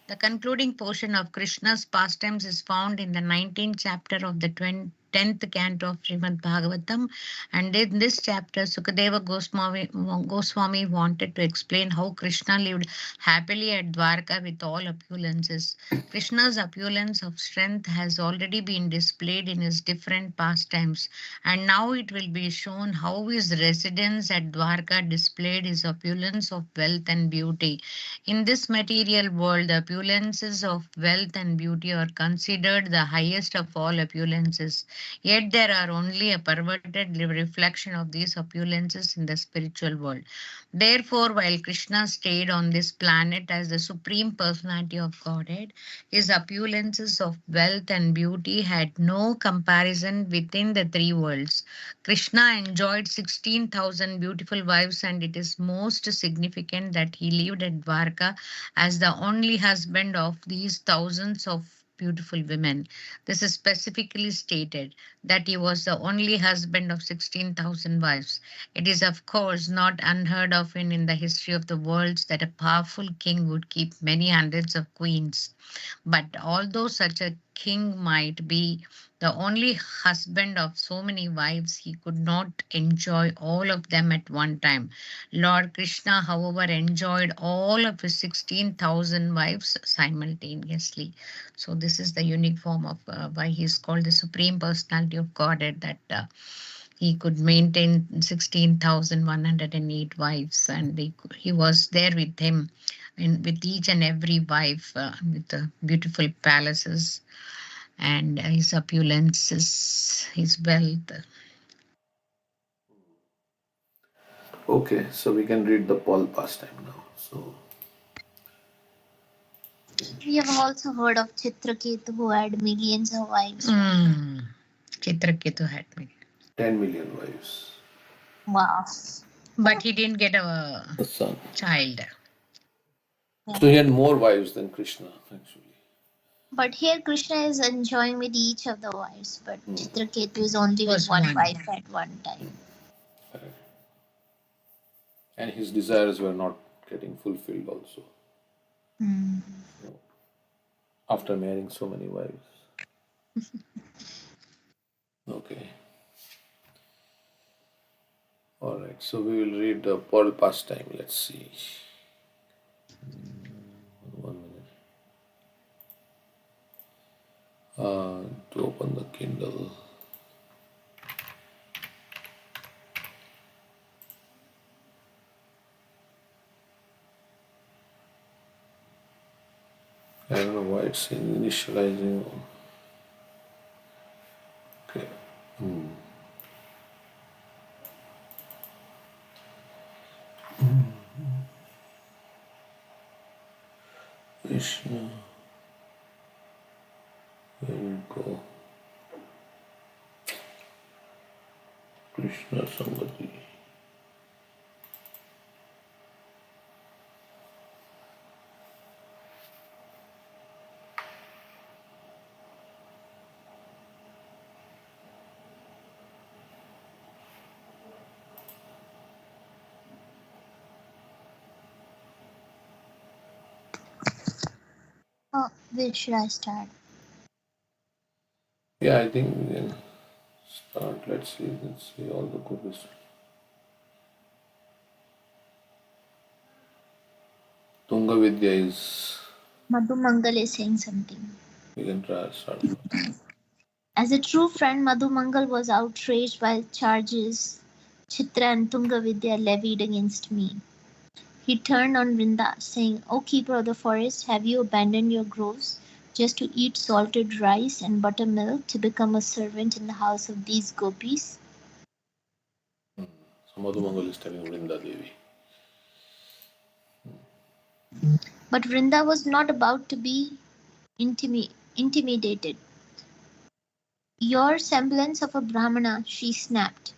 the concluding portion of Krishna's pastimes is found in the 19th chapter of the 10th canto of Srimad Bhagavatam. And in this chapter, Sukadeva Goswami wanted to explain how Krishna lived happily at Dwarka with all opulences. Krishna's opulence of strength has already been displayed in his different pastimes, and now it will be shown how his residence at Dwarka displayed his opulence of wealth and beauty. In this material world, the opulences of wealth and beauty are considered the highest of all opulences. Yet there are only a perverted reflection of these opulences in the spiritual world. Therefore, while Krishna stayed on this planet as the supreme personality of Godhead, his opulences of wealth and beauty had no comparison within the three worlds. Krishna enjoyed 16,000 beautiful wives, and it is most significant that he lived at Dwarka as the only husband of these thousands of beautiful women. This is specifically stated that he was the only husband of 16,000 wives. It is, of course, not unheard of in the history of the world that a powerful king would keep many hundreds of queens. But although such a king might be the only husband of so many wives, he could not enjoy all of them at one time. Lord Krishna, however, enjoyed all of his 16,000 wives simultaneously. So, this is the unique form of why he is called the Supreme Personality of Godhead, that he could maintain 16,108 wives, and he was there with him, and with each and every wife, with the beautiful palaces and his opulences, his wealth. Okay, so we can read the Paul pastime now. So We have also heard of Chitraketu who had millions of wives. Chitraketu had me. 10 million wives. Wow. But he didn't get a son. child. So he had more wives than Krishna, actually. But here Krishna is enjoying with each of the wives, but Chitraketu is only with one wife at one time. Correct. And his desires were not getting fulfilled also. So, after marrying so many wives. Okay. All right, so we will read the Paul pastime. Let's see. 1 minute. To open the Kindle. I don't know why it's initializing. Okay. Krishna. Where we go? Krishna Sangati. Oh, where should I start? Yeah, I think we can start. Let's see all the gopis. Tunga Vidya is. Madhu Mangal is saying something. We can try start. As a true friend, Madhu Mangal was outraged by charges Chitra and Tunga Vidya levied against me. He turned on Vrinda, saying, O keeper of the forest, have you abandoned your groves just to eat salted rice and buttermilk to become a servant in the house of these gopis? Madhumangal is telling Vrinda Devi. But Vrinda was not about to be intimidated. Your semblance of a Brahmana, she snapped.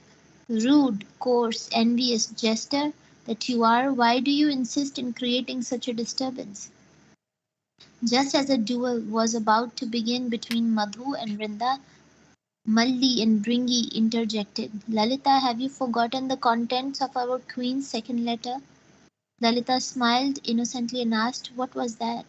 Rude, coarse, envious jester that you are, why do you insist in creating such a disturbance? Just as a duel was about to begin between Madhu and Vrinda, Malli and Bringi interjected. Lalita, have you forgotten the contents of our queen's second letter? Lalita smiled innocently and asked, what was that?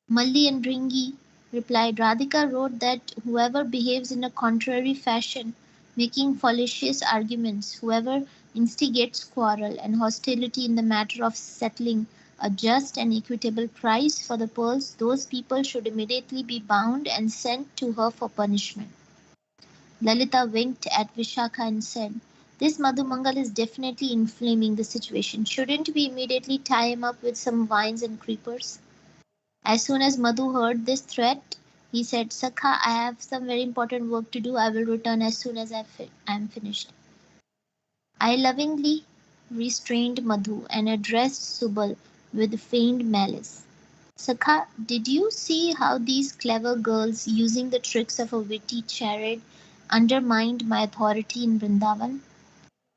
Malli and Bringi replied, Radhika wrote that whoever behaves in a contrary fashion, making fallacious arguments, whoever instigates quarrel and hostility in the matter of settling a just and equitable price for the pearls, those people should immediately be bound and sent to her for punishment. Lalita winked at Vishakha and said, this Madhumangal is definitely inflaming the situation. Shouldn't we immediately tie him up with some vines and creepers? As soon as Madhu heard this threat, he said, Sakha, I have some very important work to do. I will return as soon as I am finished. I lovingly restrained Madhu and addressed Subal with feigned malice. Sakha, did you see how these clever girls, using the tricks of a witty charade, undermined my authority in Vrindavan?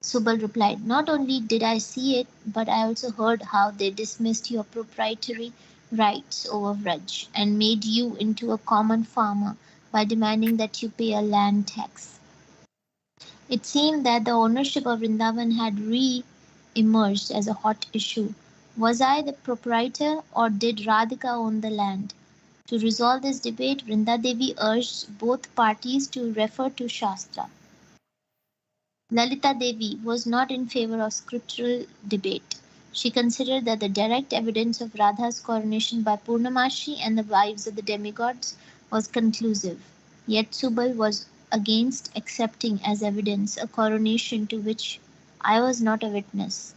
Subal replied, not only did I see it, but I also heard how they dismissed your proprietary rights over Vraj and made you into a common farmer by demanding that you pay a land tax. It seemed that the ownership of Vrindavan had re-emerged as a hot issue. Was I the proprietor or did Radhika own the land? To resolve this debate, Vrinda Devi urged both parties to refer to Shastra. Lalita Devi was not in favor of scriptural debate. She considered that the direct evidence of Radha's coronation by Purnamashi and the wives of the demigods was conclusive. Yet Subal was against accepting as evidence a coronation to which I was not a witness.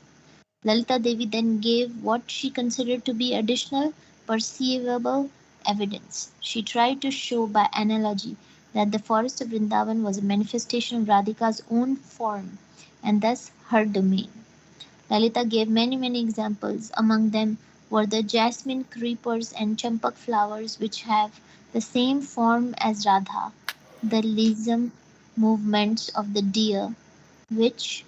Lalita Devi then gave what she considered to be additional perceivable evidence. She tried to show by analogy that the forest of Vrindavan was a manifestation of Radhika's own form and thus her domain. Lalita gave many examples. Among them were the jasmine creepers and champak flowers which have the same form as Radha, the lissom movements of the deer which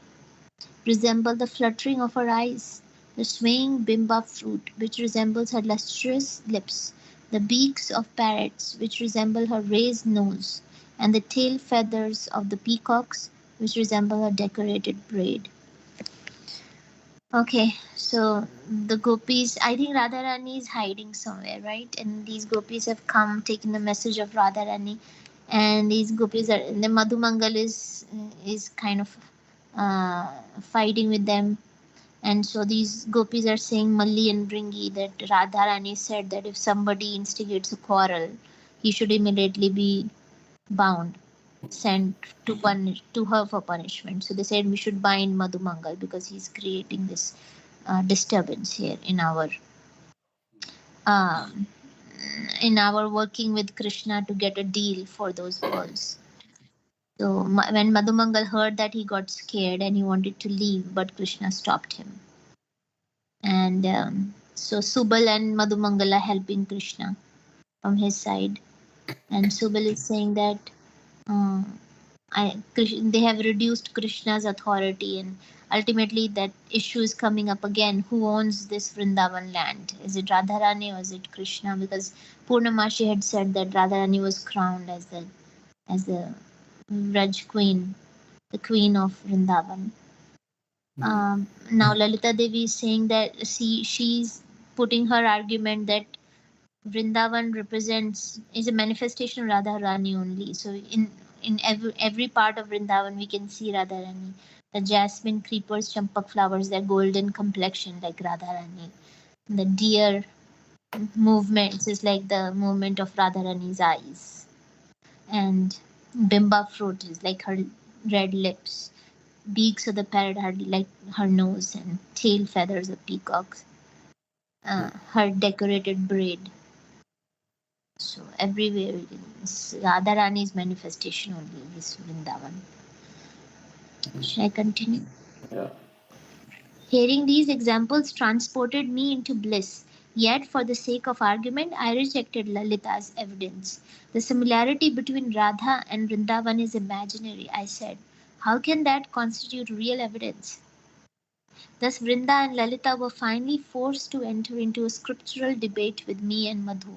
resemble the fluttering of her eyes, the swaying bimba fruit, which resembles her lustrous lips, the beaks of parrots, which resemble her raised nose, and the tail feathers of the peacocks, which resemble her decorated braid. Okay, so the gopis, I think Radharani is hiding somewhere, right? And these gopis have come, taken the message of Radharani, and these gopis are, the Madhumangal is kind of fighting with them. And so these gopis are saying, Malli and Bringi, that Radharani said that if somebody instigates a quarrel, he should immediately be bound, sent to her for punishment. So they said we should bind Madhumangal because he's creating this disturbance here um, in our working with Krishna to get a deal for those pearls. So when Madhumangal heard that, he got scared and he wanted to leave, but Krishna stopped him. And so Subal and Madhumangal are helping Krishna from his side, and Subal is saying that uh, they have reduced Krishna's authority, and ultimately that issue is coming up again. Who owns this Vrindavan land? Is it Radharani or is it Krishna? Because Purnamashi had said that Radharani was crowned as the Vraj queen, the queen of Vrindavan. Now Lalita Devi is saying that she's putting her argument that Vrindavan represents is a manifestation of Radharani only. So in every part of Vrindavan we can see Radharani. The jasmine creepers, champak flowers, their golden complexion like Radharani. The deer movements is like the movement of Radharani's eyes. And bimba fruit is like her red lips. Beaks of the parrot are like her nose, and tail feathers of peacocks. Her decorated braid. So everywhere is Radharani's manifestation only in this Vrindavan. Should I continue? Yeah. Hearing these examples transported me into bliss. Yet, for the sake of argument, I rejected Lalita's evidence. The similarity between Radha and Vrindavan is imaginary, I said. How can that constitute real evidence? Thus, Vrinda and Lalita were finally forced to enter into a scriptural debate with me and Madhu.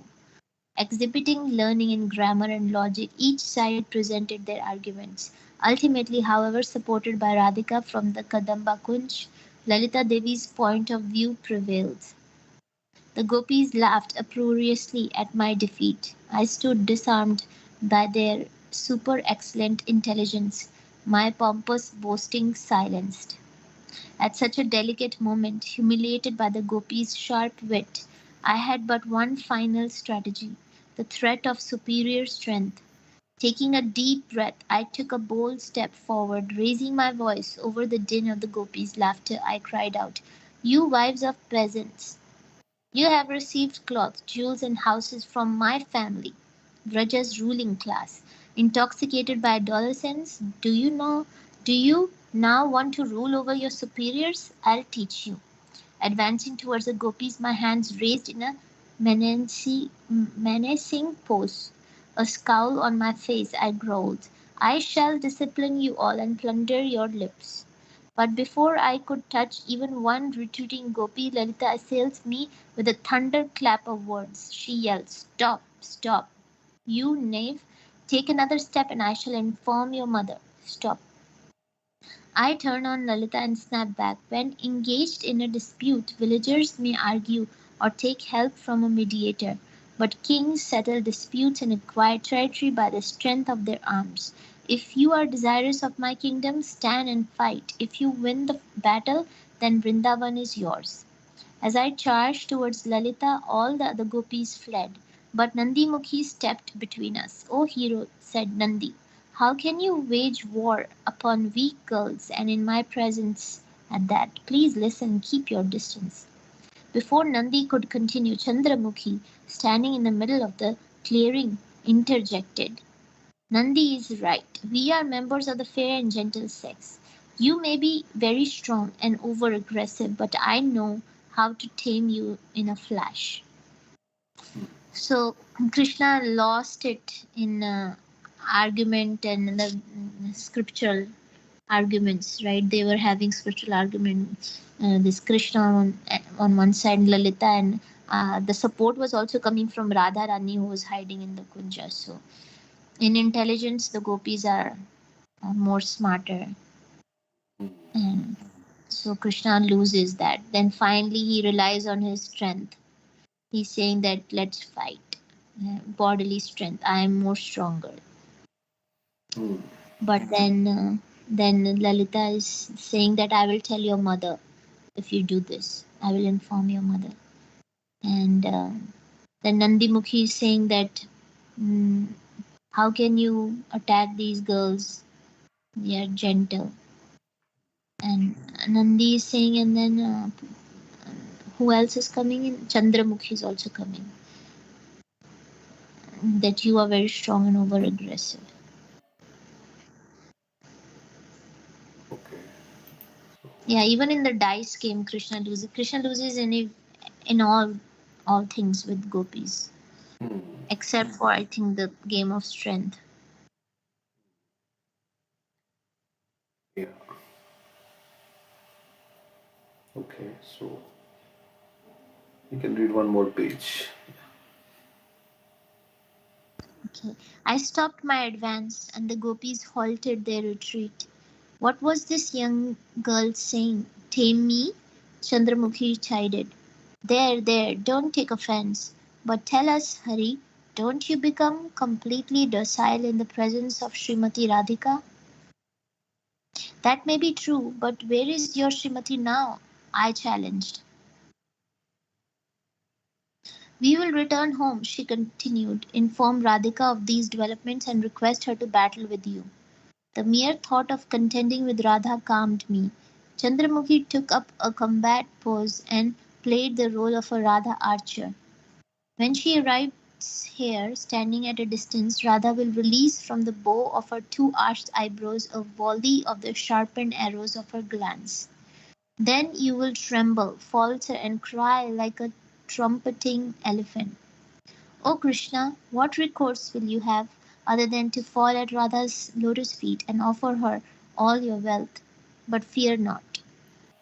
Exhibiting learning in grammar and logic, each side presented their arguments. Ultimately, however, supported by Radhika from the Kadamba Kunj, Lalita Devi's point of view prevailed. The gopis laughed uproariously at my defeat. I stood disarmed by their super excellent intelligence, my pompous boasting silenced. At such a delicate moment, humiliated by the gopis' sharp wit, I had but one final strategy: the threat of superior strength. Taking a deep breath, I took a bold step forward. Raising my voice over the din of the gopis' laughter, I cried out, "You wives of peasants, you have received cloth, jewels, and houses from my family, Vraja's ruling class. Intoxicated by adolescence, do you now want to rule over your superiors? I'll teach you." Advancing towards the gopis, my hands raised in a menacing pose. A scowl on my face, I growled, "I shall discipline you all and plunder your lips." But before I could touch even one retreating gopi, Lalita assails me with a thunderclap of words. She yelled, "Stop, stop, you knave! Take another step and I shall inform your mother. Stop." I turn on Lalita and snap back. When engaged in a dispute, villagers may argue or take help from a mediator, but kings settle disputes and acquire territory by the strength of their arms. If you are desirous of my kingdom, stand and fight. If you win the battle, then Vrindavan is yours. As I charged towards Lalita, all the other gopis fled, but Nandi Mukhi stepped between us. "O hero," said Nandi, "how can you wage war upon weak girls and in my presence at that? Please listen, keep your distance." Before Nandi could continue, Chandramukhi, standing in the middle of the clearing, interjected. "Nandi is right. We are members of the fair and gentle sex. You may be very strong and over aggressive, but I know how to tame you in a flash." So Krishna lost it in argument and the scriptural arguments, right? They were having scriptural arguments. This Krishna on one side, Lalita, and the support was also coming from Radha Rani, who was hiding in the kunja. So in intelligence, the gopis are more smarter, and so Krishna loses that. Then finally, he relies on his strength. He's saying that let's fight. Bodily strength. I am more stronger. Hmm. But then Lalita is saying that I will tell your mother if you do this. I will inform your mother. And then Nandimukhi is saying that, mm, how can you attack these girls? They are gentle. And Nandi is saying, and then who else is coming in? Chandramukhi is also coming. That you are very strong and over aggressive. Okay. Yeah, even in the dice game, Krishna loses. Krishna loses in all things with gopis, Hmm. except for I think the game of strength. Yeah. Okay. So you can read one more page. Okay, I stopped my advance, and the gopis halted their retreat. What was this young girl saying? Tame me? Chandramukhi chided. There, there, don't take offense. But tell us, Hari, don't you become completely docile in the presence of Srimati Radhika? That may be true, but where is your Srimati now? I challenged. We will return home, she continued, inform Radhika of these developments and request her to battle with you. The mere thought of contending with Radha calmed me. Chandramukhi took up a combat pose and played the role of a Radha archer. When she arrived Goat's hair, standing at a distance, Radha will release from the bow of her two arched eyebrows a volley of the sharpened arrows of her glance. Then you will tremble, falter, and cry like a trumpeting elephant. O Krishna, what recourse will you have other than to fall at Radha's lotus feet and offer her all your wealth? But fear not.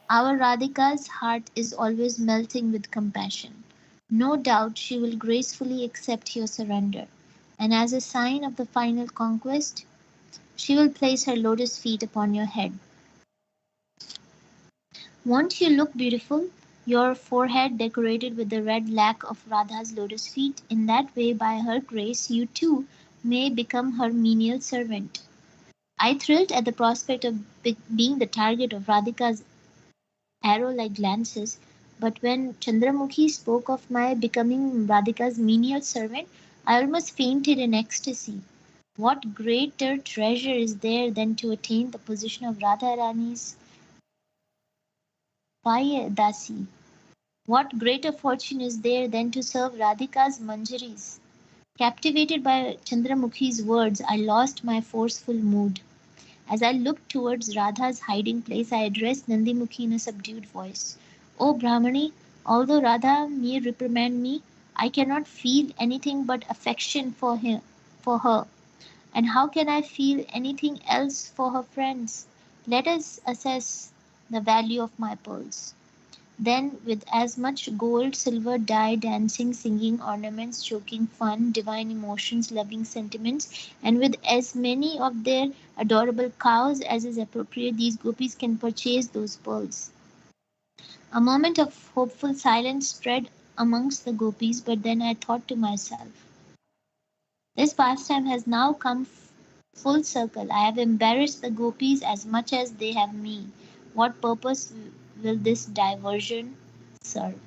Our Radhika's heart is always melting with compassion. No doubt she will gracefully accept your surrender, and as a sign of the final conquest, she will place her lotus feet upon your head. Won't you look beautiful? Your forehead decorated with the red lac of Radha's lotus feet. In that way, by her grace, you too may become her menial servant. I thrilled at the prospect of being the target of Radhika's arrow-like glances, but when Chandramukhi spoke of my becoming Radhika's menial servant, I almost fainted in ecstasy. What greater treasure is there than to attain the position of Radha Rani's Paya Dasi? What greater fortune is there than to serve Radhika's manjaris? Captivated by Chandramukhi's words, I lost my forceful mood. As I looked towards Radha's hiding place, I addressed Nandimukhi in a subdued voice. O Brahmani, although Radha may reprimand me, I cannot feel anything but affection for her. And how can I feel anything else for her friends? Let us assess the value of my pearls. Then, with as much gold, silver, dye, dancing, singing, ornaments, choking, fun, divine emotions, loving sentiments, and with as many of their adorable cows as is appropriate, these gopis can purchase those pearls. A moment of hopeful silence spread amongst the gopis, but then I thought to myself, this pastime has now come full circle. I have embarrassed the gopis as much as they have me. What purpose will this diversion serve?